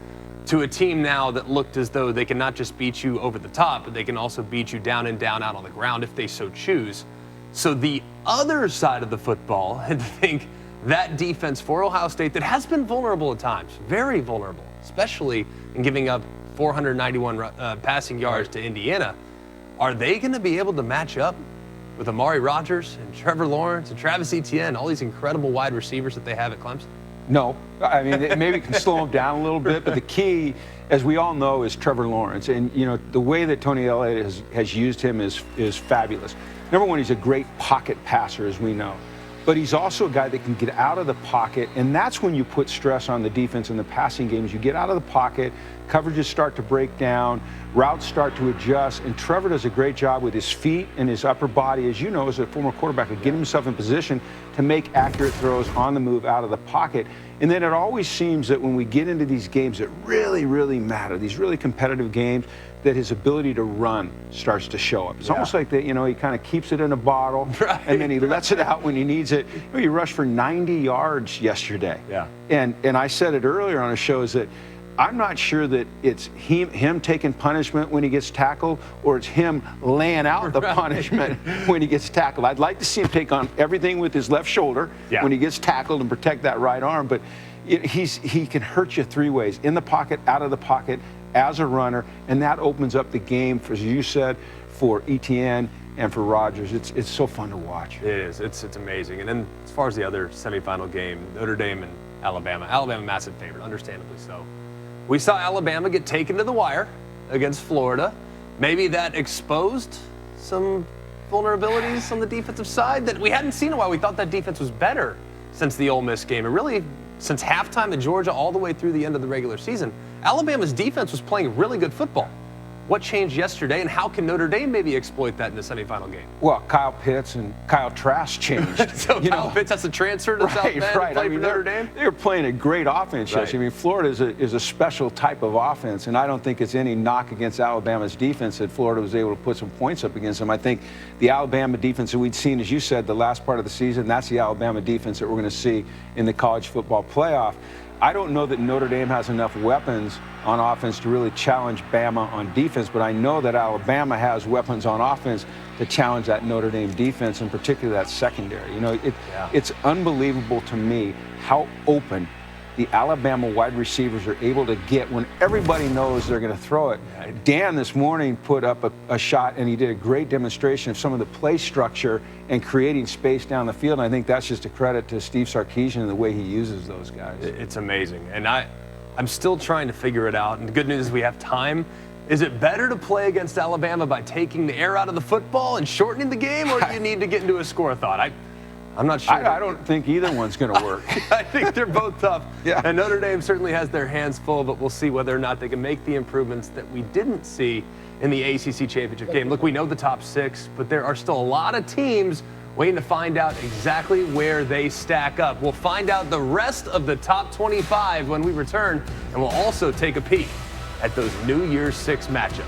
to a team now that looked as though they can not just beat you over the top, but they can also beat you down and down out on the ground if they so choose. So the other side of the football, and to think that defense for Ohio State that has been vulnerable at times, very vulnerable, especially in giving up 491 passing yards to Indiana. Are they going to be able to match up with Amari Rodgers and Trevor Lawrence and Travis Etienne, all these incredible wide receivers that they have at Clemson? No. Maybe it can slow them down a little bit, but the key, as we all know, is Trevor Lawrence. And, the way that Tony Elliott has used him is fabulous. Number one, he's a great pocket passer, as we know. But he's also a guy that can get out of the pocket, and that's when you put stress on the defense in the passing games. You get out of the pocket, coverages start to break down, routes start to adjust, and Trevor does a great job with his feet and his upper body, as you know, as a former quarterback, of getting himself in position to make accurate throws on the move out of the pocket. And then it always seems that when we get into these games that really, really matter, these really competitive games, that his ability to run starts to show up. It's almost like that, he kind of keeps it in a bottle, right, and then he lets it out when he needs it. He rushed for 90 yards yesterday. Yeah. And I said it earlier on a show, is that I'm not sure that it's him taking punishment when he gets tackled, or it's him laying out the punishment when he gets tackled. I'd like to see him take on everything with his left shoulder when he gets tackled and protect that right arm, but he can hurt you 3 ways: in the pocket, out of the pocket, as a runner, and that opens up the game, for, as you said, for Etienne and for Rodgers. It's so fun to watch. It is. It's amazing. And then as far as the other semifinal game, Notre Dame and Alabama. Alabama massive favorite, understandably so. We saw Alabama get taken to the wire against Florida. Maybe that exposed some vulnerabilities on the defensive side that we hadn't seen in a while. We thought that defense was better since the Ole Miss game, and really since halftime at Georgia all the way through the end of the regular season. Alabama's defense was playing really good football. What changed yesterday, and how can Notre Dame maybe exploit that in the semifinal game? Well, Kyle Pitts and Kyle Trask changed. So Kyle Pitts has to transfer to South Bend to play for Notre Dame? They were playing a great offense yesterday. Florida is a special type of offense, and I don't think it's any knock against Alabama's defense that Florida was able to put some points up against them. I think the Alabama defense that we'd seen, as you said, the last part of the season, that's the Alabama defense that we're going to see in the college football playoff. I don't know that Notre Dame has enough weapons on offense to really challenge Bama on defense, but I know that Alabama has weapons on offense to challenge that Notre Dame defense, and particularly that secondary. You know, it's unbelievable to me how open the Alabama wide receivers are able to get when everybody knows they're going to throw it. Dan this morning put up a shot, and he did a great demonstration of some of the play structure and creating space down the field. And I think that's just a credit to Steve Sarkisian and the way he uses those guys. It's amazing. And I'm still trying to figure it out. And the good news is we have time. Is it better to play against Alabama by taking the air out of the football and shortening the game, or do you need to get into a score thought? I'm not sure. I don't think either one's going to work. I think they're both tough. Yeah. And Notre Dame certainly has their hands full, but we'll see whether or not they can make the improvements that we didn't see in the ACC championship game. Look, we know the top 6, but there are still a lot of teams waiting to find out exactly where they stack up. We'll find out the rest of the top 25 when we return, and we'll also take a peek at those New Year's 6 matchups.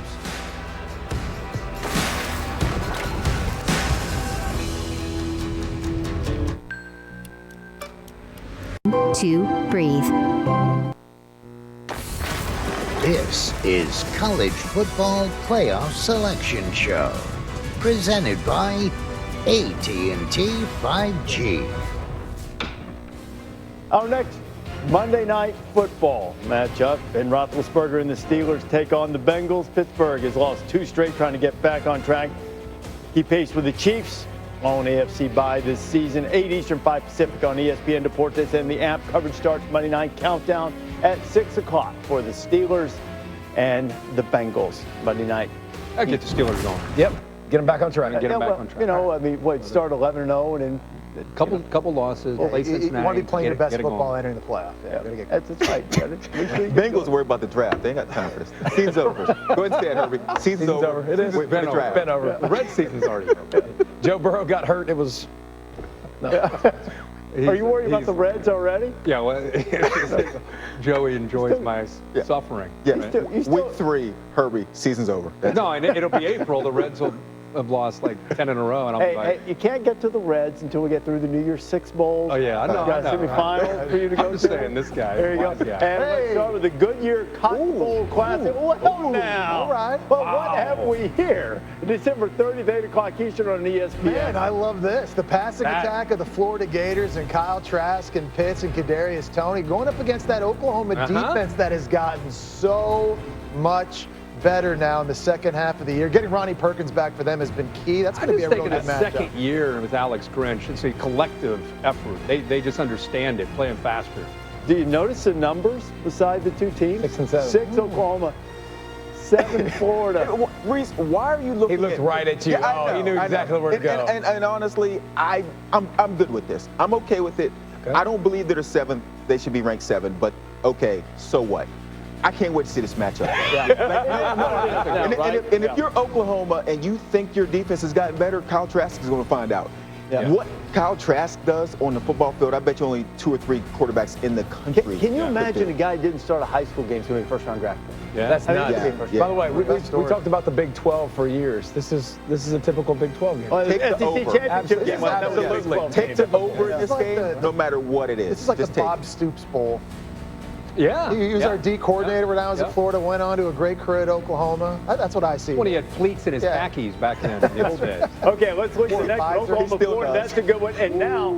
To breathe. This is College Football Playoff Selection Show, presented by AT&T 5G. Our next Monday Night Football matchup, Ben Roethlisberger and the Steelers take on the Bengals. Pittsburgh has lost 2 straight, trying to get back on track. Keep pace with the Chiefs. On AFC bye this season, 8 Eastern, 5 Pacific on ESPN Deportes, and the app. Coverage starts Monday night countdown at 6 o'clock for the Steelers and the Bengals Monday night. I get the Steelers going. Yep, get them back on track. Get them back on track. You know, I mean, start 11-0 and then couple losses. Play Cincinnati. You want to be playing your best football entering the playoff. Yeah, that's right. Bengals worry about the draft. They ain't got time for this. Season's over. Go ahead and say it, Herbie. Season's over. It is. Wait for the draft. Been over. The red season's already over. Joe Burrow got hurt. It was. No. Are you worried about the Reds already? Yeah, well, Joey enjoys my suffering. Yeah, right? Week 3, Herbie, season's over. No, and it'll be April. The Reds will have lost like 10 in a row, and I'll be like, hey, you can't get to the Reds until we get through the New Year's 6 bowls. Oh yeah, I know. You got semifinals for you to go I'm to. saying this guy. There you go. Yeah. And let's start with the Goodyear Cotton Bowl Classic. Well, now. All right. But what have we here? December 30th, 8 o'clock Eastern on ESPN. Man, I love this. The passing attack of the Florida Gators and Kyle Trask and Pitts and Kadarius Toney going up against that Oklahoma defense that has gotten so much better now in the second half of the year. Getting Ronnie Perkins back for them has been key. That's going to be a real good matchup. Second year with Alex Grinch. It's a collective effort. They just understand it, playing faster. Do you notice the numbers beside the two teams? 6 and 7. 6 Oklahoma, 7 Florida. Reese, why are you looking? He looked right at you. Yeah, he knew exactly where to go. And honestly, I'm good with this. I'm okay with it. Okay. I don't believe they're 7th. They should be ranked 7. But okay, so what? I can't wait to see this matchup. And if you're Oklahoma and you think your defense has gotten better, Kyle Trask is going to find out. Yeah. What Kyle Trask does on the football field, I bet you only 2 or 3 quarterbacks in the country. Can you imagine a guy who didn't start a high school game to be a first-round draft pick? Yeah, that's nuts. By the way, we talked about the Big 12 for years. This is a typical Big 12 game. Take the over. Absolutely. Take the over in this game, no matter what it is. This is like the Bob Stoops Bowl. Yeah. He was our D coordinator when I was at Florida, went on to a great career at Oklahoma. That's what I see. When he had pleats in his khakis back then in the old days. Okay, let's look at the next Oklahoma, Florida. That's a good one. And now,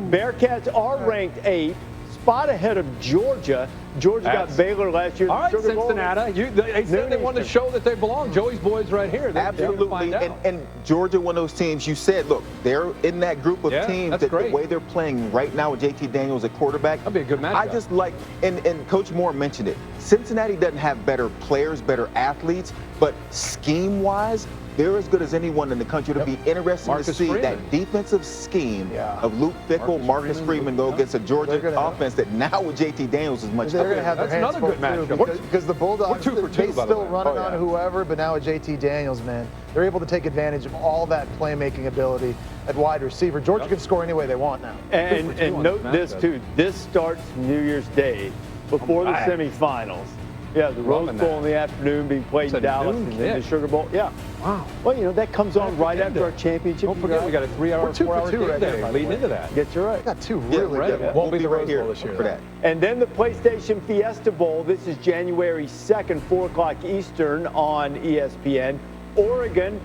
Bearcats are ranked 8th, spot ahead of Georgia. Georgia got Baylor last year. All right, Cincinnati. They said they wanted to show that they belong. Joey's boys right here. Absolutely. And Georgia, one of those teams you said, look, they're in that group of teams that the way they're playing right now with JT Daniels at quarterback. That'd be a good matchup. I just like, and Coach Moore mentioned it, Cincinnati doesn't have better players, better athletes, but scheme-wise, they're as good as anyone in the country. It'll be interesting to see that defensive scheme of Luke Fickell, Marcus Freeman go against a Georgia offense that now with JT Daniels is much better. They're going to have their hands full too, because the Bulldogs, they still running on whoever, but now with JT Daniels, man, they're able to take advantage of all that playmaking ability at wide receiver. Georgia can score any way they want now. And note this too, this starts New Year's Day before the semifinals. Yeah, the Rose Bowl in the afternoon being played in Dallas and then the Sugar Bowl. Yeah. Wow. Well, you know, that comes on right after our championship. Don't forget, we got a 3-hour, 4-hour game day leading into that. Get you right. Got 2 really good. Won't be the Rose Bowl this year. For that. And then the PlayStation Fiesta Bowl. This is January 2nd, 4 o'clock Eastern on ESPN. Oregon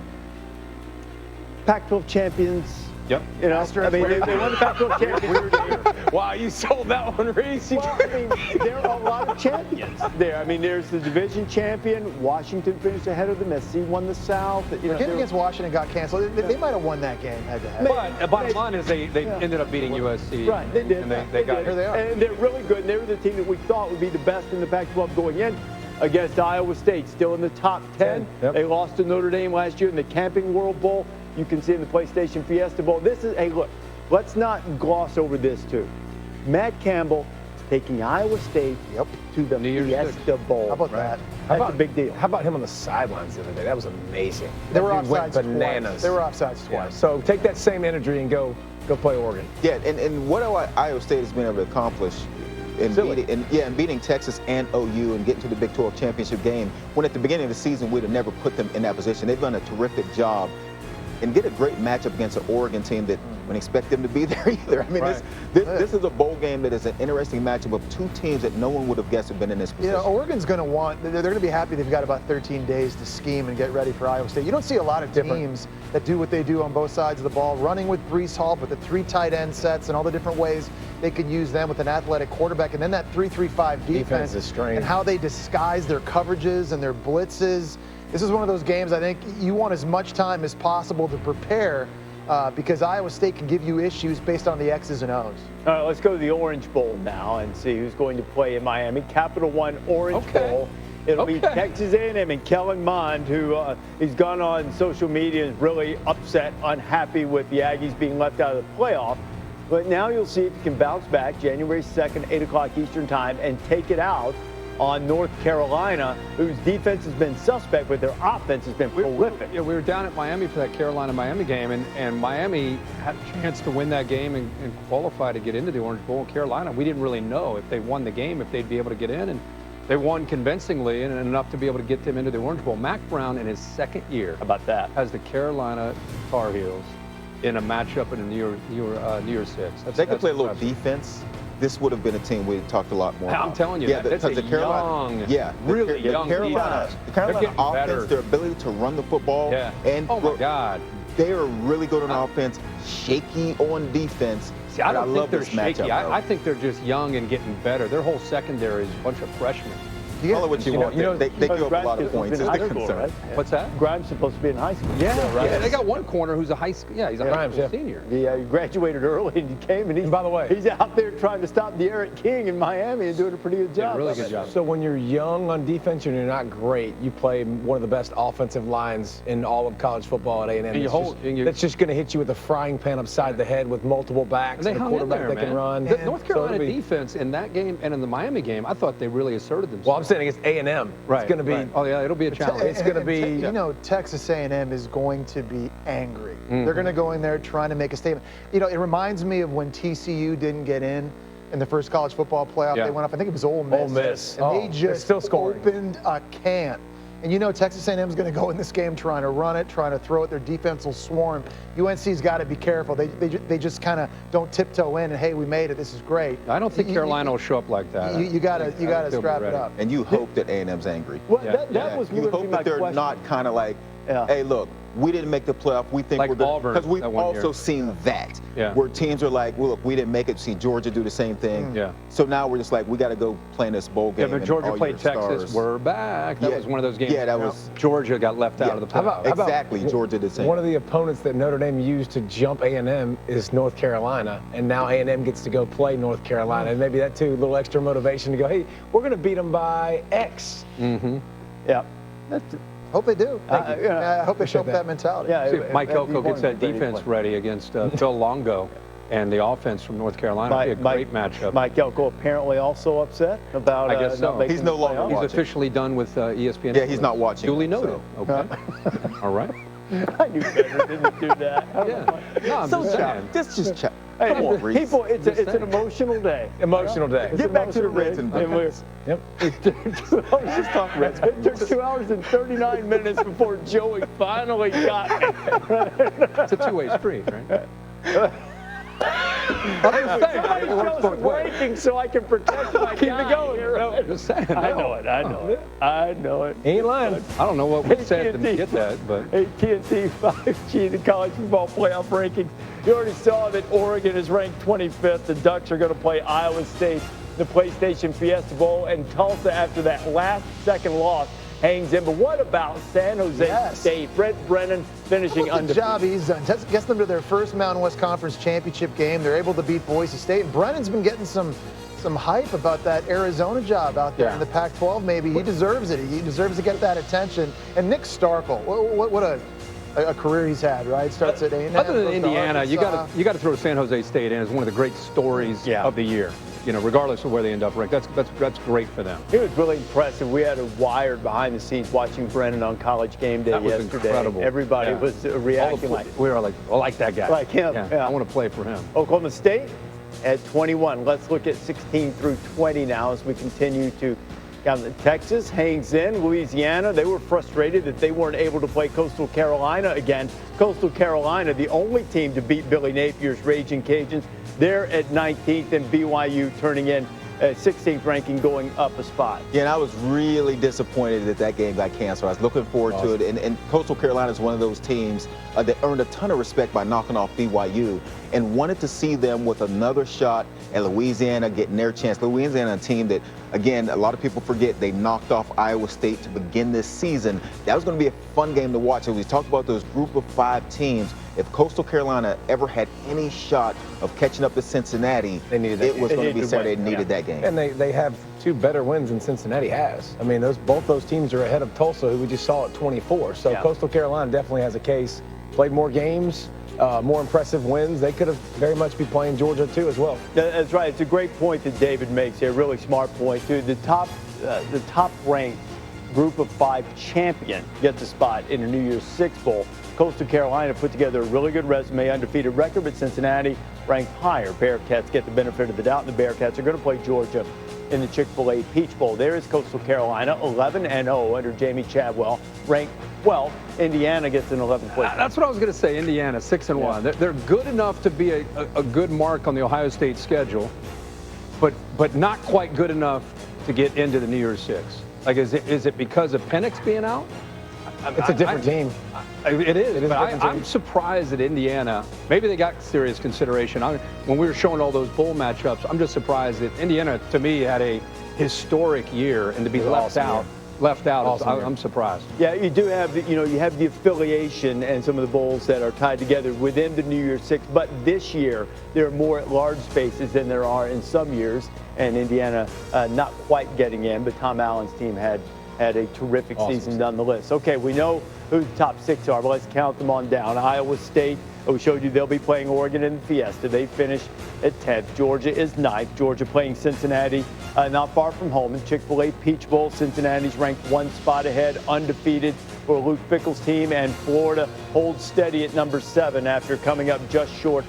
Pac-12 champions. Yep. You know, I mean, they won the Pac-12 championship. Wow, you sold that one, Reese. Well, I mean, there are a lot of champions there. I mean, there's the division champion. Washington finished ahead of them. SC won the South. The game against Washington got canceled. They might have won that game head-to-head. But the bottom line is they ended up beating USC. Right, they did. And they got here they are. And they're really good. And they were the team that we thought would be the best in the Pac-12 going in. Against Iowa State, still in the top 10. Yep. They lost to Notre Dame last year in the Camping World Bowl. You can see in the PlayStation Fiesta Bowl. This is, hey, look, let's not gloss over this, too. Matt Campbell is taking Iowa State to the Fiesta Bowl. How about that? That's a big deal. How about him on the sidelines the other day? That was amazing. They were That dude went offsides bananas. twice. They were offsides twice. Yeah. So take that same energy and go play Oregon. Yeah, and what Iowa State has been able to accomplish in beating Texas and OU and getting to the Big 12 championship game, when at the beginning of the season we'd have never put them in that position. They've done a terrific job and get a great matchup against an Oregon team that wouldn't expect them to be there either. I mean, this is a bowl game that is an interesting matchup of two teams that no one would have guessed have been in this position. You know, Oregon's going to want, they're going to be happy they've got about 13 days to scheme and get ready for Iowa State. You don't see a lot of teams that do what they do on both sides of the ball, running with Breece Hall, but the 3 tight end sets and all the different ways they could use them with an athletic quarterback, and then that 3-3-5 defense is strange. And how they disguise their coverages and their blitzes. This is one of those games I think you want as much time as possible to prepare because Iowa State can give you issues based on the X's and O's. All right, let's go to the Orange Bowl now and see who's going to play in Miami. Capital One Orange Bowl. It'll be Texas A&M and Kellen Mond, who he's gone on social media and is really upset, unhappy with the Aggies being left out of the playoff. But now you'll see if he can bounce back January 2nd, 8 o'clock Eastern time, and take it out on North Carolina, whose defense has been suspect, but their offense has been prolific. Yeah, we were down at Miami for that Carolina-Miami game, and Miami had a chance to win that game and qualify to get into the Orange Bowl. Carolina, we didn't really know if they won the game, if they'd be able to get in, and they won convincingly and enough to be able to get them into the Orange Bowl. Mack Brown, in his second year, how about that, has the Carolina Tar Heels in a matchup in a New Year's Six. They could play a little defense. This would have been a team we talked a lot more about. I'm telling you, because the Carolina, really young Carolina offense, better. their ability to run the football, and oh my God, they are really good on offense, shaky on defense. See, I don't think they're shaky. Matchup, I think they're just young and getting better. Their whole secondary is a bunch of freshmen. Call it what you want. They give up a lot of points. Is the concern. Right? What's that? Grimes supposed to be in high school. Yeah, they got one corner who's a high school. Yeah, he's a high school senior. Yeah, he graduated early and he came, and he's, by the way, he's out there trying to stop the Eric King in Miami and doing a pretty good job. Really good job. So when you're young on defense and you're not great, you play one of the best offensive lines in all of college football at A&M. That's just going to hit you with a frying pan upside the head with multiple backs and a quarterback that can run. The North Carolina defense in that game and in the Miami game, I thought they really asserted themselves. Well, I'm saying against A&M. Right. It's going to be. Oh yeah, it'll be a challenge. It's going to be. You know, Texas A&M is going to be angry. They're going to go in there trying to make a statement. You know, it reminds me of when TCU didn't get in the first college football playoff. They went up. I think it was Ole Miss. And they just opened a can. And you know Texas A&M is going to go in this game trying to run it, trying to throw it. Their defense will swarm. UNC's got to be careful. They just kind of don't tiptoe in and, hey, we made it. This is great. I don't think Carolina will show up like that. You got to strap it up. And you hope that A&M's angry. Well, that was you hope that they're not kind of like, hey, look, we didn't make the playoff. We think like we're good. Auburn, because we've also seen that, where teams are like, well, look, we didn't make it. See Georgia do the same thing. So now we're just like, we got to go play in this bowl game. Yeah, but Georgia played Texas. We're back. That was one of those games. Yeah, that was. Georgia got left out of the playoff. Exactly, Georgia did the same. One of the opponents that Notre Dame used to jump A&M is North Carolina, and now A&M gets to go play North Carolina, and maybe that too, a little extra motivation to go, hey, we're going to beat them by X. Yeah. Hope they do. I hope they show up that mentality. Yeah, Mike Elko gets that defense ready against Phil Longo and the offense from North Carolina. It'll be a great matchup. Mike Elko apparently also upset about I guess so. not making He's no longer watching. He's officially done with ESPN. Yeah, he's not watching. Duly noted. Okay. All right. I knew better than to do that. No, I'm just saying. Just check. Hey, come on, Reese. People, it's an emotional day. Emotional day. Get back to the Reds and Buckeyes. Yep. Let's talk Reds. It took 2 hours and 39 minutes before Joey finally got it. It's a two-way street, right? Somebody show some rankings so I can protect my Keep guy it going. here. No, just saying. I know it. I know it. I know it. He ain't lying. I don't know what we said to get that, but AT&T 5G, the college football playoff rankings. You already saw that Oregon is ranked 25th. The Ducks are going to play Iowa State, the PlayStation Fiesta Bowl, and Tulsa after that last-second loss hangs in. But what about San Jose State? Brett Brennan finishing undefeated. The job he's done gets them to their first Mountain West Conference championship game. They're able to beat Boise State. And Brennan's been getting some hype about that Arizona job out there in the Pac-12. Maybe he deserves it. He deserves to get that attention. And Nick Starkel, what a career he's had, right? Starts at A&M. Other than Indiana, you got to throw San Jose State in as one of the great stories of the year. You know, regardless of where they end up ranked, that's great for them. It was really impressive. We had a wired behind the scenes watching Brennan on College Game Day yesterday. That was incredible. Everybody was reacting like we were like, I like that guy. Like him. Yeah. I want to play for him. Oklahoma State at 21. Let's look at 16 through 20 now as we continue to count. Texas hangs in. Louisiana, they were frustrated that they weren't able to play Coastal Carolina again. Coastal Carolina, the only team to beat Billy Napier's Raging Cajuns. They're at 19th, and BYU turning in 16th ranking, going up a spot. Yeah, and I was really disappointed that that game got canceled. I was looking forward to it, and Coastal Carolina is one of those teams that earned a ton of respect by knocking off BYU, and wanted to see them with another shot at Louisiana getting their chance. Louisiana, a team that, again, a lot of people forget, they knocked off Iowa State to begin this season. That was going to be a fun game to watch. As we talked about those group of 5 teams, if Coastal Carolina ever had any shot of catching up to Cincinnati, it was going to be Saturday. They needed that game. And they have 2 better wins than Cincinnati has. I mean, both those teams are ahead of Tulsa, who we just saw at 24. So Coastal Carolina definitely has a case. Played more games, more impressive wins. They could have very much be playing Georgia too as well. That's right. It's a great point that David makes here. Really smart point too. The top ranked group of 5 champion gets a spot in the New Year's Six Bowl. Coastal Carolina put together a really good resume, undefeated record, but Cincinnati ranked higher. Bearcats get the benefit of the doubt, and the Bearcats are going to play Georgia in the Chick-fil-A Peach Bowl. There is Coastal Carolina, 11-0 under Jamie Chadwell, ranked 12th. Indiana gets an 11th place. That's what I was going to say. Indiana, 6-1. Yeah. They're good enough to be a good mark on the Ohio State schedule, but not quite good enough to get into the New Year's Six. Like, is it because of Penix being out? It's a different team. It is, but I'm surprised that Indiana, maybe they got serious consideration. When we were showing all those bowl matchups, I'm just surprised that Indiana, to me, had a historic year, and to be left out, I'm surprised. Yeah, you do have, you have the affiliation and some of the bowls that are tied together within the New Year's Six, but this year there are more at large spaces than there are in some years, and Indiana not quite getting in, but Tom Allen's team had a terrific season nonetheless. Okay, we know who the top 6 are, but let's count them on down. Iowa State, we showed you they'll be playing Oregon in the Fiesta. They finished at 10th. Georgia is 9th. Georgia playing Cincinnati not far from home in Chick-fil-A Peach Bowl. Cincinnati's ranked 1 spot ahead, undefeated for Luke Fickell's team, and Florida holds steady at number 7 after coming up just short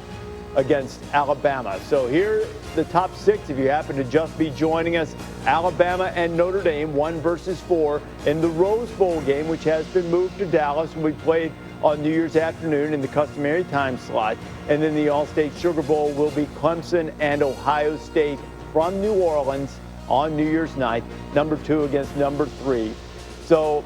against Alabama. So here the top 6, if you happen to just be joining us. Alabama and Notre Dame, 1 versus 4 in the Rose Bowl game, which has been moved to Dallas, and we played on New Year's afternoon in the customary time slot. And then the All-State Sugar Bowl will be Clemson and Ohio State from New Orleans on New Year's night, number 2 against number 3. So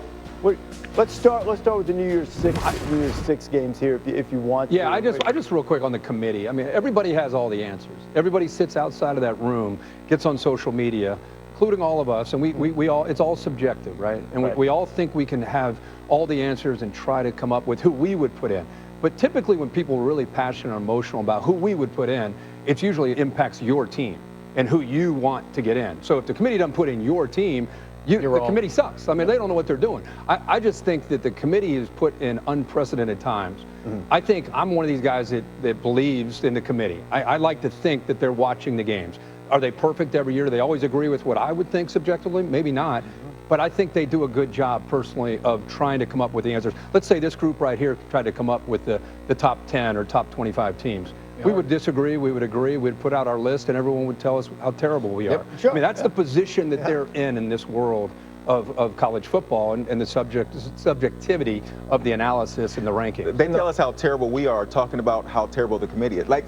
let's start with the New Year's Six games here, if you want. Yeah, I just real quick on the committee. I mean, everybody has all the answers. Everybody sits outside of that room, gets on social media, including all of us, and we all, it's all subjective, right? And we all think we can have all the answers and try to come up with who we would put in. But typically when people are really passionate and emotional about who we would put in, it usually impacts your team and who you want to get in. So if the committee doesn't put in your team, the committee sucks. I mean, they don't know what they're doing. I just think that the committee is put in unprecedented times. I think I'm one of these guys that believes in the committee. I like to think that they're watching the games. Are they perfect every year? Do they always agree with what I would think subjectively? Maybe not. But I think they do a good job personally of trying to come up with the answers. Let's say this group right here tried to come up with the top 10 or top 25 teams. We would disagree, we would agree, we'd put out our list, and everyone would tell us how terrible we are. Sure. I mean, that's the position that they're in this world of college football and the subjectivity of the analysis and the ranking. They tell us how terrible we are, talking about how terrible the committee is. Like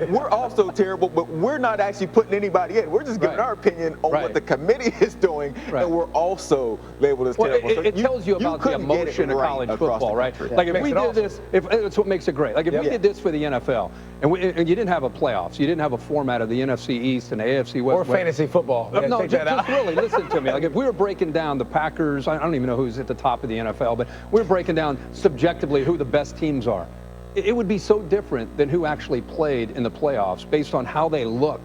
we're also terrible, but we're not actually putting anybody in. We're just giving our opinion on what the committee is doing, and we're also labeled as terrible. It tells you about the emotion of college football, right? Like if we did this, it's what makes it great. Like if we did this for the NFL, and you didn't have a playoffs, you didn't have a format of the NFC East and the AFC West. Or fantasy football. No, just really, listen to me. Like if we were breaking down the Packers, I don't even know who's at the top of the NFL, but we're breaking down subjectively who the best teams are. It would be so different than who actually played in the playoffs based on how they look.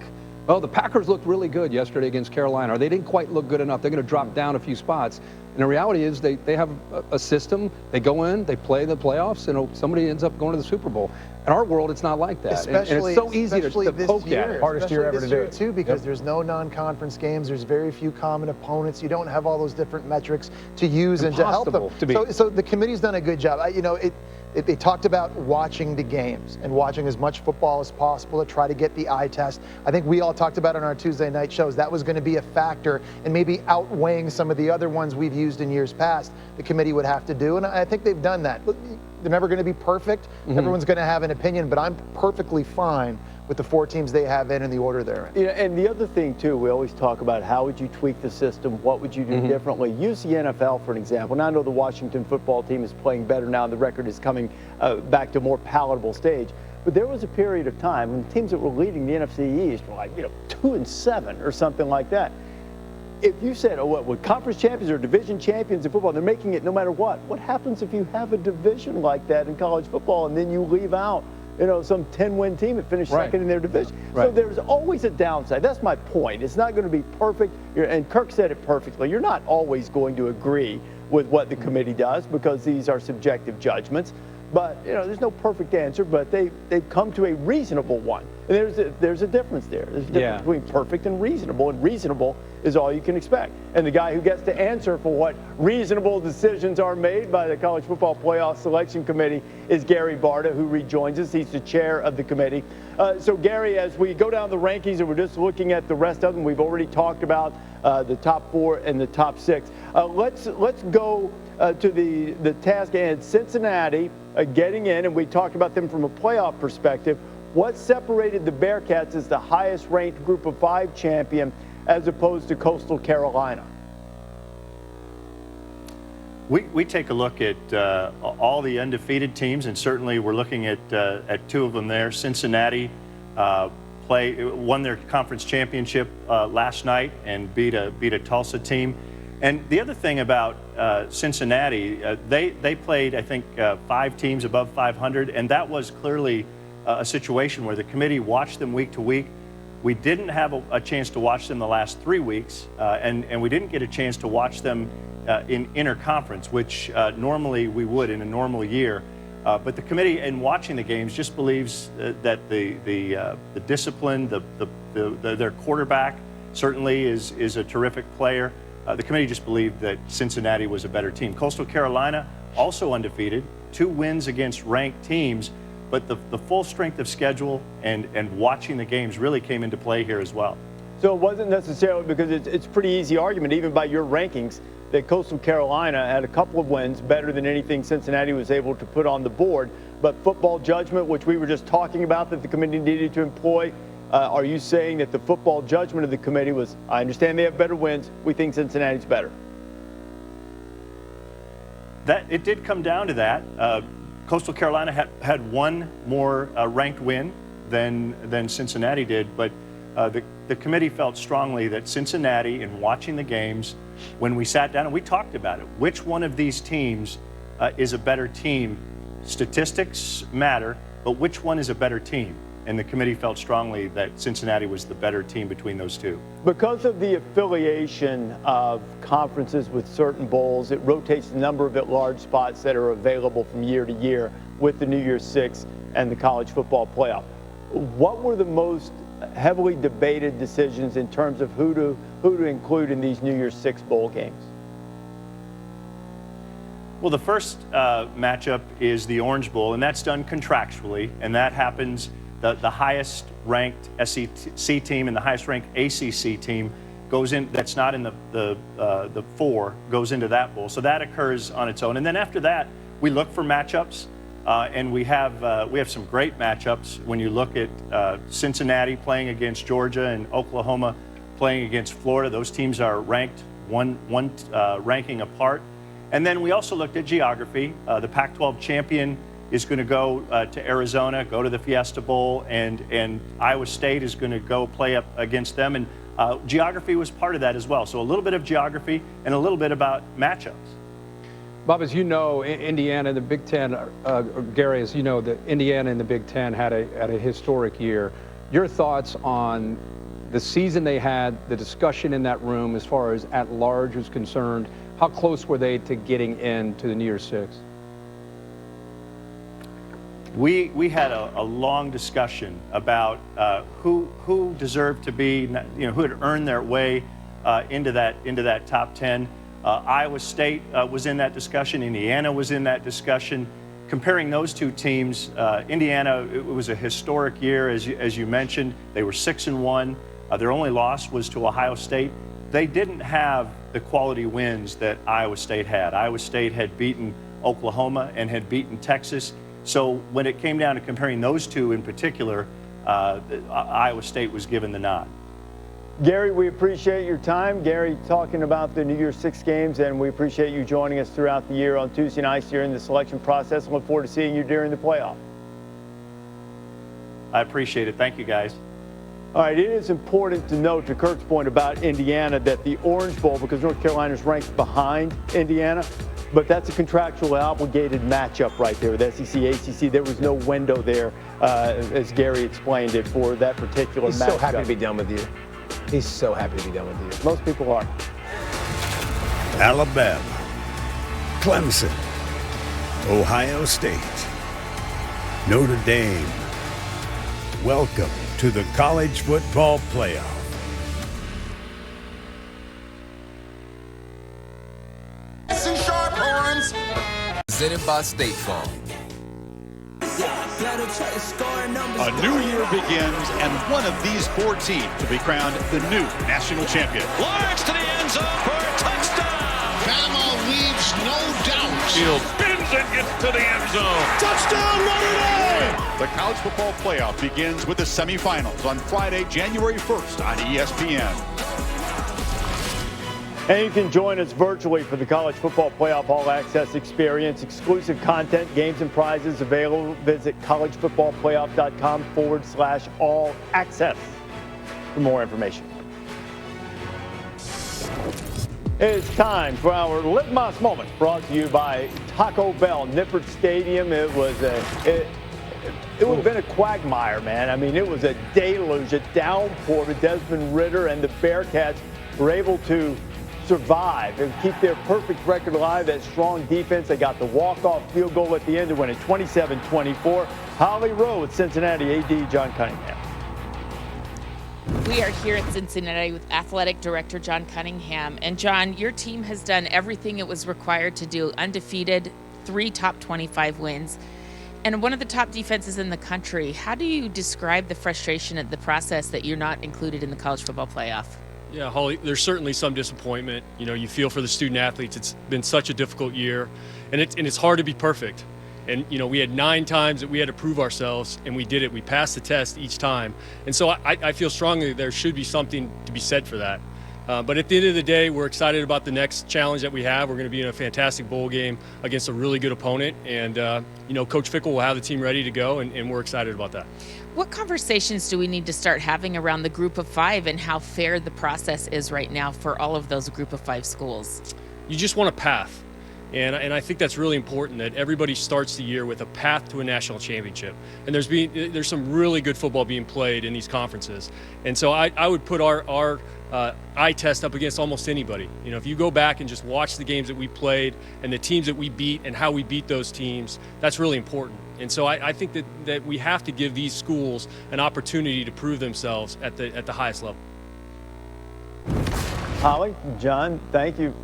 Well, the Packers looked really good yesterday against Carolina, or they didn't quite look good enough. They're going to drop down a few spots. And the reality is they have a system. They go in, they play the playoffs, and somebody ends up going to the Super Bowl. In our world, it's not like that. Especially, and it's so easy to poke at it. Hardest year ever to do it. Too, because there's no non-conference games. There's very few common opponents. You don't have all those different metrics to use and to help them. So the committee's done a good job. They talked about watching the games and watching as much football as possible to try to get the eye test. I think we all talked about on our Tuesday night shows that was going to be a factor and maybe outweighing some of the other ones we've used in years past the committee would have to do, and I think they've done that. They're never going to be perfect. Everyone's going to have an opinion, but I'm perfectly fine with the 4 teams they have in and the order they're in. And the other thing, too, we always talk about how would you tweak the system, what would you do differently. Use the NFL for an example. Now, I know the Washington football team is playing better now, and the record is coming back to a more palatable stage. But there was a period of time when teams that were leading the NFC East were like, 2-7 or something like that. If you said, what conference champions or division champions in football, they're making it no matter what. What happens if you have a division like that in college football and then you leave out, some 10-win team that finished second in their division? So there's always a downside. That's my point. It's not going to be perfect. And Kirk said it perfectly. You're not always going to agree with what the committee does because these are subjective judgments. But, there's no perfect answer, but they've come to a reasonable one. And there's a difference there. There's a difference between perfect and reasonable is all you can expect. And the guy who gets to answer for what reasonable decisions are made by the College Football Playoff Selection Committee is Gary Barta, who rejoins us. He's the chair of the committee. So, Gary, as we go down the rankings and we're just looking at the rest of them, we've already talked about the top 4 and the top 6. Let's go to the task at hand. Cincinnati getting in, and we talked about them from a playoff perspective. What separated the Bearcats as the highest ranked group of 5 champion as opposed to Coastal Carolina? We take a look at all the undefeated teams, and certainly we're looking at 2 of them there. Cincinnati won their conference championship last night and beat a Tulsa team. And the other thing about Cincinnati, they played, I think, 5 teams above 500, and that was clearly a situation where the committee watched them week to week. We didn't have a chance to watch them the last 3 weeks, and we didn't get a chance to watch them in interconference, which normally we would in a normal year. But the committee, in watching the games, just believes that the discipline, their quarterback certainly is a terrific player. The committee just believed that Cincinnati was a better team. Coastal Carolina, also undefeated, 2 wins against ranked teams, but the full strength of schedule and watching the games really came into play here as well. So it wasn't necessarily because it's a pretty easy argument, even by your rankings, that Coastal Carolina had a couple of wins better than anything Cincinnati was able to put on the board. But football judgment, which we were just talking about that the committee needed to employ, are you saying that the football judgment of the committee was, I understand they have better wins, we think Cincinnati's better? It did come down to that. Coastal Carolina had 1 more ranked win than Cincinnati did, but the committee felt strongly that Cincinnati, in watching the games, when we sat down and we talked about it, which one of these teams is a better team? Statistics matter, but which one is a better team? And the committee felt strongly that Cincinnati was the better team between those 2. Because of the affiliation of conferences with certain bowls, it rotates the number of at-large spots that are available from year to year with the New Year's Six and the College Football Playoff. What were the most heavily debated decisions in terms of who to include in these New Year's Six bowl games? Well, the first matchup is the Orange Bowl, and that's done contractually, and that happens. The highest ranked SEC team and the highest ranked ACC team goes in. That's not in the 4 goes into that bowl. So that occurs on its own. And then after that, we look for matchups, and we have some great matchups. When you look at Cincinnati playing against Georgia and Oklahoma playing against Florida, those teams are ranked one ranking apart. And then we also looked at geography. The Pac-12 champion is going to go to Arizona, go to the Fiesta Bowl, and Iowa State is going to go play up against them. And geography was part of that as well. So a little bit of geography and a little bit about matchups. Bob, as you know, Indiana and the Big Ten, Gary, as you know, the Indiana and the Big Ten had a historic year. Your thoughts on the season they had, the discussion in that room as far as at large was concerned? How close were they to getting into the New Year's Six? We had a long discussion about who deserved to be, who had earned their way into that top 10. Iowa State was in that discussion. Indiana was in that discussion. Comparing those two teams, Indiana, it was a historic year, as you mentioned. They were 6-1. Their only loss was to Ohio State. They didn't have the quality wins that Iowa State had. Iowa State had beaten Oklahoma and had beaten Texas. So when it came down to comparing those two in particular, Iowa State was given the nod. Gary, we appreciate your time. Gary, talking about the New Year's Six games, and we appreciate you joining us throughout the year on Tuesday nights during the selection process. Look forward to seeing you during the playoff. I appreciate it. Thank you, guys. All right, it is important to note, to Kirk's point about Indiana, that the Orange Bowl, because North Carolina is ranked behind Indiana, but that's a contractually obligated matchup right there with SEC, ACC. There was no window there, as Gary explained it, for that particular matchup. He's so happy to be done with you. He's so happy to be done with you. Most people are. Alabama, Clemson, Ohio State, Notre Dame. Welcome to the College Football Playoff. Presented by State Farm. A new year begins, and one of these 4 teams will be crowned the new national champion. Lawrence to the end zone for a touchdown. Bama leaves no doubt. Field spins and gets to the end zone. Touchdown, Notre Dame! The College Football Playoff begins with the semifinals on Friday, January 1st on ESPN. And you can join us virtually for the College Football Playoff All Access experience. Exclusive content, games, and prizes available. Visit collegefootballplayoff.com/all access for more information. It's time for our Litmus moment, brought to you by Taco Bell, Nippert Stadium. It would have been a quagmire, man. I mean, it was a deluge, a downpour. But Desmond Ridder and the Bearcats were able to survive and keep their perfect record alive. That strong defense. They got the walk-off field goal at the end to win it 27-24. Holly Rowe with Cincinnati AD John Cunningham. We are here at Cincinnati with Athletic Director John Cunningham. And John, your team has done everything it was required to do. Undefeated, 3 top 25 wins, and one of the top defenses in the country. How do you describe the frustration at the process that you're not included in the college football playoff? Yeah, Holly, there's certainly some disappointment. You know, you feel for the student athletes. It's been such a difficult year, and it's hard to be perfect. And, you know, we had 9 times that we had to prove ourselves, and we did it. We passed the test each time. And so I feel strongly that there should be something to be said for that. But at the end of the day, we're excited about the next challenge that we have. We're going to be in a fantastic bowl game against a really good opponent. And, you know, Coach Fickell will have the team ready to go, and we're excited about that. What conversations do we need to start having around the group of 5 and how fair the process is right now for all of those group of 5 schools? You just want a path. And I think that's really important, that everybody starts the year with a path to a national championship. And there's some really good football being played in these conferences. And so I would put our eye test up against almost anybody. You know, if you go back and just watch the games that we played and the teams that we beat and how we beat those teams, that's really important. And so I think that we have to give these schools an opportunity to prove themselves at the highest level. Holly, John, thank you.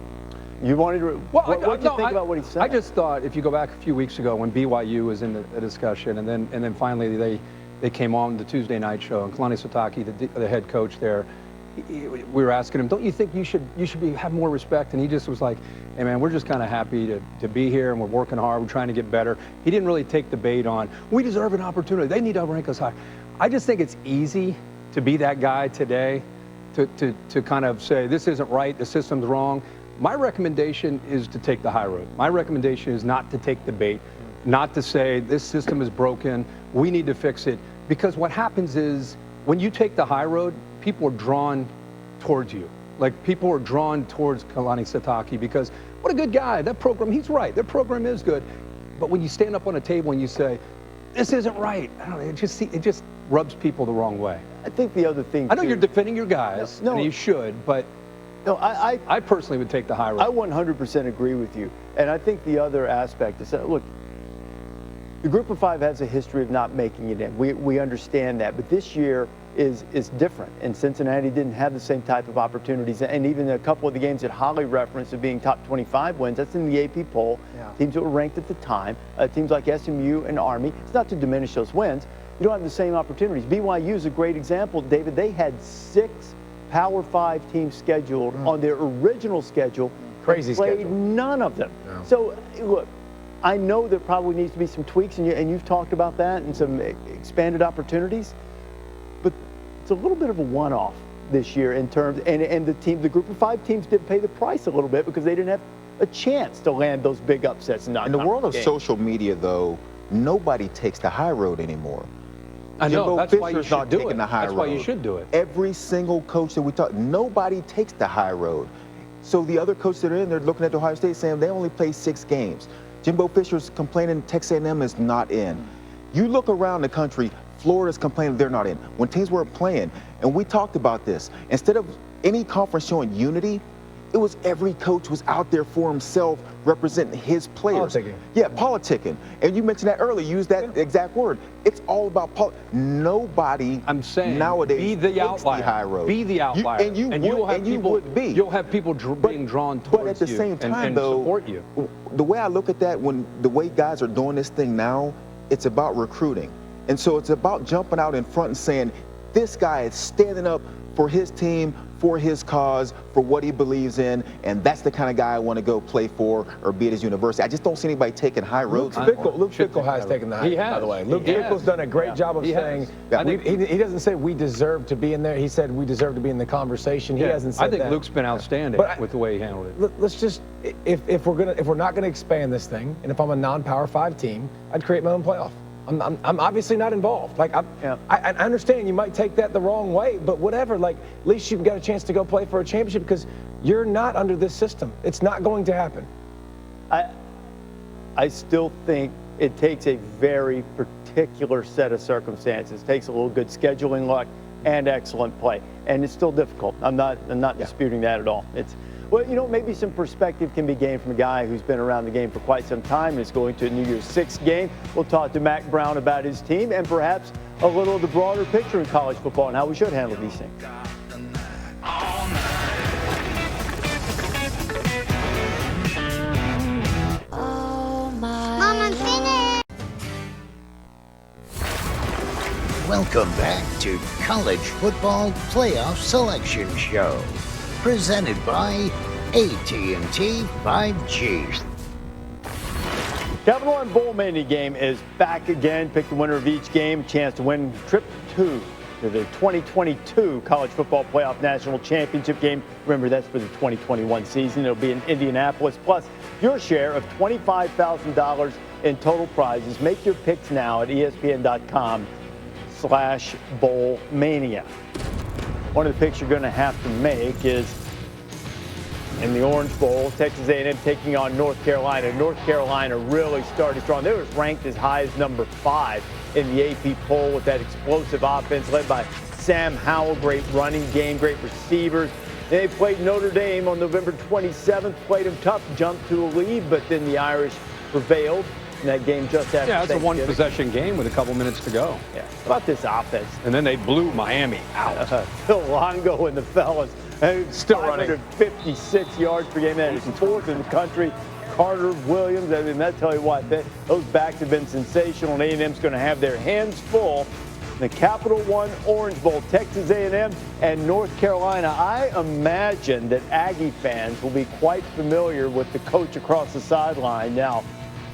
You wanted to. What did you think about what he said? I just thought, if you go back a few weeks ago when BYU was in the discussion, and then finally they came on the Tuesday night show, and Kalani Sitake, the head coach there, we were asking him, don't you think you should have more respect? And he just was like, hey man, we're just kind of happy to be here, and we're working hard, we're trying to get better. He didn't really take the bait on, we deserve an opportunity, they need to rank us high. I just think it's easy to be that guy today, to kind of say, this isn't right, the system's wrong. My recommendation is to take the high road. My recommendation is not to take the bait, not to say, this system is broken, we need to fix it. Because what happens is, when you take the high road, people are drawn towards you. Like, people are drawn towards Kalani Sitake because, what a good guy, that program, he's right, that program is good. But when you stand up on a table and you say, this isn't right, I don't know, it just rubs people the wrong way. I think the other thing, I know you're defending your guys, and you should, but no, I personally would take the high road. I 100% agree with you. And I think the other aspect is that, look, the group of 5 has a history of not making it in. We understand that. But this year is different. And Cincinnati didn't have the same type of opportunities. And even a couple of the games that Holly referenced of being top 25 wins, that's in the AP poll. Yeah. Teams that were ranked at the time, teams like SMU and Army. It's not to diminish those wins. You don't have the same opportunities. BYU is a great example, David. They had 6 Power 5 teams scheduled on their original schedule. Crazy played schedule. None of them. Yeah. So, look, I know there probably needs to be some tweaks, and you've talked about that, and some expanded opportunities, but it's a little bit of a one-off this year in terms, and the group of 5 teams did pay the price a little bit because they didn't have a chance to land those big upsets. In the world of social media, though, nobody takes the high road anymore. I know, Jimbo that's why you Fisher's should not do taking it. the high That's road. why you should do it. Every single coach that we talk, nobody takes the high road. So the other coaches that are in there looking at Ohio State saying they only play 6 games. Jimbo Fisher's complaining Texas A&M is not in. You look around the country, Florida's complaining they're not in. When teams weren't playing, and we talked about this, instead of any conference showing unity, it was every coach was out there for himself, representing his players. Politicking. Yeah, politicking. And you mentioned that earlier, use that exact word. It's all about nobody I'm saying, nowadays be the takes outlier. The high road. Be the outlier. You would be. You'll have people being drawn towards you. But at the same time, and though, support you. The way I look at that, the way guys are doing this thing now, it's about recruiting. And so it's about jumping out in front and saying, this guy is standing up for his team, for his cause, for what he believes in, and that's the kind of guy I want to go play for or be at his university. I just don't see anybody taking high roads. Luke Fickell has taken the high road, by the way. Luke Fickell's done a great job of saying, he doesn't say we deserve to be in there. He said we deserve to be in the conversation. He hasn't said that. I think Luke's been outstanding with the way he handled it. Let's just, if we're not gonna expand this thing, and if I'm a non-Power 5 team, I'd create my own playoff. I'm obviously not involved. Like, I understand you might take that the wrong way, but whatever. Like, at least you've got a chance to go play for a championship because you're not under this system. It's not going to happen. I still think it takes a very particular set of circumstances. It takes a little good scheduling luck and excellent play, and it's still difficult. I'm not disputing that at all. Well, you know, maybe some perspective can be gained from a guy who's been around the game for quite some time and is going to a New Year's 6 game. We'll talk to Mack Brown about his team and perhaps a little of the broader picture in college football and how we should handle these things. Mom, I'm finished. Welcome back to College Football Playoff Selection Show, presented by AT&T 5G. Capital One Bowl mini game is back again. Pick the winner of each game, chance to win trip 2 to the 2022 College Football Playoff National Championship game. Remember, that's for the 2021 season. It'll be in Indianapolis, plus your share of $25,000 in total prizes. Make your picks now at ESPN.com/BowlMania. One of the picks you're going to have to make is in the Orange Bowl, Texas A&M taking on North Carolina. North Carolina really started strong. They were ranked as high as number 5 in the AP poll with that explosive offense led by Sam Howell. Great running game, great receivers. They played Notre Dame on November 27th, played them tough, jumped to a lead, but then the Irish prevailed in that game just after it's a one-possession game with a couple minutes to go. Yeah, how about this offense? And then they blew Miami out. Phil Longo and the fellas. Still running. 556 yards per game. That is 4th in the country. Carter Williams, I mean, that tell you what, those backs have been sensational, and A&M's going to have their hands full the Capital One Orange Bowl, Texas A&M and North Carolina. I imagine that Aggie fans will be quite familiar with the coach across the sideline now,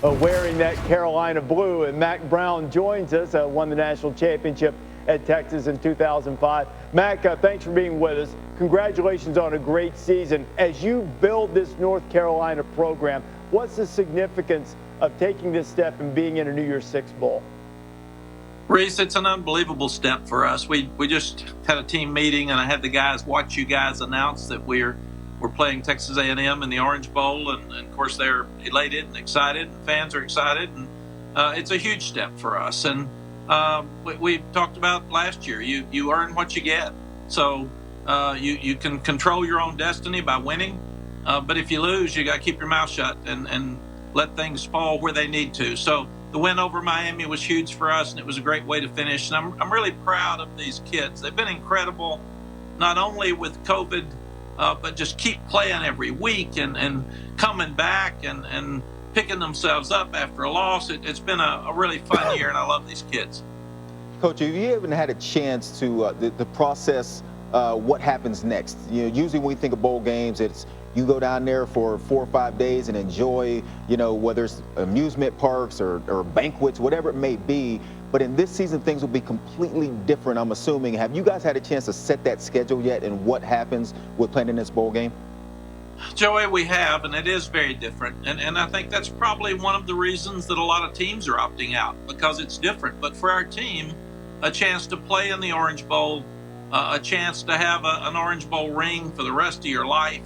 wearing that Carolina blue. And Mack Brown joins us, won the national championship at Texas in 2005. Mack, thanks for being with us. Congratulations on a great season. As you build this North Carolina program, what's the significance of taking this step and being in a New Year's Six Bowl? Reese, it's an unbelievable step for us. We just had a team meeting, and I had the guys watch you guys announce that we're playing Texas A&M in the Orange Bowl, and of course they're elated and excited, and fans are excited, and it's a huge step for us. And we talked about last year, you earn what you get. So you can control your own destiny by winning, but if you lose, you got to keep your mouth shut and let things fall where they need to. So the win over Miami was huge for us, and it was a great way to finish. And I'm really proud of these kids. They've been incredible, not only with COVID, but just keep playing every week and coming back and picking themselves up after a loss. It's been a really fun year, and I love these kids. Coach, have you ever had a chance to the process what happens next? Usually when we think of bowl games, it's you go down there for 4 or 5 days and enjoy, whether it's amusement parks or banquets, whatever it may be. But in this season, things will be completely different, I'm assuming. Have you guys had a chance to set that schedule yet, and what happens with playing in this bowl game? Joey, we have, and it is very different. And I think that's probably one of the reasons that a lot of teams are opting out, because it's different. But for our team, a chance to play in the Orange Bowl, a chance to have an Orange Bowl ring for the rest of your life,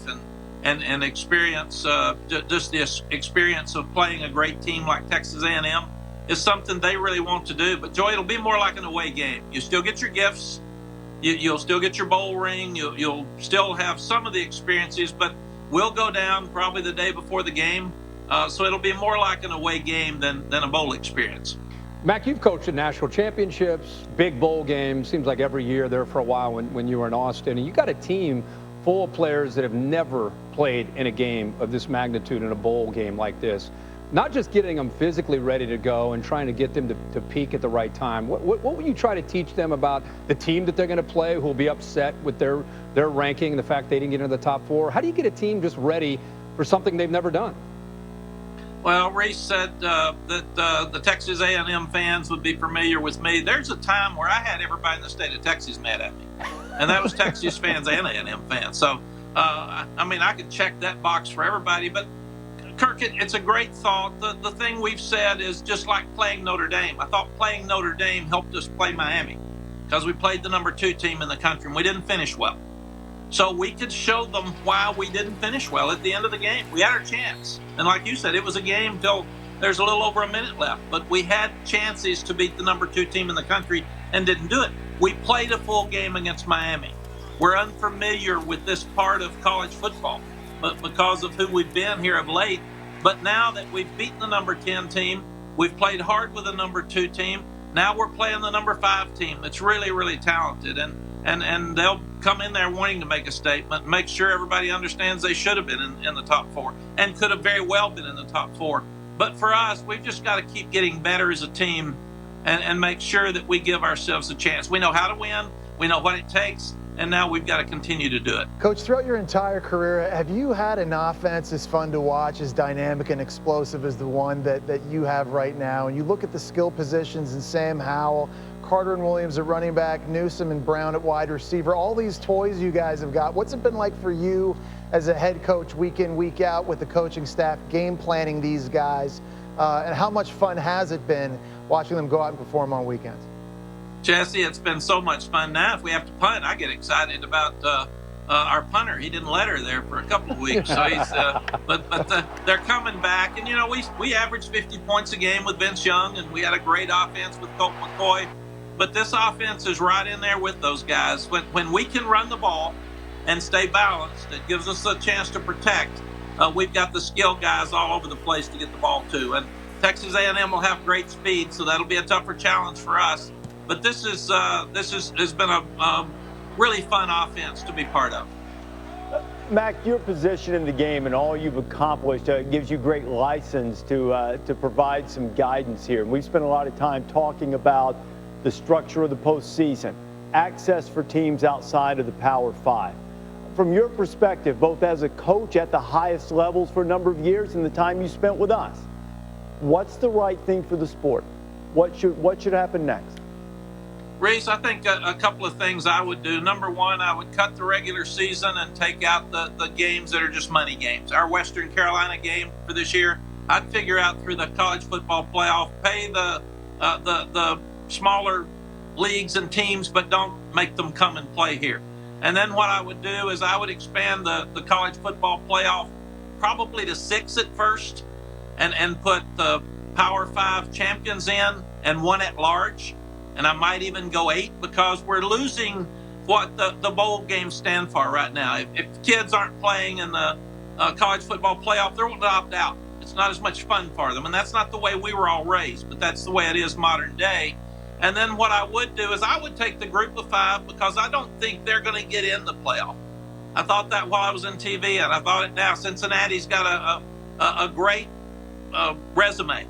and experience just this experience of playing a great team like Texas A&M is something they really want to do. But Joey, it'll be more like an away game. You still get your gifts, you'll still get your bowl ring, you'll still have some of the experiences, but we'll go down probably the day before the game, so it'll be more like an away game than a bowl experience. Mack, you've coached at national championships, big bowl games, seems like every year there for a while when you were in Austin, and you got a team full of players that have never played in a game of this magnitude in a bowl game like this. Not just getting them physically ready to go and trying to get them to peak at the right time. What will you try to teach them about the team that they're going to play, who will be upset with their ranking, the fact they didn't get into the top 4? How do you get a team just ready for something they've never done? Well, Reese said that the Texas A&M fans would be familiar with me. There's a time where I had everybody in the state of Texas mad at me, and that was Texas fans and A&M fans. So, I mean, I could check that box for everybody, but Kirk, it's a great thought. The thing we've said is just like playing Notre Dame. I thought playing Notre Dame helped us play Miami because we played the number 2 team in the country and we didn't finish well. So we could show them why we didn't finish well at the end of the game. We had our chance. And like you said, it was a game till there's a little over a minute left. But we had chances to beat the number 2 team in the country and didn't do it. We played a full game against Miami. We're unfamiliar with this part of college football, but because of who we've been here of late. But now that we've beaten the number 10 team, we've played hard with the number 2 team. Now we're playing the number 5 team that's really, really talented. And they'll come in there wanting to make a statement, make sure everybody understands they should have been in the top 4 and could have very well been in the top 4. But for us, we've just got to keep getting better as a team and make sure that we give ourselves a chance. We know how to win. We know what it takes. And now we've got to continue to do it. Coach, throughout your entire career, have you had an offense as fun to watch, as dynamic and explosive as the one that you have right now? And you look at the skill positions in Sam Howell, Carter and Williams at running back, Newsome and Brown at wide receiver, all these toys you guys have got. What's it been like for you as a head coach week in, week out with the coaching staff, game planning these guys? And how much fun has it been watching them go out and perform on weekends? Jesse, it's been so much fun. Now, if we have to punt, I get excited about our punter. He didn't let her there for a couple of weeks, so he's. But they're coming back, and we averaged 50 points a game with Vince Young, and we had a great offense with Colt McCoy. But this offense is right in there with those guys. When we can run the ball and stay balanced, it gives us a chance to protect. We've got the skilled guys all over the place to get the ball to, and Texas A&M will have great speed, so that'll be a tougher challenge for us. But this has been a really fun offense to be part of. Mack, your position in the game and all you've accomplished gives you great license to provide some guidance here. And we've spent a lot of time talking about the structure of the postseason, access for teams outside of the Power Five. From your perspective, both as a coach at the highest levels for a number of years and the time you spent with us, what's the right thing for the sport? What should happen next? Reese, I think a couple of things I would do. Number one, I would cut the regular season and take out the games that are just money games. Our Western Carolina game for this year, I'd figure out through the college football playoff, pay the smaller leagues and teams, but don't make them come and play here. And then what I would do is I would expand the college football playoff probably to 6 at first and put the Power 5 champions in and 1 at large. And I might even go 8 because we're losing what the bowl games stand for right now. If kids aren't playing in the college football playoff, they're going to opt out. It's not as much fun for them. And that's not the way we were all raised, but that's the way it is modern day. And then what I would do is I would take the group of 5 because I don't think they're going to get in the playoff. I thought that while I was in TV, and I thought it now. Cincinnati's got a great resume,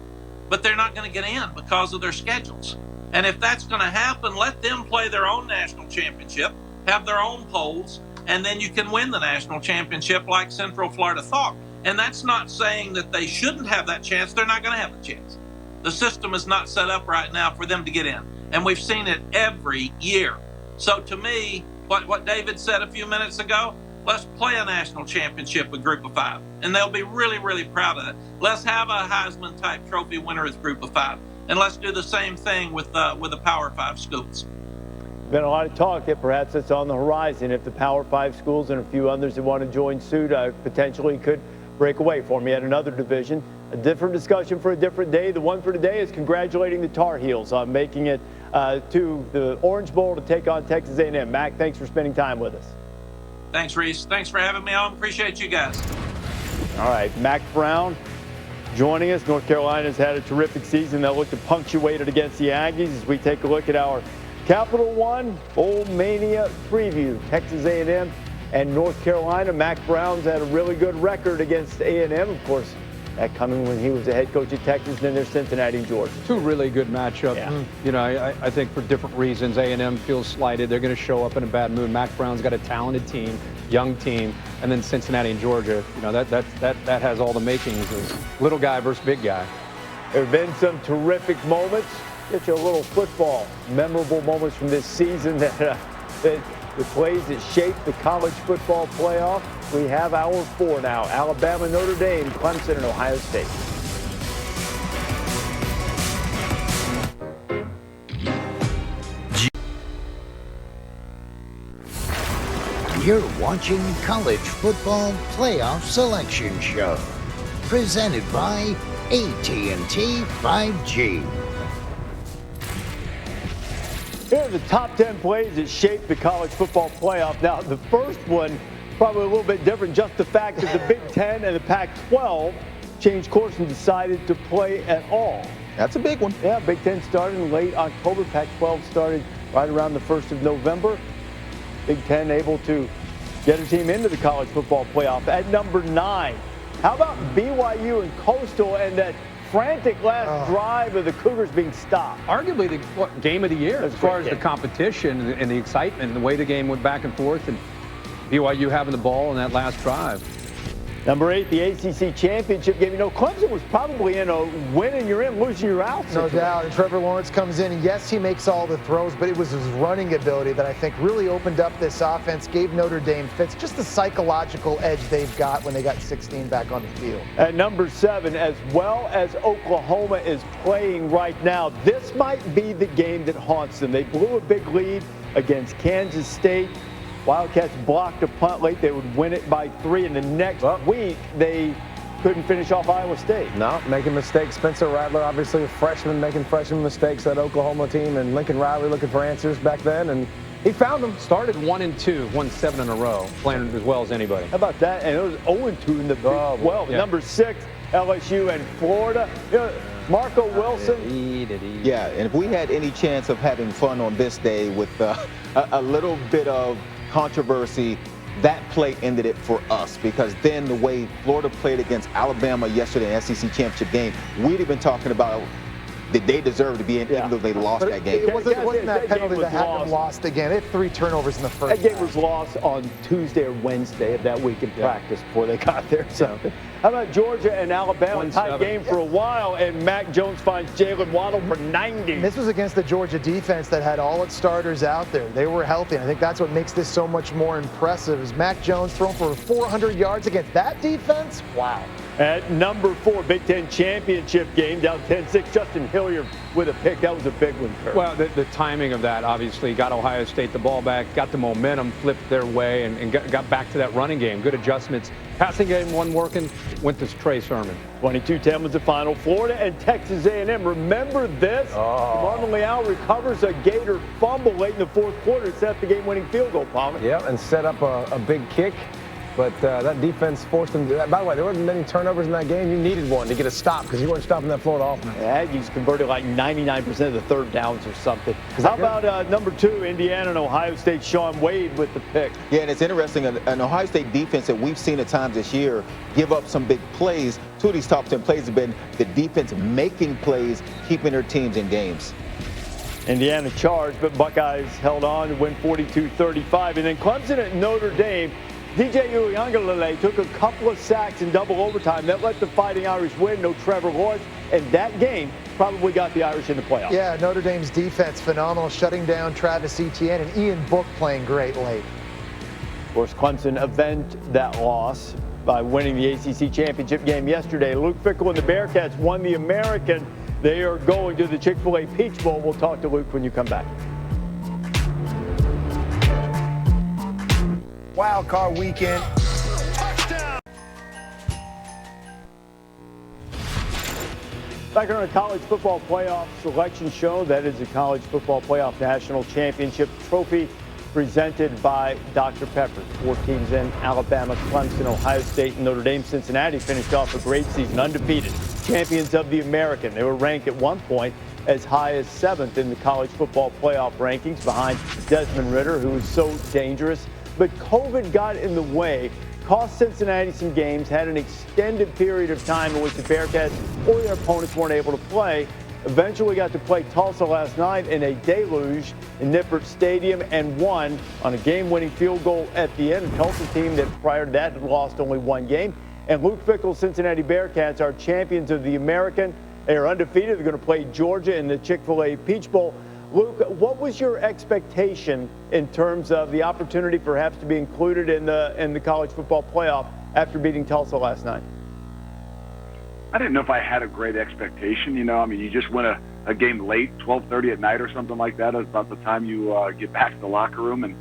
but they're not going to get in because of their schedules. And if that's going to happen, let them play their own national championship, have their own polls, and then you can win the national championship like Central Florida thought. And that's not saying that they shouldn't have that chance. They're not going to have a chance. The system is not set up right now for them to get in. And we've seen it every year. So to me, what David said a few minutes ago, let's play a national championship with Group of 5. And they'll be really, really proud of it. Let's have a Heisman-type trophy winner as Group of 5. And let's do the same thing with the Power 5 schools. Been a lot of talk that perhaps it's on the horizon if the Power 5 schools and a few others that want to join suit potentially could break away from yet another division. A different discussion for a different day. The one for today is congratulating the Tar Heels on making it to the Orange Bowl to take on Texas A&M. Mack, thanks for spending time with us. Thanks, Reese. Thanks for having me on. Appreciate you guys. All right, Mack Brown joining us. North Carolina's had a terrific season. They'll look to punctuate it against the Aggies as we take a look at our Capital One Bowl Mania preview. Texas A&M and North Carolina. Mack Brown's had a really good record against A&M, of course. That coming when he was the head coach at Texas, and then there's Cincinnati and Georgia. 2 really good matchups. Yeah. You know, I think for different reasons, A&M feels slighted. They're going to show up in a bad mood. Mack Brown's got a talented team, young team, and then Cincinnati and Georgia. You know, that has all the makings of little guy versus big guy. There have been some terrific moments. Get you a little football, memorable moments from this season that the plays that shaped the college football playoff. We have our 4 now. Alabama, Notre Dame, Clemson, and Ohio State. You're watching College Football Playoff Selection Show, presented by AT&T 5G. Here are the top 10 plays that shaped the college football playoff. Now, the first one, probably a little bit different, just the fact that the Big Ten and the Pac-12 changed course and decided to play at all. That's a big one. Yeah, Big Ten started in late October. Pac-12 started right around the 1st of November. Big Ten able to get a team into the college football playoff. At number 9, how about BYU and Coastal and that frantic last drive of the Cougars being stopped? Arguably the game of the year as far as the competition and the excitement and the way the game went back and forth, and BYU having the ball in that last drive. Number 8, the ACC championship game. You know, Clemson was probably in a win and you're in, losing you're out. No doubt. And Trevor Lawrence comes in, and yes, he makes all the throws, but it was his running ability that I think really opened up this offense, gave Notre Dame fits, just the psychological edge they've got when they got 16 back on the field. At number 7, as well as Oklahoma is playing right now, this might be the game that haunts them. They blew a big lead against Kansas State. Wildcats blocked a punt late. They would win it by 3, and the next week they couldn't finish off Iowa State. No, making mistakes. Spencer Rattler, obviously a freshman, making freshman mistakes. That Oklahoma team, and Lincoln Riley looking for answers back then, and he found them. Started 1-2, won 7 in a row, playing as well as anybody. How about that? And it was 0-2 in the Big 12. Yeah. Number 6, LSU and Florida. You know, Marco Wilson. Yeah, and if we had any chance of having fun on this day with a little bit of controversy, that play ended it for us, because then the way Florida played against Alabama yesterday in the SEC championship game, we'd have been talking about that they deserve to be in, even though they lost that game. It wasn't that penalty that had them lost again. They had 3 turnovers in the first. That game was lost on Tuesday or Wednesday of that week in practice before they got there. So, how about Georgia and Alabama? Tight game for a while, and Mac Jones finds Jalen Waddle for 90. And this was against the Georgia defense that had all its starters out there. They were healthy, and I think that's what makes this so much more impressive. Is Mac Jones thrown for 400 yards against that defense? Wow. At number 4, Big Ten championship game, down 10-6, Justin Hilliard with a pick. That was a big one, Kurt. Well, the timing of that obviously got Ohio State the ball back, got the momentum, flipped their way, and got back to that running game. Good adjustments. Passing game wasn't working, went to Trey Sermon. 22-10 was the final. Florida and Texas A&M. Remember this? Marvin Leal recovers a Gator fumble late in the fourth quarter to set up the game-winning field goal, Palmer. Yeah, and set up a big kick. But that defense forced them to do that. By the way, there weren't many turnovers in that game. You needed one to get a stop because you weren't stopping that Florida offense. Yeah, Aggies converted like 99% of the third downs or something. How about number 2, Indiana and Ohio State, Sean Wade with the pick? Yeah, and it's interesting, an Ohio State defense that we've seen at times this year give up some big plays. 2 of these top 10 plays have been the defense making plays, keeping their teams in games. Indiana charged, but Buckeyes held on to win 42-35. And then Clemson at Notre Dame. DJ Uiagalelei took a couple of sacks in double overtime. That let the Fighting Irish win. No Trevor Lawrence. And that game probably got the Irish in the playoffs. Yeah, Notre Dame's defense phenomenal, shutting down Travis Etienne and Ian Book playing great late. Of course, Clemson avenged that loss by winning the ACC championship game yesterday. Luke Fickell and the Bearcats won the American. They are going to the Chick-fil-A Peach Bowl. We'll talk to Luke when you come back. Wild card weekend. Back on a college football playoff selection show. That is the College Football Playoff National Championship Trophy presented by Dr. Pepper. 4 teams in: Alabama, Clemson, Ohio State, and Notre Dame. Cincinnati finished off a great season, undefeated. Champions of the American. They were ranked at one point as high as 7th in the college football playoff rankings behind Desmond Ridder, who was so dangerous. But COVID got in the way, cost Cincinnati some games, had an extended period of time in which the Bearcats or their opponents weren't able to play. Eventually got to play Tulsa last night in a deluge in Nippert Stadium and won on a game-winning field goal at the end. A Tulsa team that prior to that had lost only 1 game. And Luke Fickell's Cincinnati Bearcats are champions of the American. They are undefeated. They're going to play Georgia in the Chick-fil-A Peach Bowl. Luke, what was your expectation in terms of the opportunity perhaps to be included in the college football playoff after beating Tulsa last night? I didn't know if I had a great expectation. You know, I mean, you just win a game late, 12:30 at night or something like that. It's about the time you get back to the locker room, and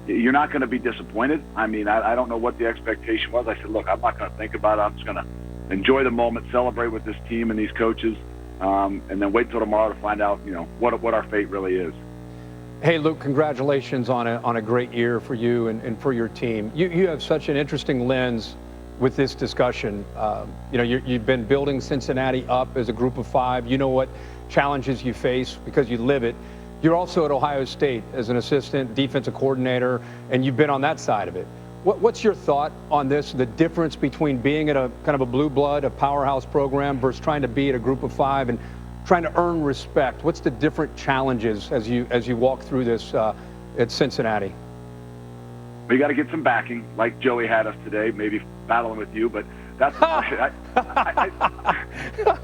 you're not going to be disappointed. I mean, I don't know what the expectation was. I said, look, I'm not going to think about it. I'm just going to enjoy the moment, celebrate with this team and these coaches. And then wait till tomorrow to find out, you know, what our fate really is. Hey, Luke, congratulations on a great year for you and for your team. You have such an interesting lens with this discussion. You know, you've been building Cincinnati up as a group of 5. You know what challenges you face because you live it. You're also at Ohio State as an assistant defensive coordinator, and you've been on that side of it. What's your thought on this, the difference between being at a kind of a blue blood, a powerhouse program, versus trying to be at a group of 5 and trying to earn respect? What's the different challenges as you walk through this at Cincinnati? We got to get some backing, like Joey had us today, maybe battling with you, but that's I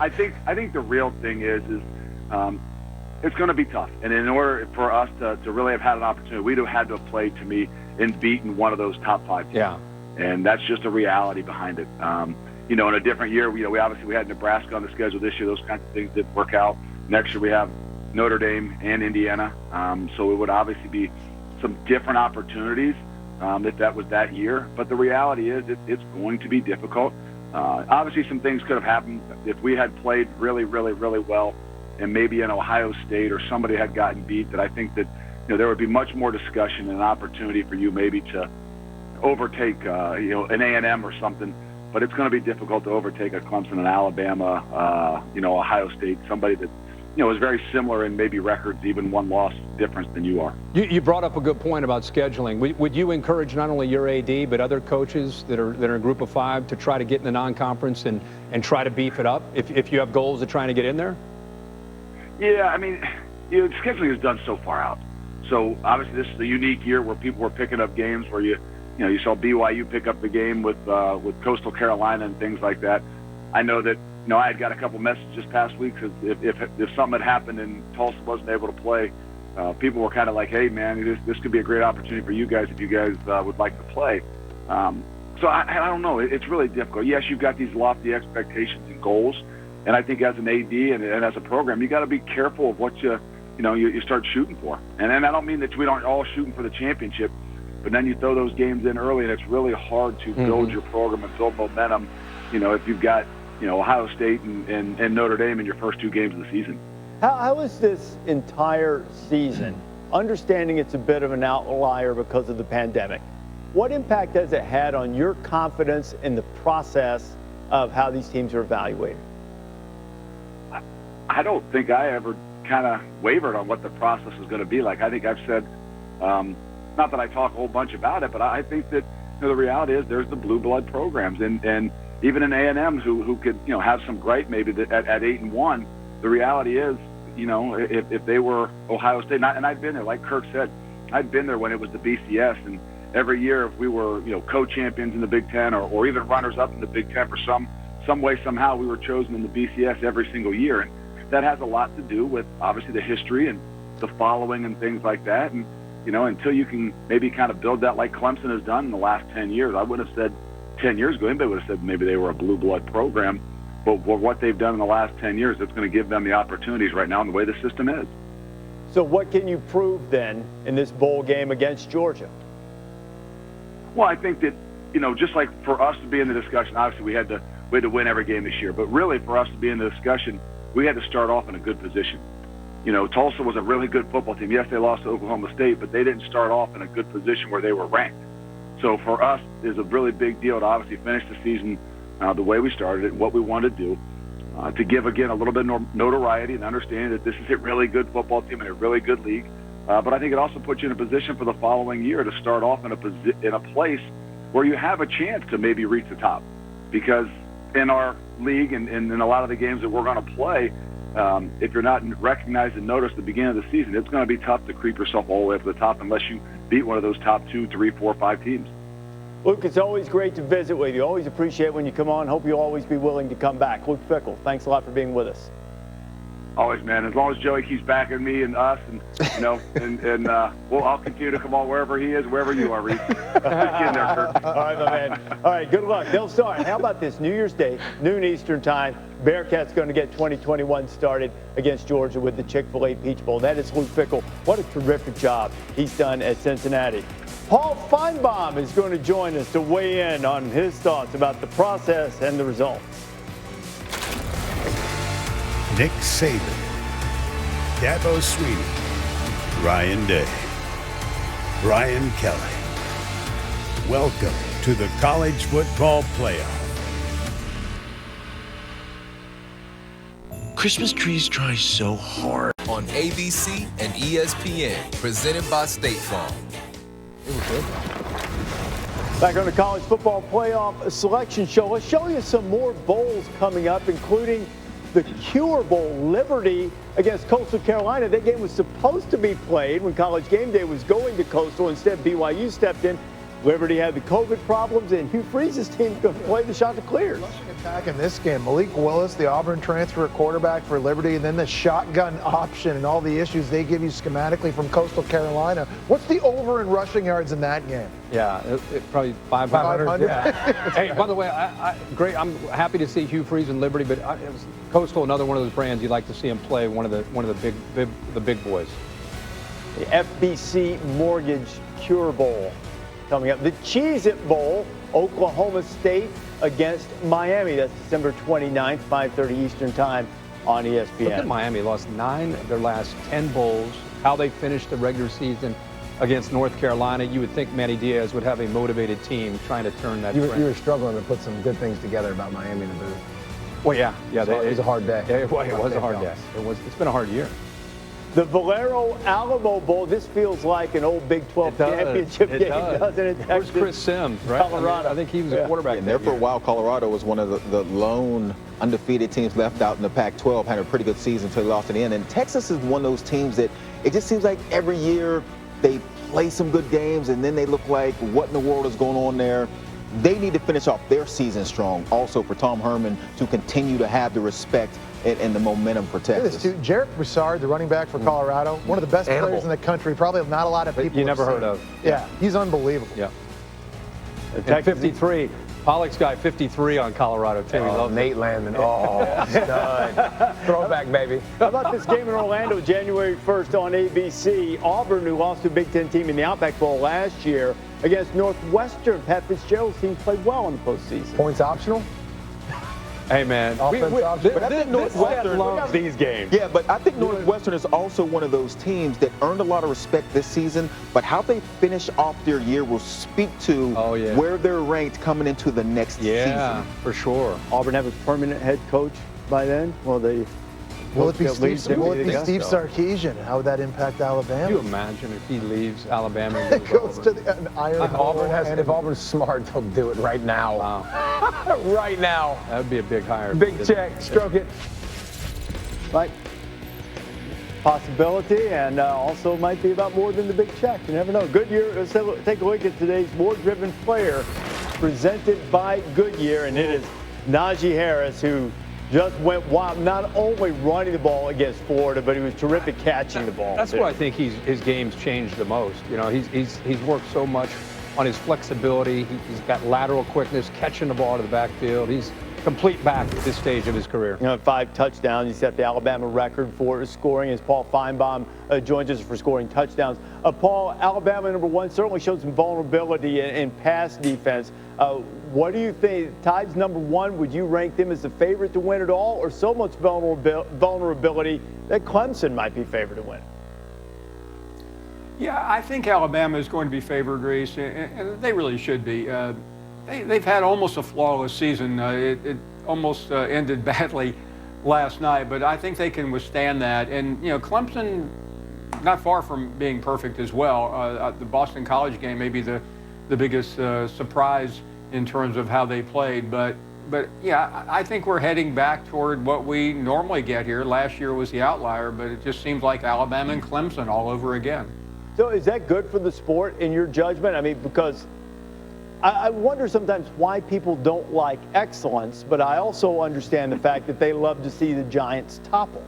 think the real thing is it's going to be tough. And in order for us to really have had an opportunity, we'd have had to have played, to me, and beaten one of those top 5 teams. Yeah. And that's just a reality behind it. You know, in a different year, we obviously had Nebraska on the schedule this year. Those kinds of things didn't work out. Next year we have Notre Dame and Indiana. So it would obviously be some different opportunities if that was that year. But the reality is it's going to be difficult. Obviously some things could have happened if we had played really, really, really well, and maybe in Ohio State or somebody had gotten beat, that I think that, you know, there would be much more discussion and an opportunity for you maybe to overtake, you know, an A&M or something. But it's going to be difficult to overtake a Clemson and Alabama, you know, Ohio State, somebody that, you know, is very similar in maybe records, even one loss difference than you are. You brought up a good point about scheduling. Would you encourage not only your AD but other coaches that are in a group of 5 to try to get in the non-conference and try to beef it up if you have goals of trying to get in there? Yeah, I mean, scheduling is done so far out. So obviously this is a unique year where people were picking up games where you saw BYU pick up the game with Coastal Carolina and things like that. I know that I had got a couple messages this past week because if something had happened and Tulsa wasn't able to play, people were kind of like, hey man, this could be a great opportunity for you guys if you guys would like to play. So I don't know. It's really difficult. Yes, you've got these lofty expectations and goals, and I think as an AD and as a program, you got to be careful of what you start shooting for. And I don't mean that we aren't all shooting for the championship, but then you throw those games in early, and it's really hard to build your program and build momentum. If you've got Ohio State and Notre Dame in your first 2 games of the season. How is this entire season, understanding it's a bit of an outlier because of the pandemic, what impact has it had on your confidence in the process of how these teams are evaluated? I don't think I ever kind of wavered on what the process is going to be like. I think I've said, not that I talk a whole bunch about it, but I think that the reality is there's the blue blood programs, and even in A&M who could have some gripe maybe at 8-1. The reality is, if they were Ohio State, and I'd been there, like Kirk said, I'd been there when it was the BCS, and every year if we were co-champions in the Big Ten or even runners-up in the Big Ten for some way somehow we were chosen in the BCS every single year, and that has a lot to do with obviously the history and the following and things like that, and until you can maybe kind of build that like Clemson has done in the last 10 years. I wouldn't have said 10 years ago, anybody would have said maybe they were a blue blood program, but what they've done in the last 10 years, it's going to give them the opportunities right now in the way the system is. So what can you prove then in this bowl game against Georgia? Well, I think that, just like for us to be in the discussion, obviously we had to win every game this year, but really for us to be in the discussion, we had to start off in a good position. Tulsa was a really good football team. Yes, they lost to Oklahoma State, but they didn't start off in a good position where they were ranked. So for us, it's a really big deal to obviously finish the season the way we started it, what we wanted to do, to give, again, a little bit of notoriety and understanding that this is a really good football team and a really good league. But I think it also puts you in a position for the following year to start off in a place where you have a chance to maybe reach the top. Because in our league and in a lot of the games that we're going to play, if you're not recognized and noticed at the beginning of the season, it's going to be tough to creep yourself all the way up to the top unless you beat one of those top 2, 3, 4, 5 teams. Luke, it's always great to visit with you. Always appreciate when you come on. Hope you'll always be willing to come back. Luke Fickell, thanks a lot for being with us. Always, man. As long as Joey keeps backing me and us, and I'll continue to come on wherever he is, wherever you are, Reese. All right, my man. All right, good luck. They'll start. How about this? New Year's Day, noon Eastern time. Bearcats going to get 2021 started against Georgia with the Chick-fil-A Peach Bowl. That is Luke Fickell. What a terrific job he's done at Cincinnati. Paul Finebaum is going to join us to weigh in on his thoughts about the process and the results. Nick Saban, Dabo Swinney, Ryan Day, Brian Kelly. Welcome to the College Football Playoff. Christmas trees try so hard. On ABC and ESPN, presented by State Farm. Back on the College Football Playoff Selection Show, let's show you some more bowls coming up, including the Cure Bowl. Liberty against Coastal Carolina. That game was supposed to be played when College Game Day was going to Coastal. Instead, BYU stepped in. Liberty had the COVID problems, and Hugh Freeze's team going to play the Chanticleers. Rushing attack in this game. Malik Willis, the Auburn transfer at quarterback for Liberty, and then the shotgun option and all the issues they give you schematically from Coastal Carolina. What's the over in rushing yards in that game? Yeah, probably 500. Yeah. Hey, by the way, great. I'm happy to see Hugh Freeze and Liberty, but Coastal, another one of those brands you'd like to see him play. One of the big boys. The FBC Mortgage Cure Bowl coming up. The Cheez-It Bowl, Oklahoma State against Miami. That's December 29th, 5:30 Eastern Time on ESPN. Look at Miami. Lost 9 of their last 10 bowls. How they finished the regular season against North Carolina. You would think Manny Diaz would have a motivated team trying to turn that trend. You were struggling to put some good things together about Miami in the booth. Well, yeah. It was a hard day. Yeah, it was a hard day. It's been a hard year. The Valero Alamo Bowl, this feels like an old Big 12 championship game, doesn't it? Where's Chris Sims, right? Colorado. I think he was a quarterback. And there for a while, Colorado was one of the lone undefeated teams left out in the Pac-12, had a pretty good season until they lost in the end. And Texas is one of those teams that it just seems like every year they play some good games and then they look like, what in the world is going on there? They need to finish off their season strong. Also for Tom Herman to continue to have the respect and the momentum for Texas. Jarek Broussard, the running back for Colorado, one of the best players in the country. Probably not a lot of people you never heard of. Yeah, he's unbelievable. Yeah. And 53. Pollock's got 53 on Colorado, too. Oh, Nate Landman. Oh, stud. Throwback, baby. How about this game in Orlando, January 1st on ABC? Auburn, who lost to a Big Ten team in the Outback Bowl last year, against Northwestern. Pat Fitzgerald's team played well in the postseason. Points optional? Hey, man. But I think Northwestern loves these games. Yeah, but I think Northwestern is also one of those teams that earned a lot of respect this season, but how they finish off their year will speak to where they're ranked coming into the next season. Yeah, for sure. Auburn have a permanent head coach by then? Will it be Steve Sarkisian? How would that impact Alabama? Can you imagine if he leaves Alabama? And goes to an Iron If Auburn's smart, they'll do it right now. Wow. Right now. That would be a big hire. Big check. Stroke it. Right. Possibility, and also might be about more than the big check. You never know. Goodyear, let's take a look at today's more-driven player presented by Goodyear, and it is Najee Harris, who just went wild, not only running the ball against Florida, but he was terrific catching the ball. That's where I think his game's changed the most. You know, he's worked so much on his flexibility. He's got lateral quickness, catching the ball out of the backfield. He's complete back at this stage of his career. You know, 5 touchdowns. He set the Alabama record for scoring as Paul Finebaum joins us for scoring touchdowns. Paul, Alabama #1 certainly showed some vulnerability in pass defense. What do you think? Tide's #1, would you rank them as the favorite to win it all, or so much vulnerability that Clemson might be favored to win? Yeah, I think Alabama is going to be favored, Reese, and they really should be. They've had almost a flawless season. It almost ended badly last night, but I think they can withstand that. And, you know, Clemson, not far from being perfect as well. The Boston College game may be the biggest surprise in terms of how they played. But yeah, I think we're heading back toward what we normally get here. Last year was the outlier, but it just seems like Alabama and Clemson all over again. So is that good for the sport in your judgment? I mean, because I wonder sometimes why people don't like excellence, but I also understand the fact that they love to see the Giants toppled.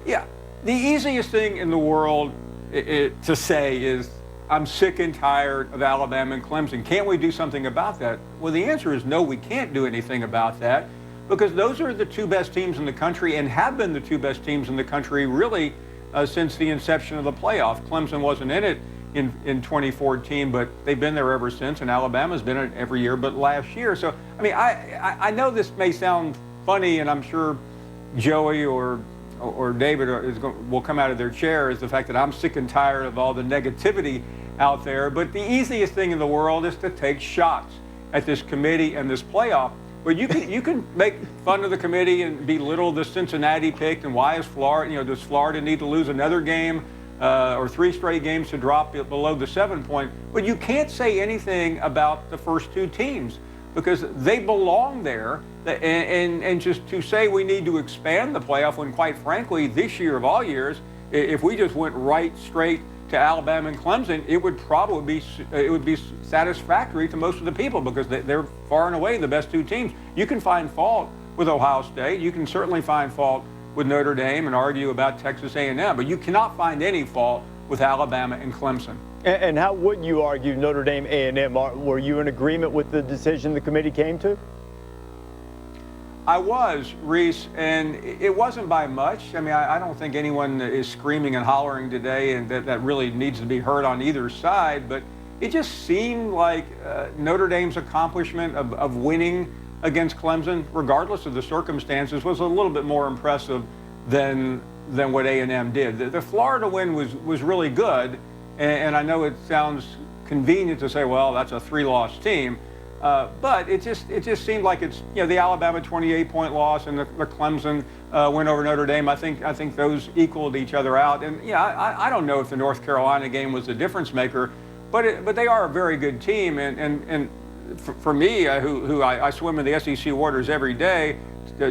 Yeah, the easiest thing in the world to say is, I'm sick and tired of Alabama and Clemson. Can't we do something about that? Well, the answer is no, we can't do anything about that, because those are the 2 best teams in the country and have been the 2 best teams in the country really since the inception of the playoff. Clemson wasn't in it in 2014, but they've been there ever since, and Alabama's been in it every year but last year. So, I mean, I know this may sound funny, and I'm sure Joey or David will come out of their chair, is the fact that I'm sick and tired of all the negativity out there. But the easiest thing in the world is to take shots at this committee and this playoff. But you can make fun of the committee and belittle the Cincinnati pick, and why is Florida, you know, does Florida need to lose another game or 3 straight games to drop below the 7 point? But you can't say anything about the first 2 teams because they belong there. And just to say we need to expand the playoff when, quite frankly, this year of all years, if we just went right straight to Alabama and Clemson, it would probably be satisfactory to most of the people because they're far and away the best 2 teams. You can find fault with Ohio State. You can certainly find fault with Notre Dame and argue about Texas A&M, but you cannot find any fault with Alabama and Clemson. And how would you argue Notre Dame A&M? Were you in agreement with the decision the committee came to? I was, Reese, and it wasn't by much. I mean, I don't think anyone is screaming and hollering today, and that really needs to be heard on either side, but it just seemed like Notre Dame's accomplishment of winning against Clemson, regardless of the circumstances, was a little bit more impressive than what A&M did. The Florida win was really good, and I know it sounds convenient to say, well, that's a 3-loss team, But it just seemed like it's, the Alabama 28-point loss and the Clemson win over Notre Dame. I think those equaled each other out. And I don't know if the North Carolina game was the difference maker, but they are a very good team. And for me, who I swim in the SEC waters every day,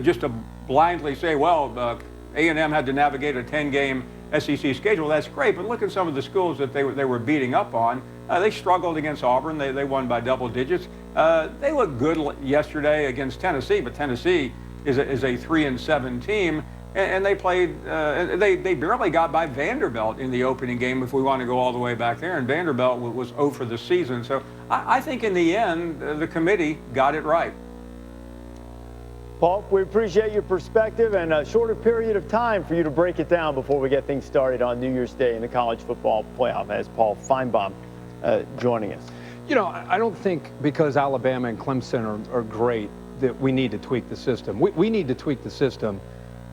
just to blindly say, well, A&M had to navigate a 10-game SEC schedule. That's great, but look at some of the schools that they were beating up on. They struggled against Auburn. They won by double digits. They looked good yesterday against Tennessee, but Tennessee is a 3-7 team, and they played. They barely got by Vanderbilt in the opening game, if we want to go all the way back there. And Vanderbilt was 0 for the season. So I think in the end, the committee got it right. Paul, we appreciate your perspective and a shorter period of time for you to break it down before we get things started on New Year's Day in the college football playoff, as Paul Finebaum joining us. I don't think because Alabama and Clemson are great that we need to tweak the system. We need to tweak the system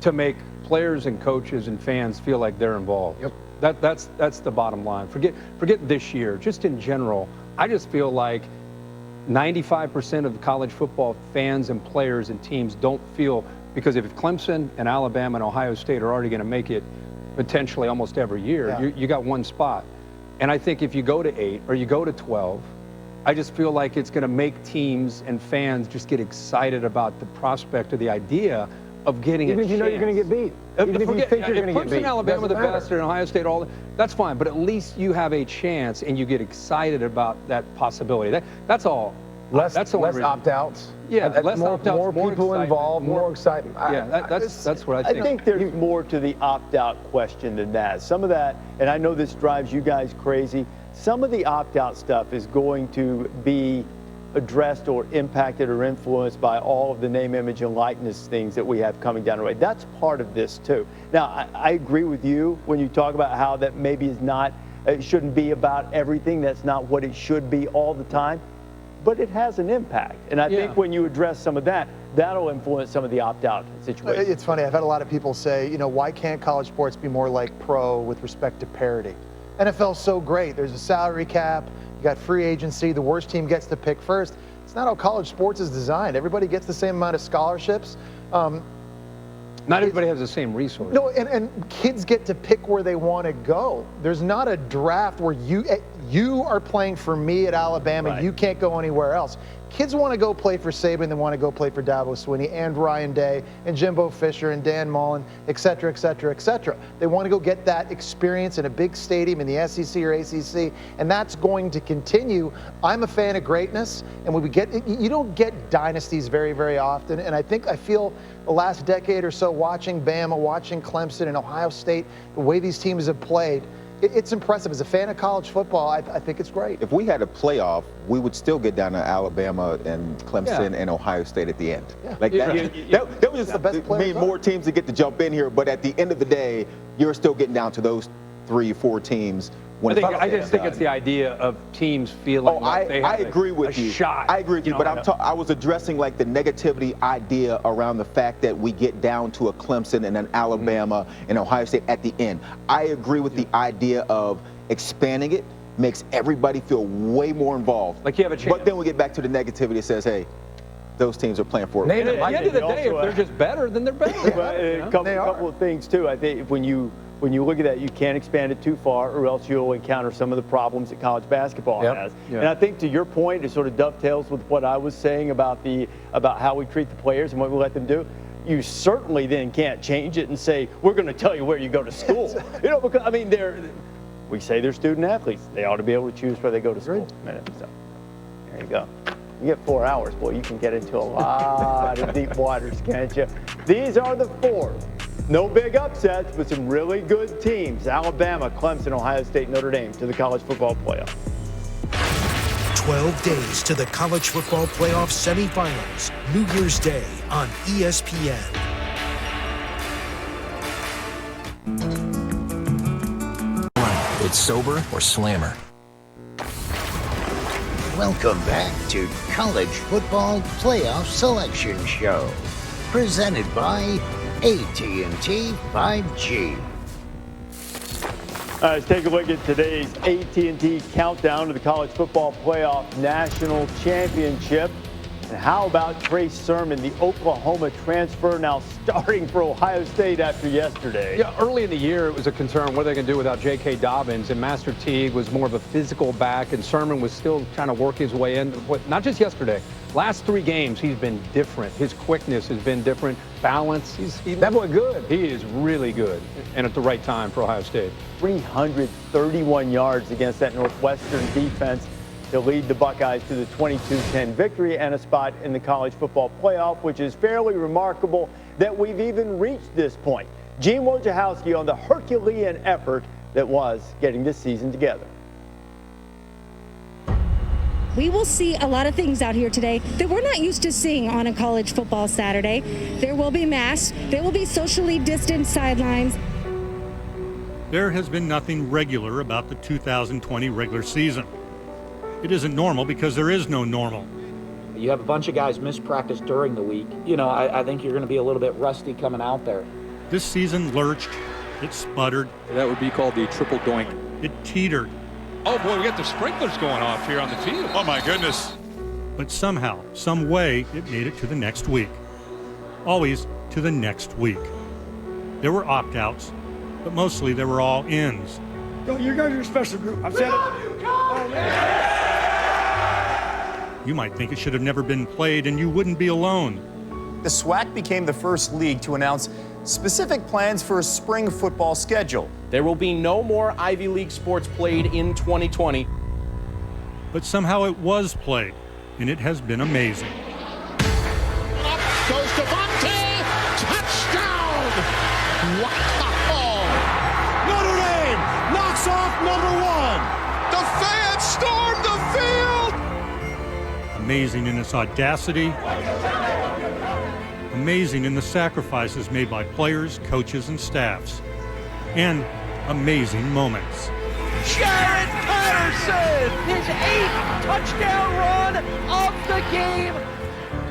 to make players and coaches and fans feel like they're involved. Yep. That's the bottom line. Forget this year. Just in general, I just feel like 95% of the college football fans and players and teams don't feel, because if Clemson and Alabama and Ohio State are already going to make it potentially almost every year, you got one spot. And I think if you go to 8 or you go to 12, I just feel like it's going to make teams and fans just get excited about the prospect or the idea of getting even if you know you're going to get beat. Even if you think you're going to get beat. Clemson, Alabama, the best, and Ohio State, that's fine. But at least you have a chance, and you get excited about that possibility. That's all. Less opt-outs. Yeah, less opt-outs. More people involved. More excitement. That's what I think. I think there's more to the opt-out question than that. Some of that, and I know this drives you guys crazy. Some of the opt-out stuff is going to be addressed or impacted or influenced by all of the name, image, and likeness things that we have coming down the way. That's part of this too. Now, I agree with you when you talk about how that maybe is not, it shouldn't be about everything. That's not what it should be all the time, but it has an impact. And I think when you address some of that, that'll influence some of the opt-out situations. It's funny, I've had a lot of people say, why can't college sports be more like pro with respect to parity? NFL's so great. There's a salary cap. You got free agency. The worst team gets to pick first. It's not how college sports is designed. Everybody gets the same amount of scholarships. Not everybody has the same resources. No, and kids get to pick where they want to go. There's not a draft where you are playing for me at Alabama. Right. You can't go anywhere else. Kids want to go play for Saban. They want to go play for Dabo Swinney and Ryan Day and Jimbo Fisher and Dan Mullen, et cetera, et cetera, et cetera. They want to go get that experience in a big stadium in the SEC or ACC, and that's going to continue. I'm a fan of greatness, and when you don't get dynasties very, very often, and I feel the last decade or so watching Bama, watching Clemson and Ohio State, the way these teams have played, it's impressive. As a fan of college football, I think it's great. If we had a playoff, we would still get down to Alabama and Clemson and Ohio State at the end. Yeah. Like that was just mean more teams to get to jump in here, but at the end of the day, you're still getting down to those 3-4 teams. I just think it's the idea of teams feeling like they have a shot. I agree with you, but I was addressing like the negativity idea around the fact that we get down to a Clemson and an Alabama and Ohio State at the end. I agree with the idea of expanding it, makes everybody feel way more involved. Like you have a chance. But then we get back to the negativity that says, hey, those teams are playing for it. At the end of the day, if they're just better, then they're better. A couple of things too. I think when you look at that, you can't expand it too far, or else you'll encounter some of the problems that college basketball has. Yep. And I think to your point, it sort of dovetails with what I was saying about how we treat the players and what we let them do. You certainly then can't change it and say, we're going to tell you where you go to school. Because I mean, we say they're student athletes. They ought to be able to choose where they go to school. So, there you go. You get 4 hours, boy, you can get into a lot of deep waters, can't you? These are the 4. No big upsets, but some really good teams. Alabama, Clemson, Ohio State, Notre Dame to the college football playoff. 12 days to the college football playoff semifinals. New Year's Day on ESPN. It's sober or slammer. Welcome back to College Football Playoff Selection Show, presented by AT&T 5G. Let's take a look at today's AT&T countdown to the College Football Playoff National Championship. And how about Trey Sermon, the Oklahoma transfer, now starting for Ohio State after yesterday? Yeah, early in the year, it was a concern what are they going to do without J.K. Dobbins, and Master Teague was more of a physical back, and Sermon was still trying to work his way in. Not just yesterday. Last 3 games, he's been different. His quickness has been different. Balance. That boy good. He is really good, and at the right time for Ohio State. 331 yards against that Northwestern defense to lead the Buckeyes to the 22-10 victory and a spot in the college football playoff, which is fairly remarkable that we've even reached this point. Gene Wojciechowski on the Herculean effort that was getting this season together. We will see a lot of things out here today that we're not used to seeing on a college football Saturday. There will be masks. There will be socially distanced sidelines. There has been nothing regular about the 2020 regular season. It isn't normal because there is no normal. You have a bunch of guys miss practice during the week. You know, I think you're going to be a little bit rusty coming out there. This season lurched, it sputtered. That would be called the triple doink. It teetered. Oh boy, we got the sprinklers going off here on the field. Oh my goodness. But somehow, some way, it made it to the next week. Always to the next week. There were opt-outs, but mostly they were all ins. Yo, you guys are a special group. I've said it. Oh, man. You might think it should have never been played and you wouldn't be alone. The SWAC became the first league to announce specific plans for a spring football schedule. There will be no more Ivy League sports played in 2020. But somehow it was played, and it has been amazing. Up goes Devontae. Touchdown. Wow. Notre Dame knocks off #1. The fans storm the field. Amazing in its audacity. Amazing in the sacrifices made by players, coaches, and staffs. And amazing moments. Jared Patterson, his 8th touchdown run of the game.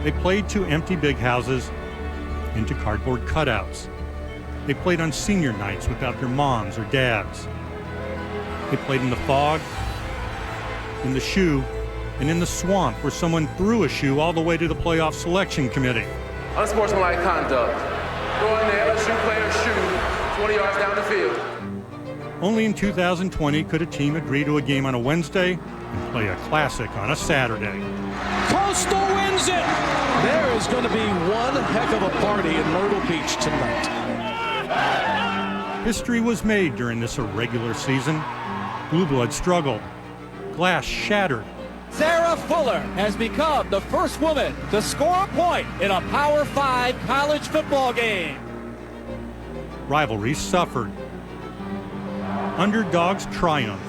They played to empty big houses, into cardboard cutouts. They played on senior nights without their moms or dads. They played in the fog, in the shoe, and in the swamp where someone threw a shoe all the way to the playoff selection committee. Unsportsmanlike conduct. Throwing the LSU player's shoe 20 yards down the field. Only in 2020 could a team agree to a game on a Wednesday and play a classic on a Saturday. Coastal wins it. There is going to be one heck of a party in Myrtle Beach tonight. History was made during this irregular season. Blue Blood struggled. Glass shattered. Sarah Fuller has become the first woman to score a point in a Power 5 college football game. Rivalries suffered. Underdogs triumphed,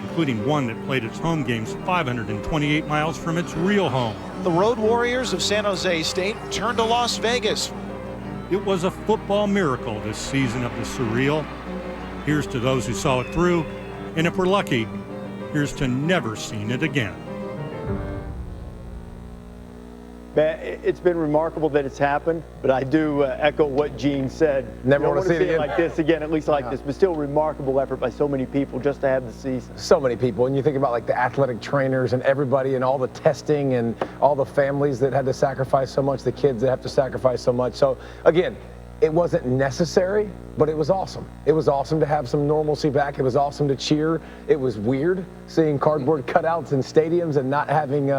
including one that played its home games 528 miles from its real home. The Road Warriors of San Jose State turned to Las Vegas. It was a football miracle this season of the surreal. Here's to those who saw it through, and if we're lucky, here's to never seeing it again. It's been remarkable that it's happened, but I do echo what Gene said. Never want to see it again. Like this again, at least like this, but still remarkable effort by so many people just to have the season. So many people, and you think about like the athletic trainers and everybody and all the testing and all the families that had to sacrifice so much, the kids that have to sacrifice so much. So again, it wasn't necessary, but it was awesome. It was awesome to have some normalcy back. It was awesome to cheer. It was weird seeing cardboard cutouts in stadiums and not having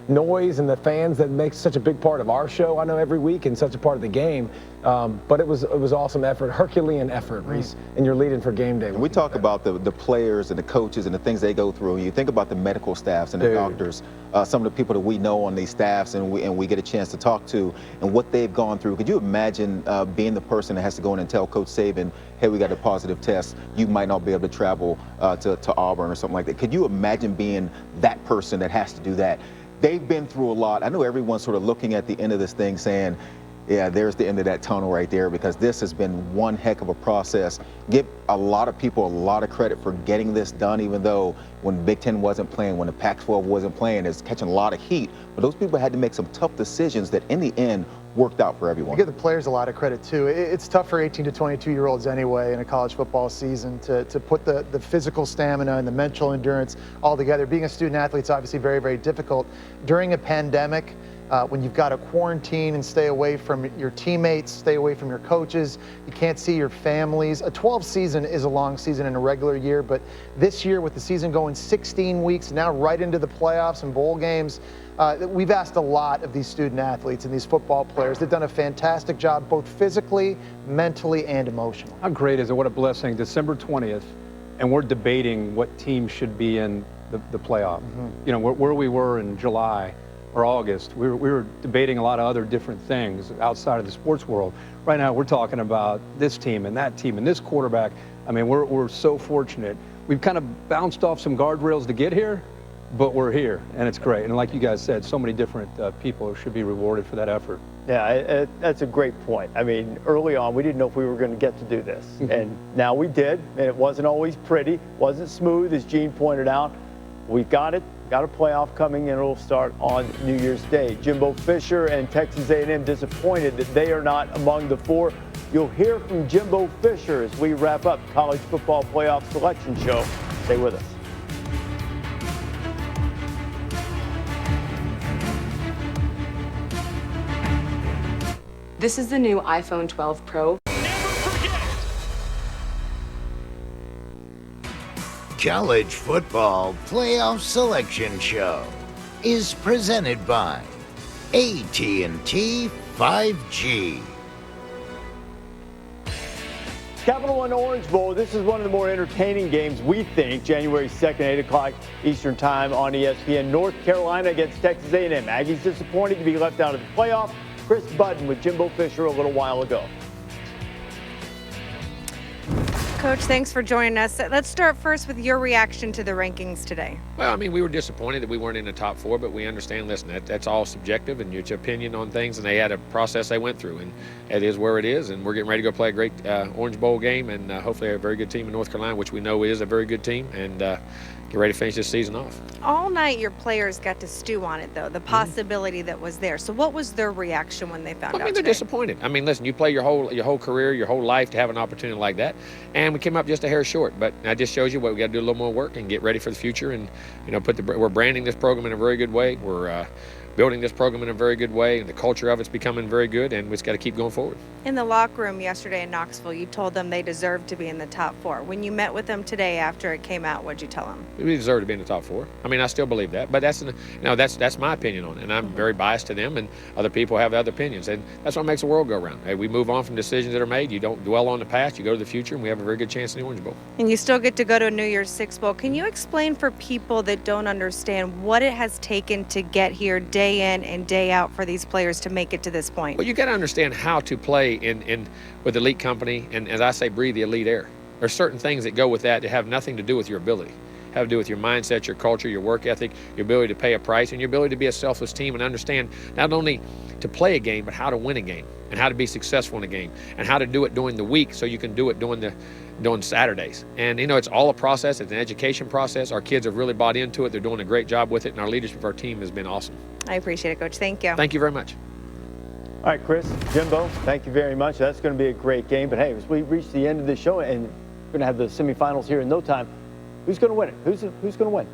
noise and the fans that makes such a big part of our show, I know, every week, and such a part of the game. But it was awesome effort, Herculean effort, Reese, and you're leading for game day. We talk about the players and the coaches and the things they go through. You think about the medical staffs and the doctors, some of the people that we know on these staffs and we get a chance to talk to and what they've gone through. Could you imagine being the person that has to go in and tell Coach Saban, hey, we got a positive test, you might not be able to travel to Auburn or something like that? Could you imagine being that person that has to do that? They've been through a lot. I know everyone's sort of looking at the end of this thing saying, yeah, there's the end of that tunnel right there, because this has been one heck of a process. Give a lot of people a lot of credit for getting this done, even though when Big Ten wasn't playing, when the Pac-12 wasn't playing, it's catching a lot of heat. But those people had to make some tough decisions that in the end worked out for everyone. You give the players a lot of credit too. It's tough for 18 to 22-year-olds anyway in a college football season to put the physical stamina and the mental endurance all together. Being a student athlete is obviously very, very difficult. During a pandemic, when you've got to quarantine and stay away from your teammates, stay away from your coaches, you can't see your families. A 12 season is a long season in a regular year, but this year with the season going 16 weeks, now right into the playoffs and bowl games, we've asked a lot of these student athletes and these football players. They've done a fantastic job both physically, mentally, and emotionally. How great is it? What a blessing. December 20th, and we're debating what team should be in the playoff. You know, where we were in July or August, we were debating a lot of other different things outside of the sports world. Right now, we're talking about this team and that team and this quarterback. I mean, we're so fortunate. We've kind of bounced off some guardrails to get here, but we're here, and it's great. And like you guys said, so many different people should be rewarded for that effort. Yeah, that's a great point. I mean, early on, we didn't know if we were going to get to do this. And now we did, and it wasn't always pretty, wasn't smooth, as Gene pointed out. We got it, got a playoff coming, and it'll start on New Year's Day. Jimbo Fisher and Texas A&M disappointed that they are not among the four. You'll hear from Jimbo Fisher as we wrap up College Football Playoff Selection Show. Stay with us. This is the new iPhone 12 Pro. College Football Playoff Selection Show is presented by AT&T 5G. Capital One Orange Bowl, this is one of the more entertaining games, we think. January 2nd, 8 o'clock Eastern Time on ESPN. North Carolina against Texas A&M. Aggies disappointed to be left out of the playoff. Chris Budden with Jimbo Fisher a little while ago. Coach, thanks for joining us. Let's start first with your reaction to the rankings today. Well, I mean, we were disappointed that we weren't in the top four, but we understand, listen, that's all subjective and it's your opinion on things, and they had a process they went through, and it is where it is, and we're getting ready to go play a great Orange Bowl game, and hopefully a very good team in North Carolina, which we know is a very good team, and get ready to finish this season off. All night your players got to stew on it, though, the possibility that was there. So what was their reaction when they found out they're today? disappointed. I mean, listen, you play your whole career, your whole life to have an opportunity like that, and we came up just a hair short. But that just shows you what we got to do a little more work and get ready for the future, and we're branding this program in a very good way. We're building this program in a very good way, and the culture of it's becoming very good, and we just got to keep going forward. In the locker room yesterday in Knoxville, you told them they deserved to be in the top four. When you met with them today after it came out, what'd you tell them? We deserve to be in the top four. I mean, I still believe that, but that's my opinion on it, and I'm very biased to them, and other people have other opinions, and that's what makes the world go round. Hey, we move on from decisions that are made. You don't dwell on the past. You go to the future, and we have a very good chance in the Orange Bowl. And you still get to go to a New Year's Six Bowl. Can you explain for people that don't understand what it has taken to get here day in and day out for these players to make it to this point? Well, you got to understand how to play with elite company, and as I say, breathe the elite air. There's certain things that go with that have nothing to do with your ability. Have to do with your mindset, your culture, your work ethic, your ability to pay a price, and your ability to be a selfless team and understand not only to play a game, but how to win a game and how to be successful in a game and how to do it during the week so you can do it during Saturdays. And, it's all a process. It's an education process. Our kids have really bought into it. They're doing a great job with it, and our leadership of our team has been awesome. I appreciate it, Coach. Thank you. Thank you very much. All right, Chris, Jimbo, thank you very much. That's going to be a great game. But, hey, as we reach the end of the show, and we're going to have the semifinals here in no time, who's going to win it? Who's going to win?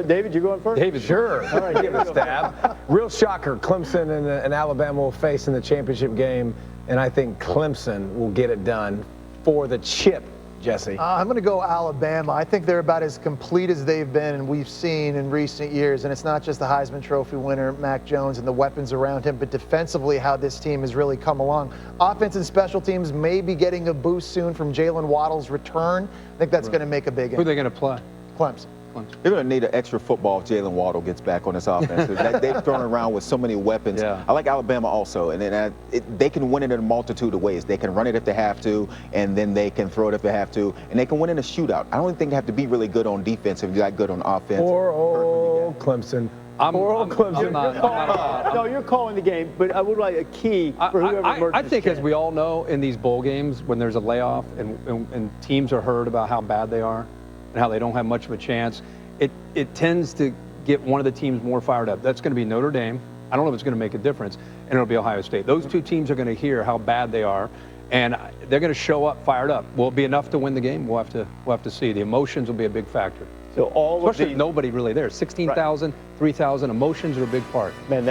David, you going first? David, sure. All right, give it a stab. Real shocker, Clemson and Alabama will face in the championship game, and I think Clemson will get it done for the chip. Jesse? I'm going to go Alabama. I think they're about as complete as they've been and we've seen in recent years. And it's not just the Heisman Trophy winner, Mac Jones, and the weapons around him, but defensively how this team has really come along. Offense and special teams may be getting a boost soon from Jalen Waddle's return. I think that's going to make a big impact. Who are they going to play? Clemson. They're going to need an extra football if Jalen Waddle gets back on this offense. They've thrown around with so many weapons. Yeah. I like Alabama also, and they can win it in a multitude of ways. They can run it if they have to, and then they can throw it if they have to, and they can win in a shootout. I don't think they have to be really good on defense if you got good on offense. Poor old Clemson. No, you're calling the game, but I would like a key for whoever emerges. I think, as we all know, in these bowl games, when there's a layoff and teams are heard about how bad they are and how they don't have much of a chance, it tends to get one of the teams more fired up. That's going to be Notre Dame, I don't know if it's going to make a difference, and it'll be Ohio State. Those two teams are going to hear how bad they are, and they're going to show up fired up. Will it be enough to win the game? We'll have to see. The emotions will be a big factor. So all especially of with nobody really there. 16,000, 3,000 emotions are a big part. Man,